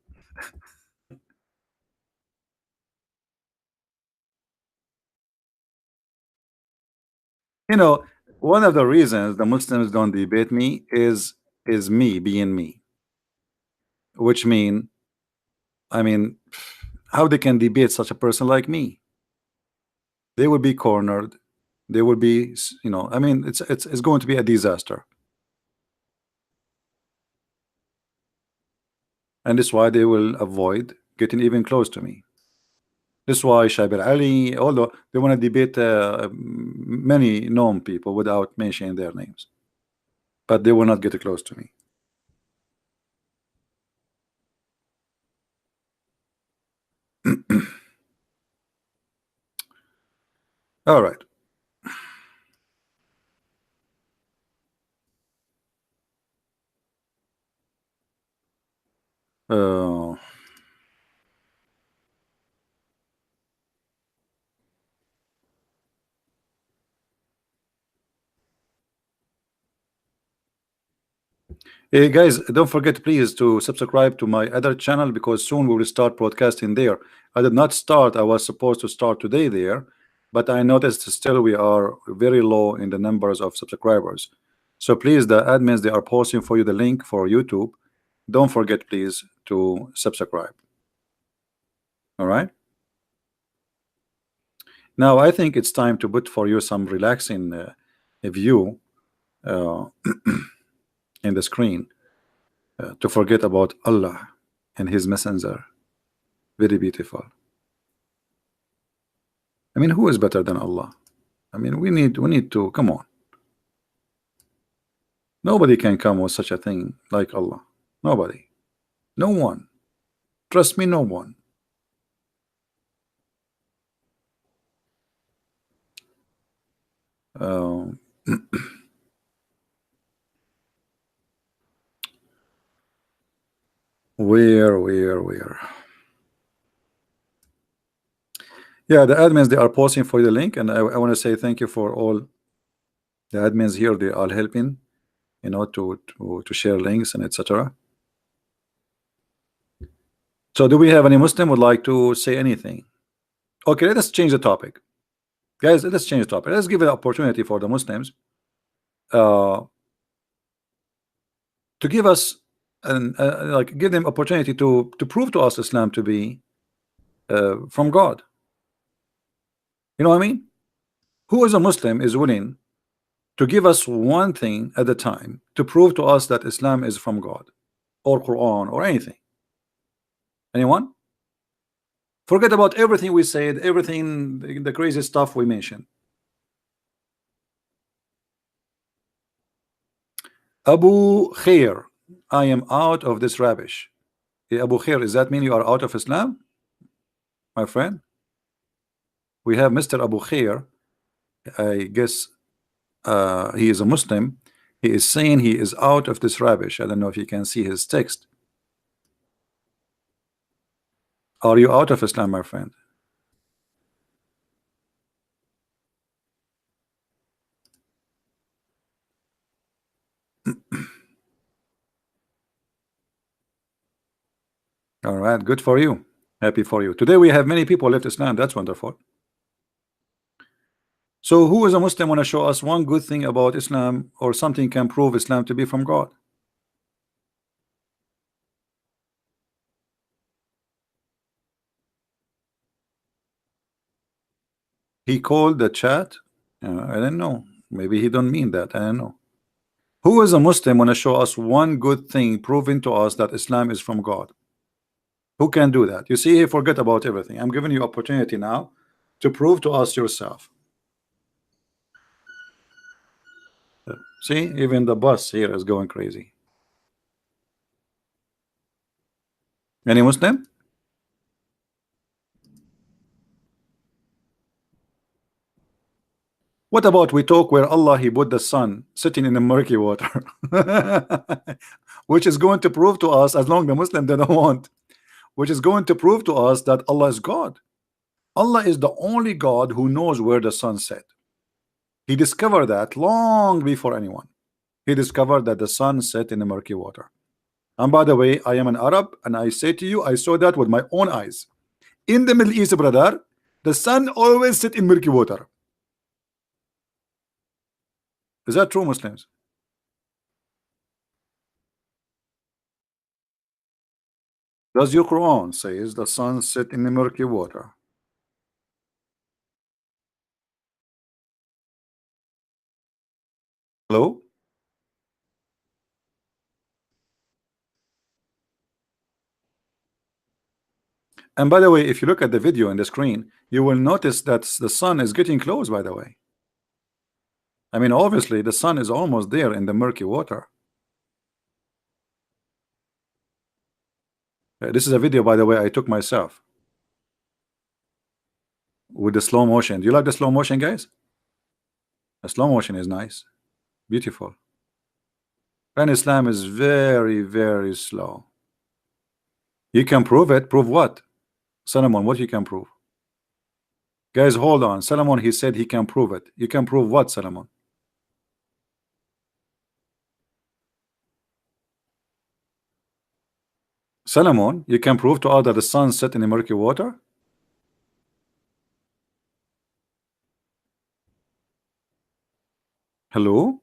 You know, one of the reasons the Muslims don't debate me is me being me. Which I mean, how they can debate such a person like me? They will be cornered. They will be, you know, I mean, it's going to be a disaster. And that's why they will avoid getting even close to me. That's why Shabir Ali, although they want to debate many known people without mentioning their names, but they will not get close to me. All right. Uh, Hey guys, don't forget please to subscribe to my other channel because soon we will start broadcasting there. I did not start, I was supposed to start today there, but I noticed still we are very low in the numbers of subscribers. So please, the admins, they are posting for you the link for YouTube. Don't forget please to subscribe. All right. Now I think it's time to put for you some relaxing view in the screen to forget about Allah and His Messenger. Very beautiful. I mean, who is better than Allah? I mean, we need to come on. Nobody can come with such a thing like Allah. Nobody. No one. Trust me, no one. Where? Yeah, the admins, they are posting for the link, and I want to say thank you for all the admins here. They are helping, you know, to share links and etc. So, do we have any Muslim would like to say anything? Okay, let us change the topic, guys. Let's change the topic. Let's give an opportunity for the Muslims to give us and like give them opportunity to prove to us Islam to be from God. You know what I mean? Who is a Muslim is willing to give us one thing at a time to prove to us that Islam is from God or Quran or anything? Anyone? Forget about everything we said, everything, the crazy stuff we mentioned. Abu Khair, I am out of this rubbish. Hey, Abu Khair, does that mean you are out of Islam, my friend? We have Mr. Abu Khair. I guess he is a Muslim. He is saying he is out of this rubbish. I don't know if you can see his text. Are you out of Islam, my friend? All right, good for you. Happy for you. Today we have many people left Islam. That's wonderful. So who is a Muslim want to show us one good thing about Islam or something can prove Islam to be from God? He called the chat. I don't know. Maybe he don't mean that. I don't know. Who is a Muslim want to show us one good thing proving to us that Islam is from God? Who can do that? You see, he forget about everything. I'm giving you opportunity now to prove to us yourself. See, even the bus here is going crazy. Any Muslim? What about we talk where Allah he put the sun sitting in the murky water, which is going to prove to us, as long the Muslim they don't want, which is going to prove to us that Allah is God. Allah is the only God who knows where the sun set. He discovered that long before anyone. He discovered that the sun set in the murky water. And by the way, I am an Arab, and I say to you, I saw that with my own eyes. In the Middle East, brother, the sun always set in murky water. Is that true, Muslims? Does your Quran says the sun set in the murky water? Hello? And by the way, if you look at the video on the screen, you will notice that the sun is getting close, by the way. I mean, obviously, the sun is almost there in the murky water. This is a video, by the way, I took myself with the slow motion. Do you like the slow motion, guys? The slow motion is nice, beautiful. And Islam is very, very slow. You can prove it. Prove what? Solomon, what you can prove? Guys, hold on. Solomon, he said he can prove it. You can prove what, Solomon? Solomon, you can prove to us that the sun set in the murky water? Hello?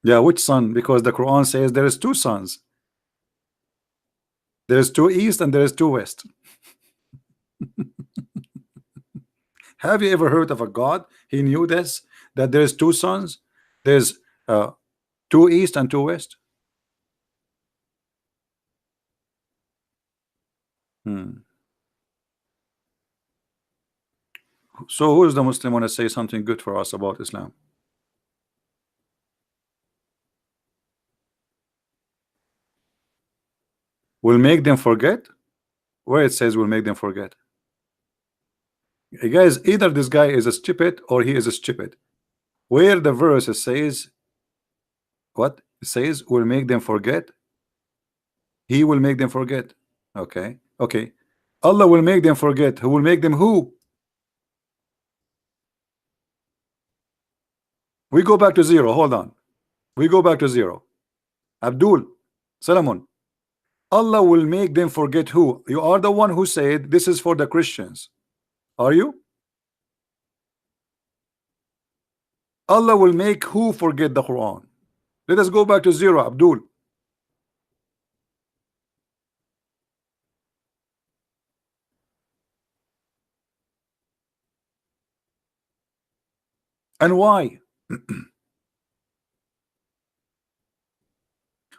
Yeah, which sun? Because the Quran says there is two suns. There is two east and there is two west. Have you ever heard of a God? He knew this, that there is two suns. There's two east and two west. So who is the Muslim want to say something good for us about Islam? Will make them forget? Where it says will make them forget? Hey guys, either this guy is a stupid or he is a stupid. Where the verse says what? It says will make them forget. He will make them forget. Okay. Okay. Allah will make them forget. Who will make them who? We go back to zero. Hold on. We go back to zero. Abdul, Solomon. Allah will make them forget who? You are the one who said this is for the Christians. Are you? Allah will make who forget the Quran? Let us go back to zero, Abdul. And why?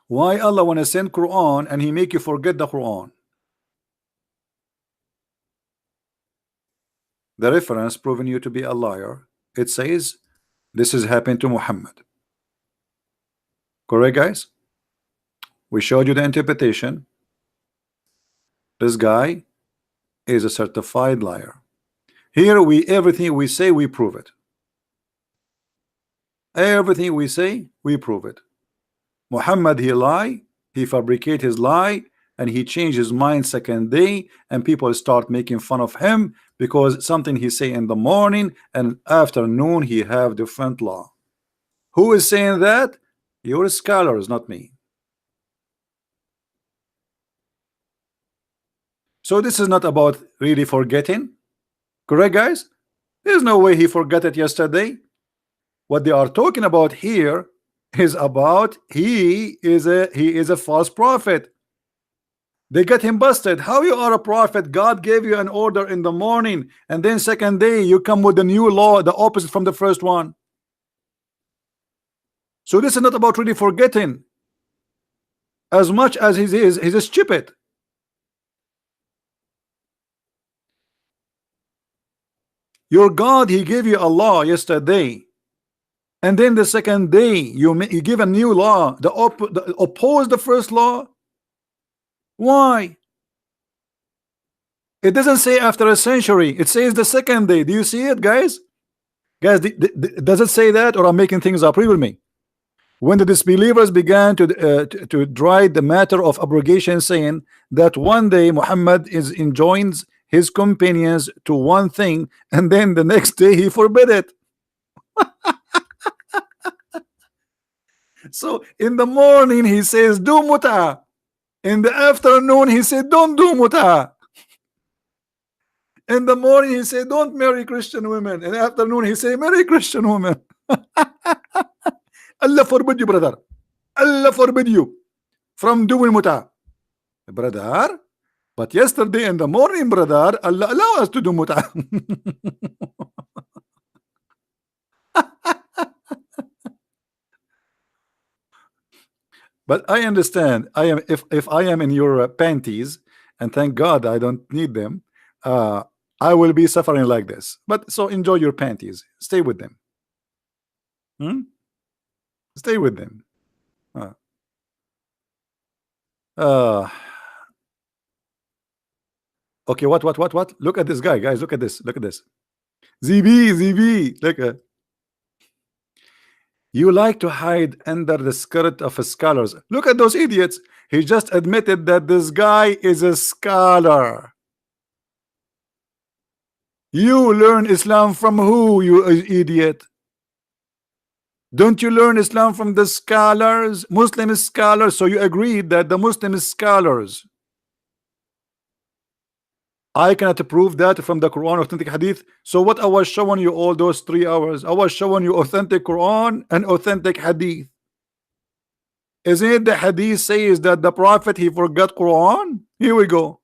Why Allah want to send Quran and he make you forget the Quran? The reference proving you to be a liar. It says this has happened to Muhammad. Correct, guys? We showed you the interpretation. This guy is a certified liar. Here we everything we say we prove it. Everything we say we prove it. Muhammad he lie, he fabricate his lie, and he changed his mind second day, and people start making fun of him because something he say in the morning and afternoon he have different law. Who is saying that? You're scholars, not me. So this is not about really forgetting. Correct, guys? There's no way he forgot it yesterday. What they are talking about here is about he is a false prophet. They got him busted. How you are a prophet? God gave you an order in the morning, and then second day you come with a new law, the opposite from the first one. So this is not about really forgetting as much as he's stupid. Your God, he gave you a law yesterday, and then the second day you give a new law, the oppose the first law. Why? It doesn't say after a century, it says the second day. Do you see it, guys? Guys, does it say that, or I'm making things up? Read with me. When the disbelievers began to deride the matter of abrogation, saying that one day Muhammad enjoins his companions to one thing, and then the next day he forbid it. So in the morning he says do mut'a, in the afternoon he said don't do mut'a. In the morning he said don't marry Christian women, in the afternoon he say marry Christian women. Allah forbid you, brother. Allah forbid you from doing mut'a, brother. But yesterday in the morning, brother, Allah allow us to do mut'a. But I understand. I am if I am in your panties, and thank God I don't need them, I will be suffering like this. But so enjoy your panties. Stay with them. Stay with them. Okay, what? Look at this guy, guys. Look at this. Look at this. ZB. Look at. You like to hide under the skirt of scholars. Look at those idiots. He just admitted that this guy is a scholar. You learn Islam from who, you idiot? Don't you learn Islam from the scholars, Muslim scholars? So you agreed that the Muslim scholars. I cannot prove that from the Quran, authentic hadith. So what I was showing you all those 3 hours, I was showing you authentic Quran and authentic hadith. Isn't it the hadith says that the prophet he forgot Quran? Here we go.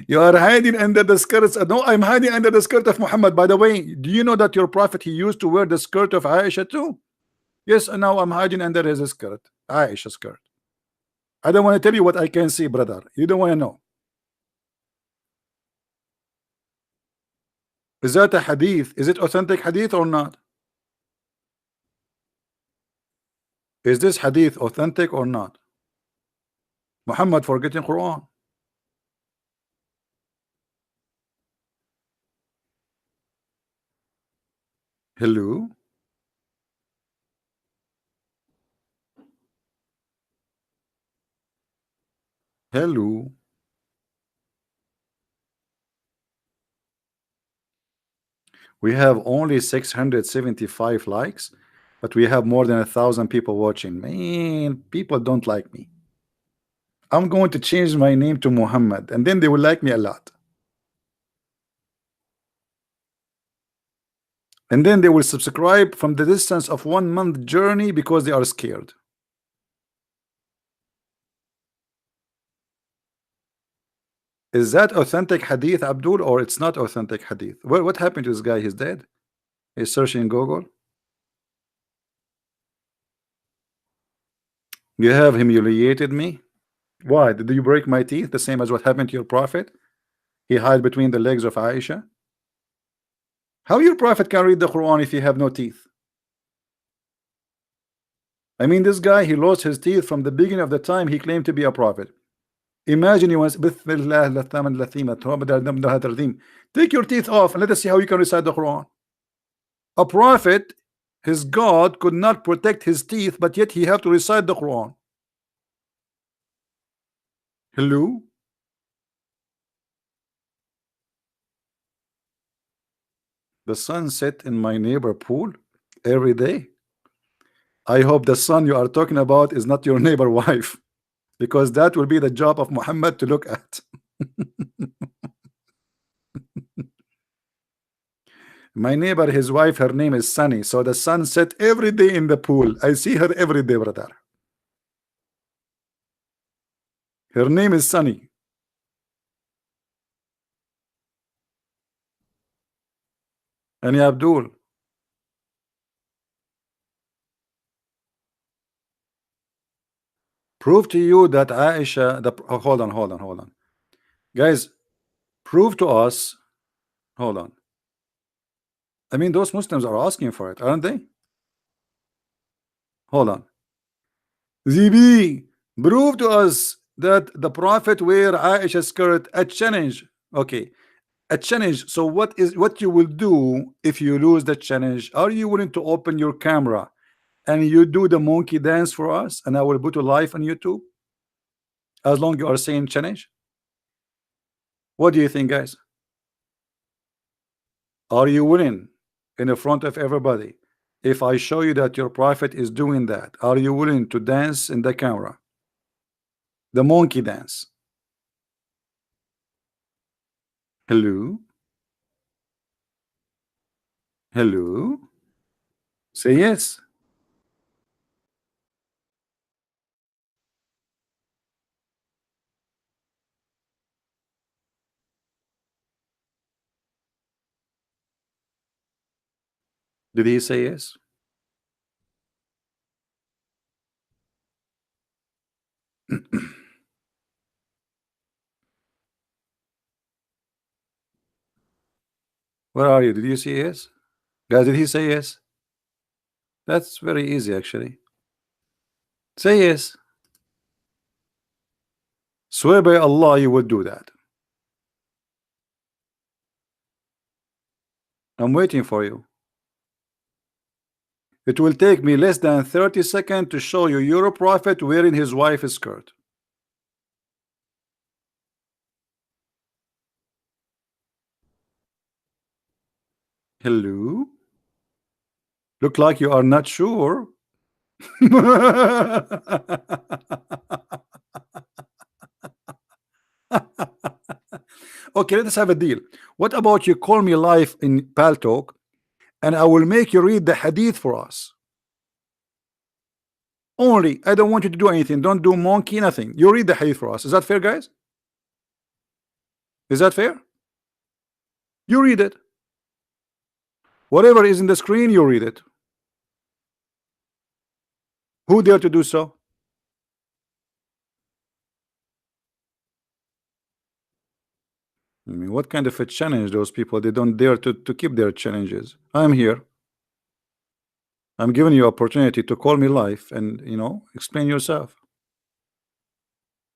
You are hiding under the skirts. No, I'm hiding under the skirt of Muhammad. By the way, do you know that your prophet he used to wear the skirt of Aisha too? Yes, and now I'm hiding under his skirt, Aisha's skirt. I don't want to tell you what I can see, brother. You don't want to know. Is that a hadith? Is it authentic hadith or not? Is this hadith authentic or not? Muhammad forgetting Quran. Hello. Hello. We have only 675 likes, but we have more than 1,000 people watching. Man, people don't like me. I'm going to change my name to Muhammad, and then they will like me a lot. And then they will subscribe from the distance of 1 month journey because they are scared. Is that authentic hadith, Abdul, or it's not authentic hadith? What happened to this guy? He's dead. He's searching Google. You have humiliated me. Why? Did you break my teeth the same as what happened to your prophet? He hid between the legs of Aisha. How your prophet can read the Quran if you have no teeth? I mean, this guy, he lost his teeth from the beginning of the time he claimed to be a prophet. Imagine you once take your teeth off and let us see how you can recite the Quran. A prophet, his God could not protect his teeth, but yet he have to recite the Quran. Hello? The sun set in my neighbor pool every day. I hope the sun you are talking about is not your neighbor wife, because that will be the job of Muhammad to look at. My neighbor, his wife, her name is Sunny. So the sun set every day in the pool. I see her every day, brother. Her name is Sunny. And Abdul. Prove to you that Aisha, hold on. Guys, prove to us, hold on. I mean, those Muslims are asking for it, aren't they? Hold on. ZB, prove to us that the Prophet wear Aisha skirt at challenge. Okay, at challenge. So what you will do if you lose the challenge? Are you willing to open your camera and you do the monkey dance for us, and I will put a live on YouTube? As long you are saying challenge. What do you think, guys? Are you willing in the front of everybody? If I show you that your prophet is doing that, are you willing to dance in the camera? The monkey dance. Hello? Hello? Say yes. Did he say yes? Where are you? Did you say yes? Guys, did he say yes? That's very easy, actually. Say yes. Swear by Allah you would do that. I'm waiting for you. It will take me less than 30 seconds to show you your prophet wearing his wife's skirt. Hello? Look like you are not sure. Okay, let's have a deal. What about you call me live in Paltalk and I will make you read the hadith for us? Only, I don't want you to do anything. Don't do monkey, nothing. You read the hadith for us. Is that fair, guys? Is that fair? You read it. Whatever is in the screen, you read it. Who dare to do so? I mean, what kind of a challenge those people? They don't dare to keep their challenges. I'm here. I'm giving you opportunity to call me live and, you know, explain yourself.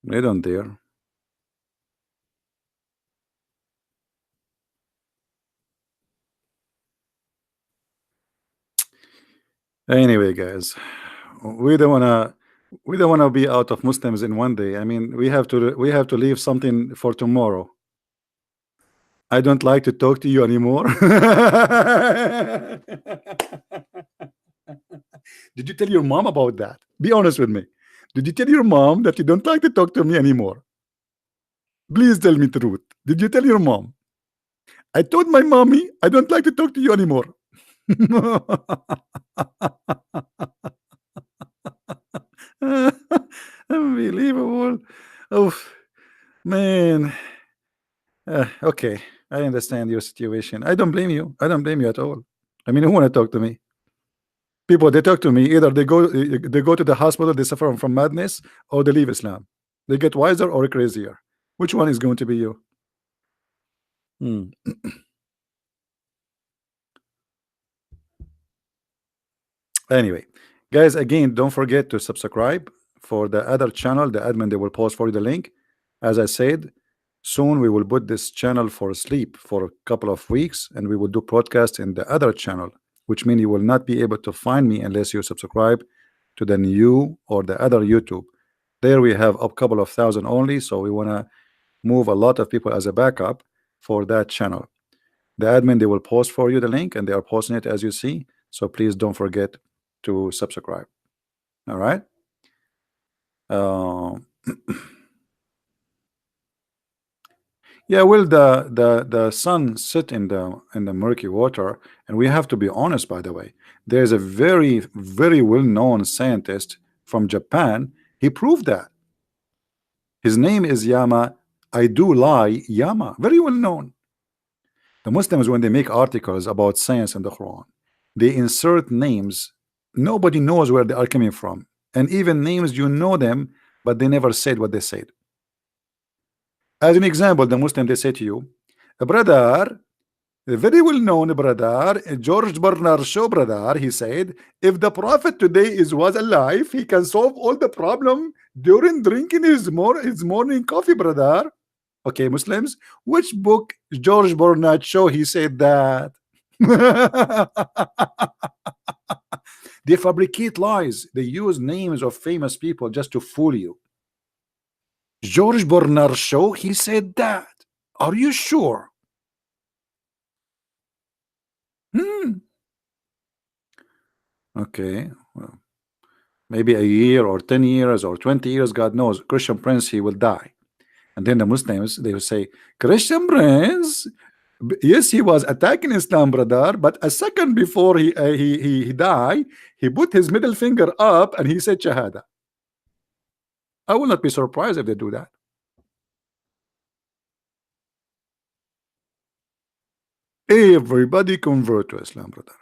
They don't dare. Anyway, guys, we don't wanna be out of Muslims in one day. I mean, we have to leave something for tomorrow. I don't like to talk to you anymore. Did you tell your mom about that? Be honest with me. Did you tell your mom that you don't like to talk to me anymore? Please tell me the truth. Did you tell your mom? I told my mommy I don't like to talk to you anymore. Unbelievable. Oh man. Okay, I understand your situation. I don't blame you. I don't blame you at all. I mean, who want to talk to me? People, they talk to me, either they go to the hospital, they suffer from madness, or they leave Islam. They get wiser or crazier. Which one is going to be you? Anyway, guys, again, don't forget to subscribe for the other channel. The admin, they will post for you the link. As I said, soon we will put this channel for sleep for a couple of weeks, and we will do podcast in the other channel, which means you will not be able to find me unless you subscribe to the new or the other YouTube. There we have a couple of thousand only, so we want to move a lot of people as a backup for that channel. The admin, they will post for you the link, and they are posting it as you see, so please don't forget to subscribe. All right. Yeah, well, the sun sit in the murky water, and we have to be honest. By the way, there's a very well-known scientist from Japan. He proved that. His name is Yama. I do lie, Yama. Very well known. The Muslims, when they make articles about science in the Quran, they insert names nobody knows where they are coming from, and even names you know them, but they never said what they said. As an example, the Muslim, they say to you, brother, a very well-known brother, George Bernard Shaw, brother, he said, if the Prophet today was alive, he can solve all the problem during drinking his morning coffee, brother. Okay, Muslims, which book George Bernard Shaw he said that? They fabricate lies. They use names of famous people just to fool you. George Bernard Shaw, he said that. Are you sure? Okay, well, maybe a year or 10 years or 20 years, God knows. Christian Prince, he will die. And then the Muslims, they will say, Christian Prince, yes, he was attacking Islam, brother, but a second before he died, he put his middle finger up and he said Shahada. I will not be surprised if they do that. Everybody convert to Islam, brother.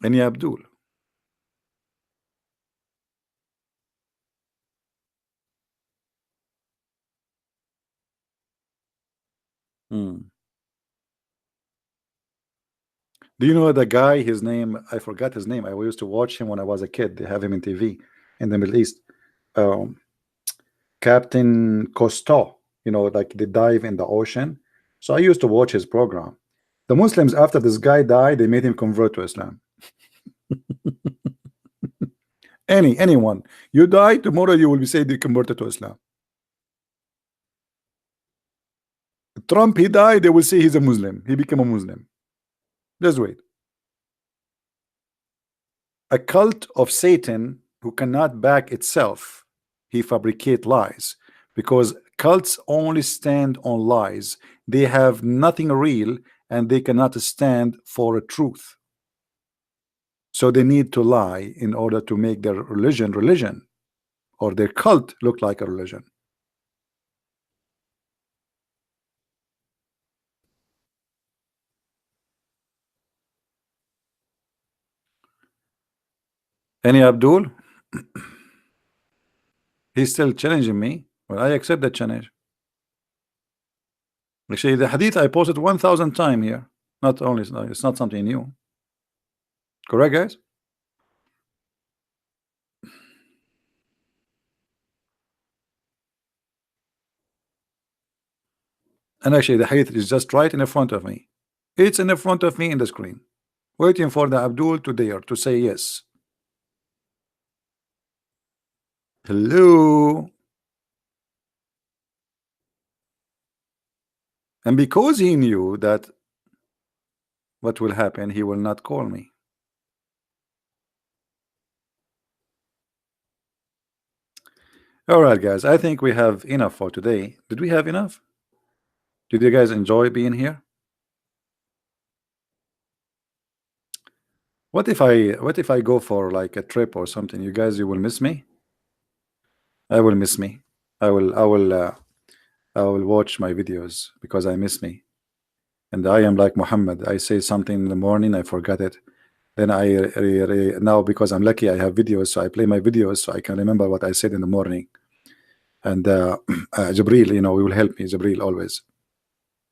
And ya Abdul. Do you know the guy, his name, I forgot his name. I used to watch him when I was a kid. They have him in TV in the Middle East. Captain Cousteau, you know, like they dive in the ocean. So I used to watch his program. The Muslims, after this guy died, they made him convert to Islam. Anyone, you die tomorrow, you will be said they converted to Islam. Trump, he died, they will say he's a Muslim. He became a Muslim. Just wait. A cult of Satan who cannot back itself, he fabricate lies, because cults only stand on lies. They have nothing real, and they cannot stand for a truth. So they need to lie in order to make their religion, or their cult look like a religion. Any Abdul? He's still challenging me. Well, I accept that challenge. Actually, the hadith I posted 1,000 times here. Not only, it's not something new. Correct, guys? And actually, the hadith is just right in front of me. It's in front of me in the screen, waiting for the Abdul to dare to say yes. Hello. And because he knew that what will happen, he will not call me. All right, guys, I think we have enough for today. Did we have enough? Did you guys enjoy being here? What if I go for like a trip or something? You guys, you will miss me. I will miss me. I will watch my videos because I miss me. And I am like Muhammad. I say something in the morning, I forgot it. Then now because I'm lucky, I have videos, so I play my videos so I can remember what I said in the morning. And Jibril, you know, will help me. Jibril always.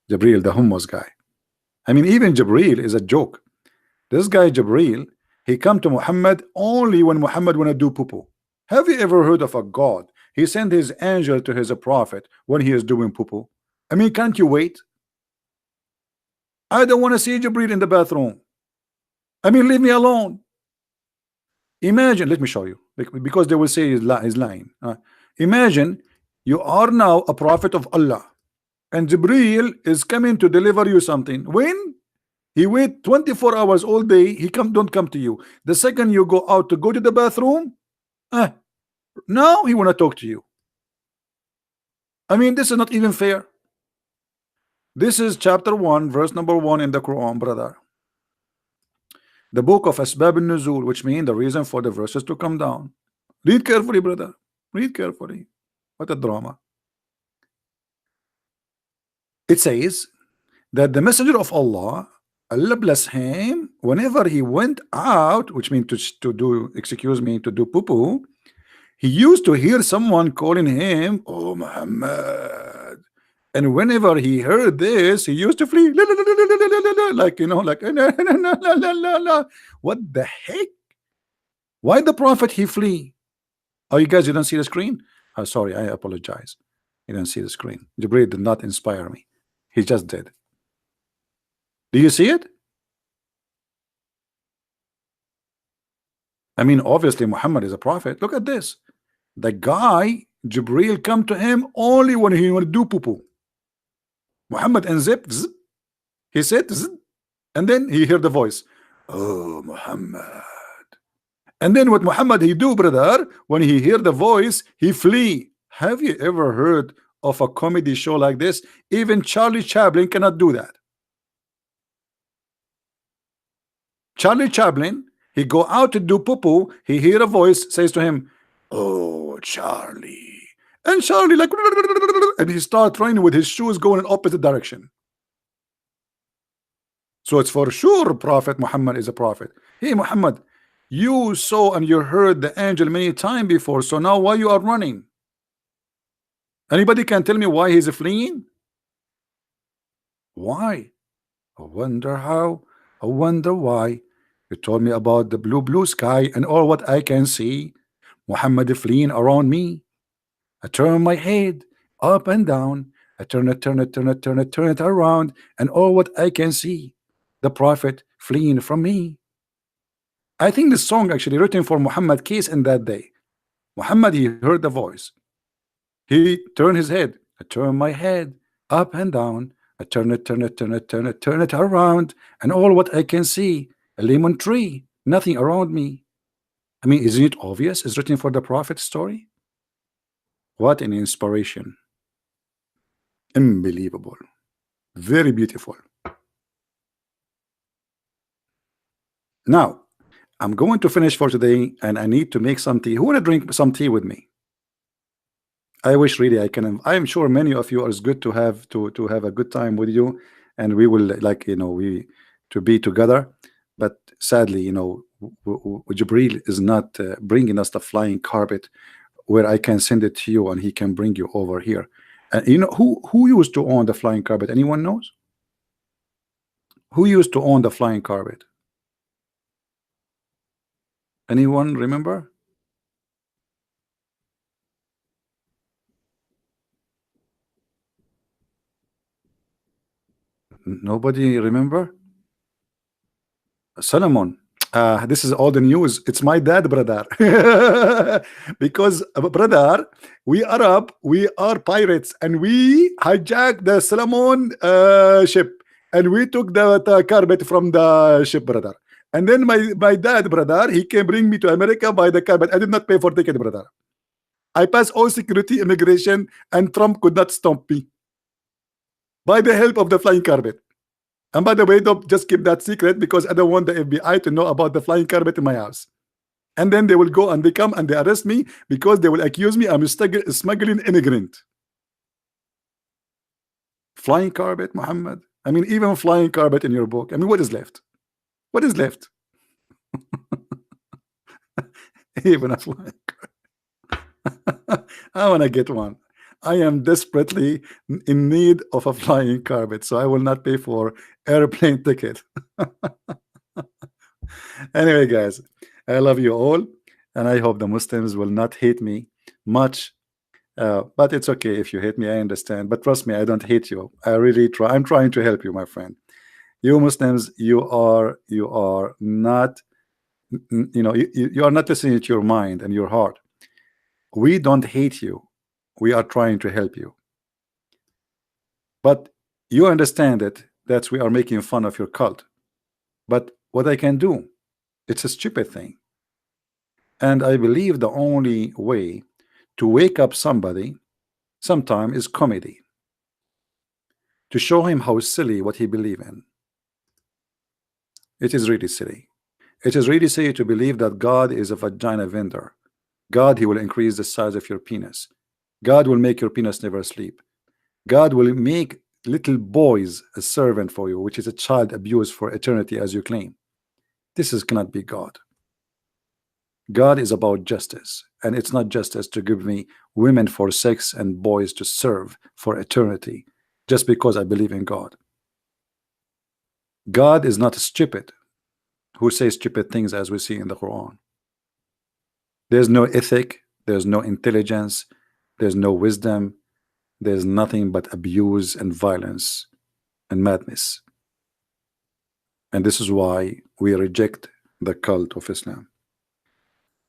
Jibril, the hummus guy. I mean, even Jibril is a joke. This guy Jibril, he come to Muhammad only when Muhammad wanna do poo-poo. Have you ever heard of a God? He sent his angel to his prophet when he is doing poo-poo. I mean, can't you wait? I don't want to see Jibril in the bathroom. I mean, leave me alone. Imagine, let me show you, because they will say he's lying. Imagine you are now a prophet of Allah, and Jibril is coming to deliver you something. When he wait 24 hours all day, he don't come to you. The second you go out to go to the bathroom, now he want to talk to you. I mean, this is not even fair. This is chapter 1, verse number 1 in the Quran, brother. The book of Asbab al-Nuzul, which means the reason for the verses to come down. Read carefully, brother. Read carefully. What a drama. It says that the messenger of Allah, Allah bless him, whenever he went out, which means to do, excuse me, to do poo-poo, he used to hear someone calling him, "Oh Muhammad." And whenever he heard this, he used to flee, like, you know, like, what the heck? Why the prophet he flee? Oh, you guys, you don't see the screen? Oh, sorry, I apologize. You don't see the screen. Jibril did not inspire me. He just did. Do you see it? I mean, obviously Muhammad is a prophet. Look at this. The guy, Jibril, come to him only when he want to do poo-poo. Muhammad unzip, he said, and then he heard the voice, "Oh Muhammad." And then what Muhammad he do, brother, when he hear the voice, he flee. Have you ever heard of a comedy show like this? Even Charlie Chaplin cannot do that. Charlie Chaplin, he go out to do poo-poo, he hear a voice, says to him, "Oh Charlie." And Charlie like, and he start running with his shoes going in opposite direction. So it's for sure Prophet Muhammad is a prophet. Hey Muhammad, you saw and you heard the angel many times before, so now why you are running? Anybody can tell me why he's fleeing? Why? I wonder how. I wonder why. You told me about the blue sky and all what I can see. Muhammad fleeing around me. I turn my head up and down. I turn it around, and all what I can see, the prophet fleeing from me. I think this song actually written for Muhammad case in that day. Muhammad, he heard the voice. He turned his head. I turn my head up and down. I turn it around, and all what I can see, a lemon tree, nothing around me. I mean, isn't it obvious? It's written for the prophet story. What an inspiration. Unbelievable. Very beautiful. Now, I'm going to finish for today, and I need to make some tea. Who want to drink some tea with me? I wish really I can. I'm sure many of you are good to have a good time with you, and we will, like, you know, we to be together. But sadly, you know, Jibril is not bringing us the flying carpet where I can send it to you and he can bring you over here. And you know who used to own the flying carpet? Anyone knows? Who used to own the flying carpet? Anyone remember? Nobody remember? Solomon. This is all the news. It's my dad, brother. Because brother, we Arab, we are pirates, and we hijacked the Solomon ship, and we took the carpet from the ship, brother. And then my dad, brother, he can bring me to America by the carpet. I did not pay for ticket, brother. I passed all security, immigration, and Trump could not stop me by the help of the flying carpet. And by the way, don't just keep that secret, because I don't want the FBI to know about the flying carpet in my house. And then they will go and they come and they arrest me because they will accuse me I'm smuggling immigrant. Flying carpet, Muhammad. I mean, even flying carpet in your book. I mean, what is left? What is left? Even a flying carpet. I want to get one. I am desperately in need of a flying carpet, so I will not pay for airplane ticket. Anyway, guys, I love you all, and I hope the Muslims will not hate me much. But it's okay if you hate me, I understand. But trust me, I don't hate you. I really try. I'm trying to help you, my friend. You Muslims, you are not You know, you are not listening to your mind and your heart. We don't hate you. We are trying to help you. But you understand that we are making fun of your cult. But what I can do, it's a stupid thing. And I believe the only way to wake up somebody sometime is comedy. To show him how silly what he believes in. It is really silly. It is really silly to believe that God is a vagina vendor. God, he will increase the size of your penis. God will make your penis never sleep. God will make little boys a servant for you, which is a child abuse for eternity, as you claim. This cannot be God. God is about justice, and it's not justice to give me women for sex and boys to serve for eternity just because I believe in God. God is not stupid who says stupid things as we see in the Quran. There's no ethic, there's no intelligence, there's no wisdom, there's nothing but abuse and violence and madness. And this is why we reject the cult of Islam.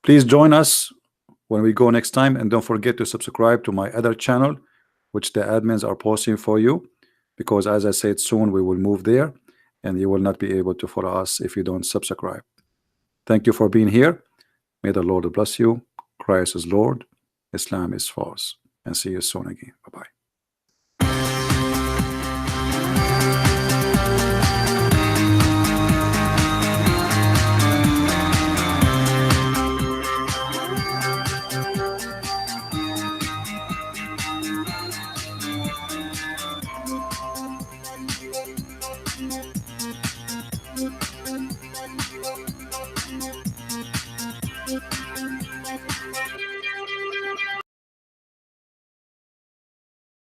Please join us when we go next time, and don't forget to subscribe to my other channel, which the admins are posting for you, because as I said, soon we will move there and you will not be able to follow us if you don't subscribe. Thank you for being here. May the Lord bless you. Christ is Lord, Islam is false, and see you soon again. Bye-bye.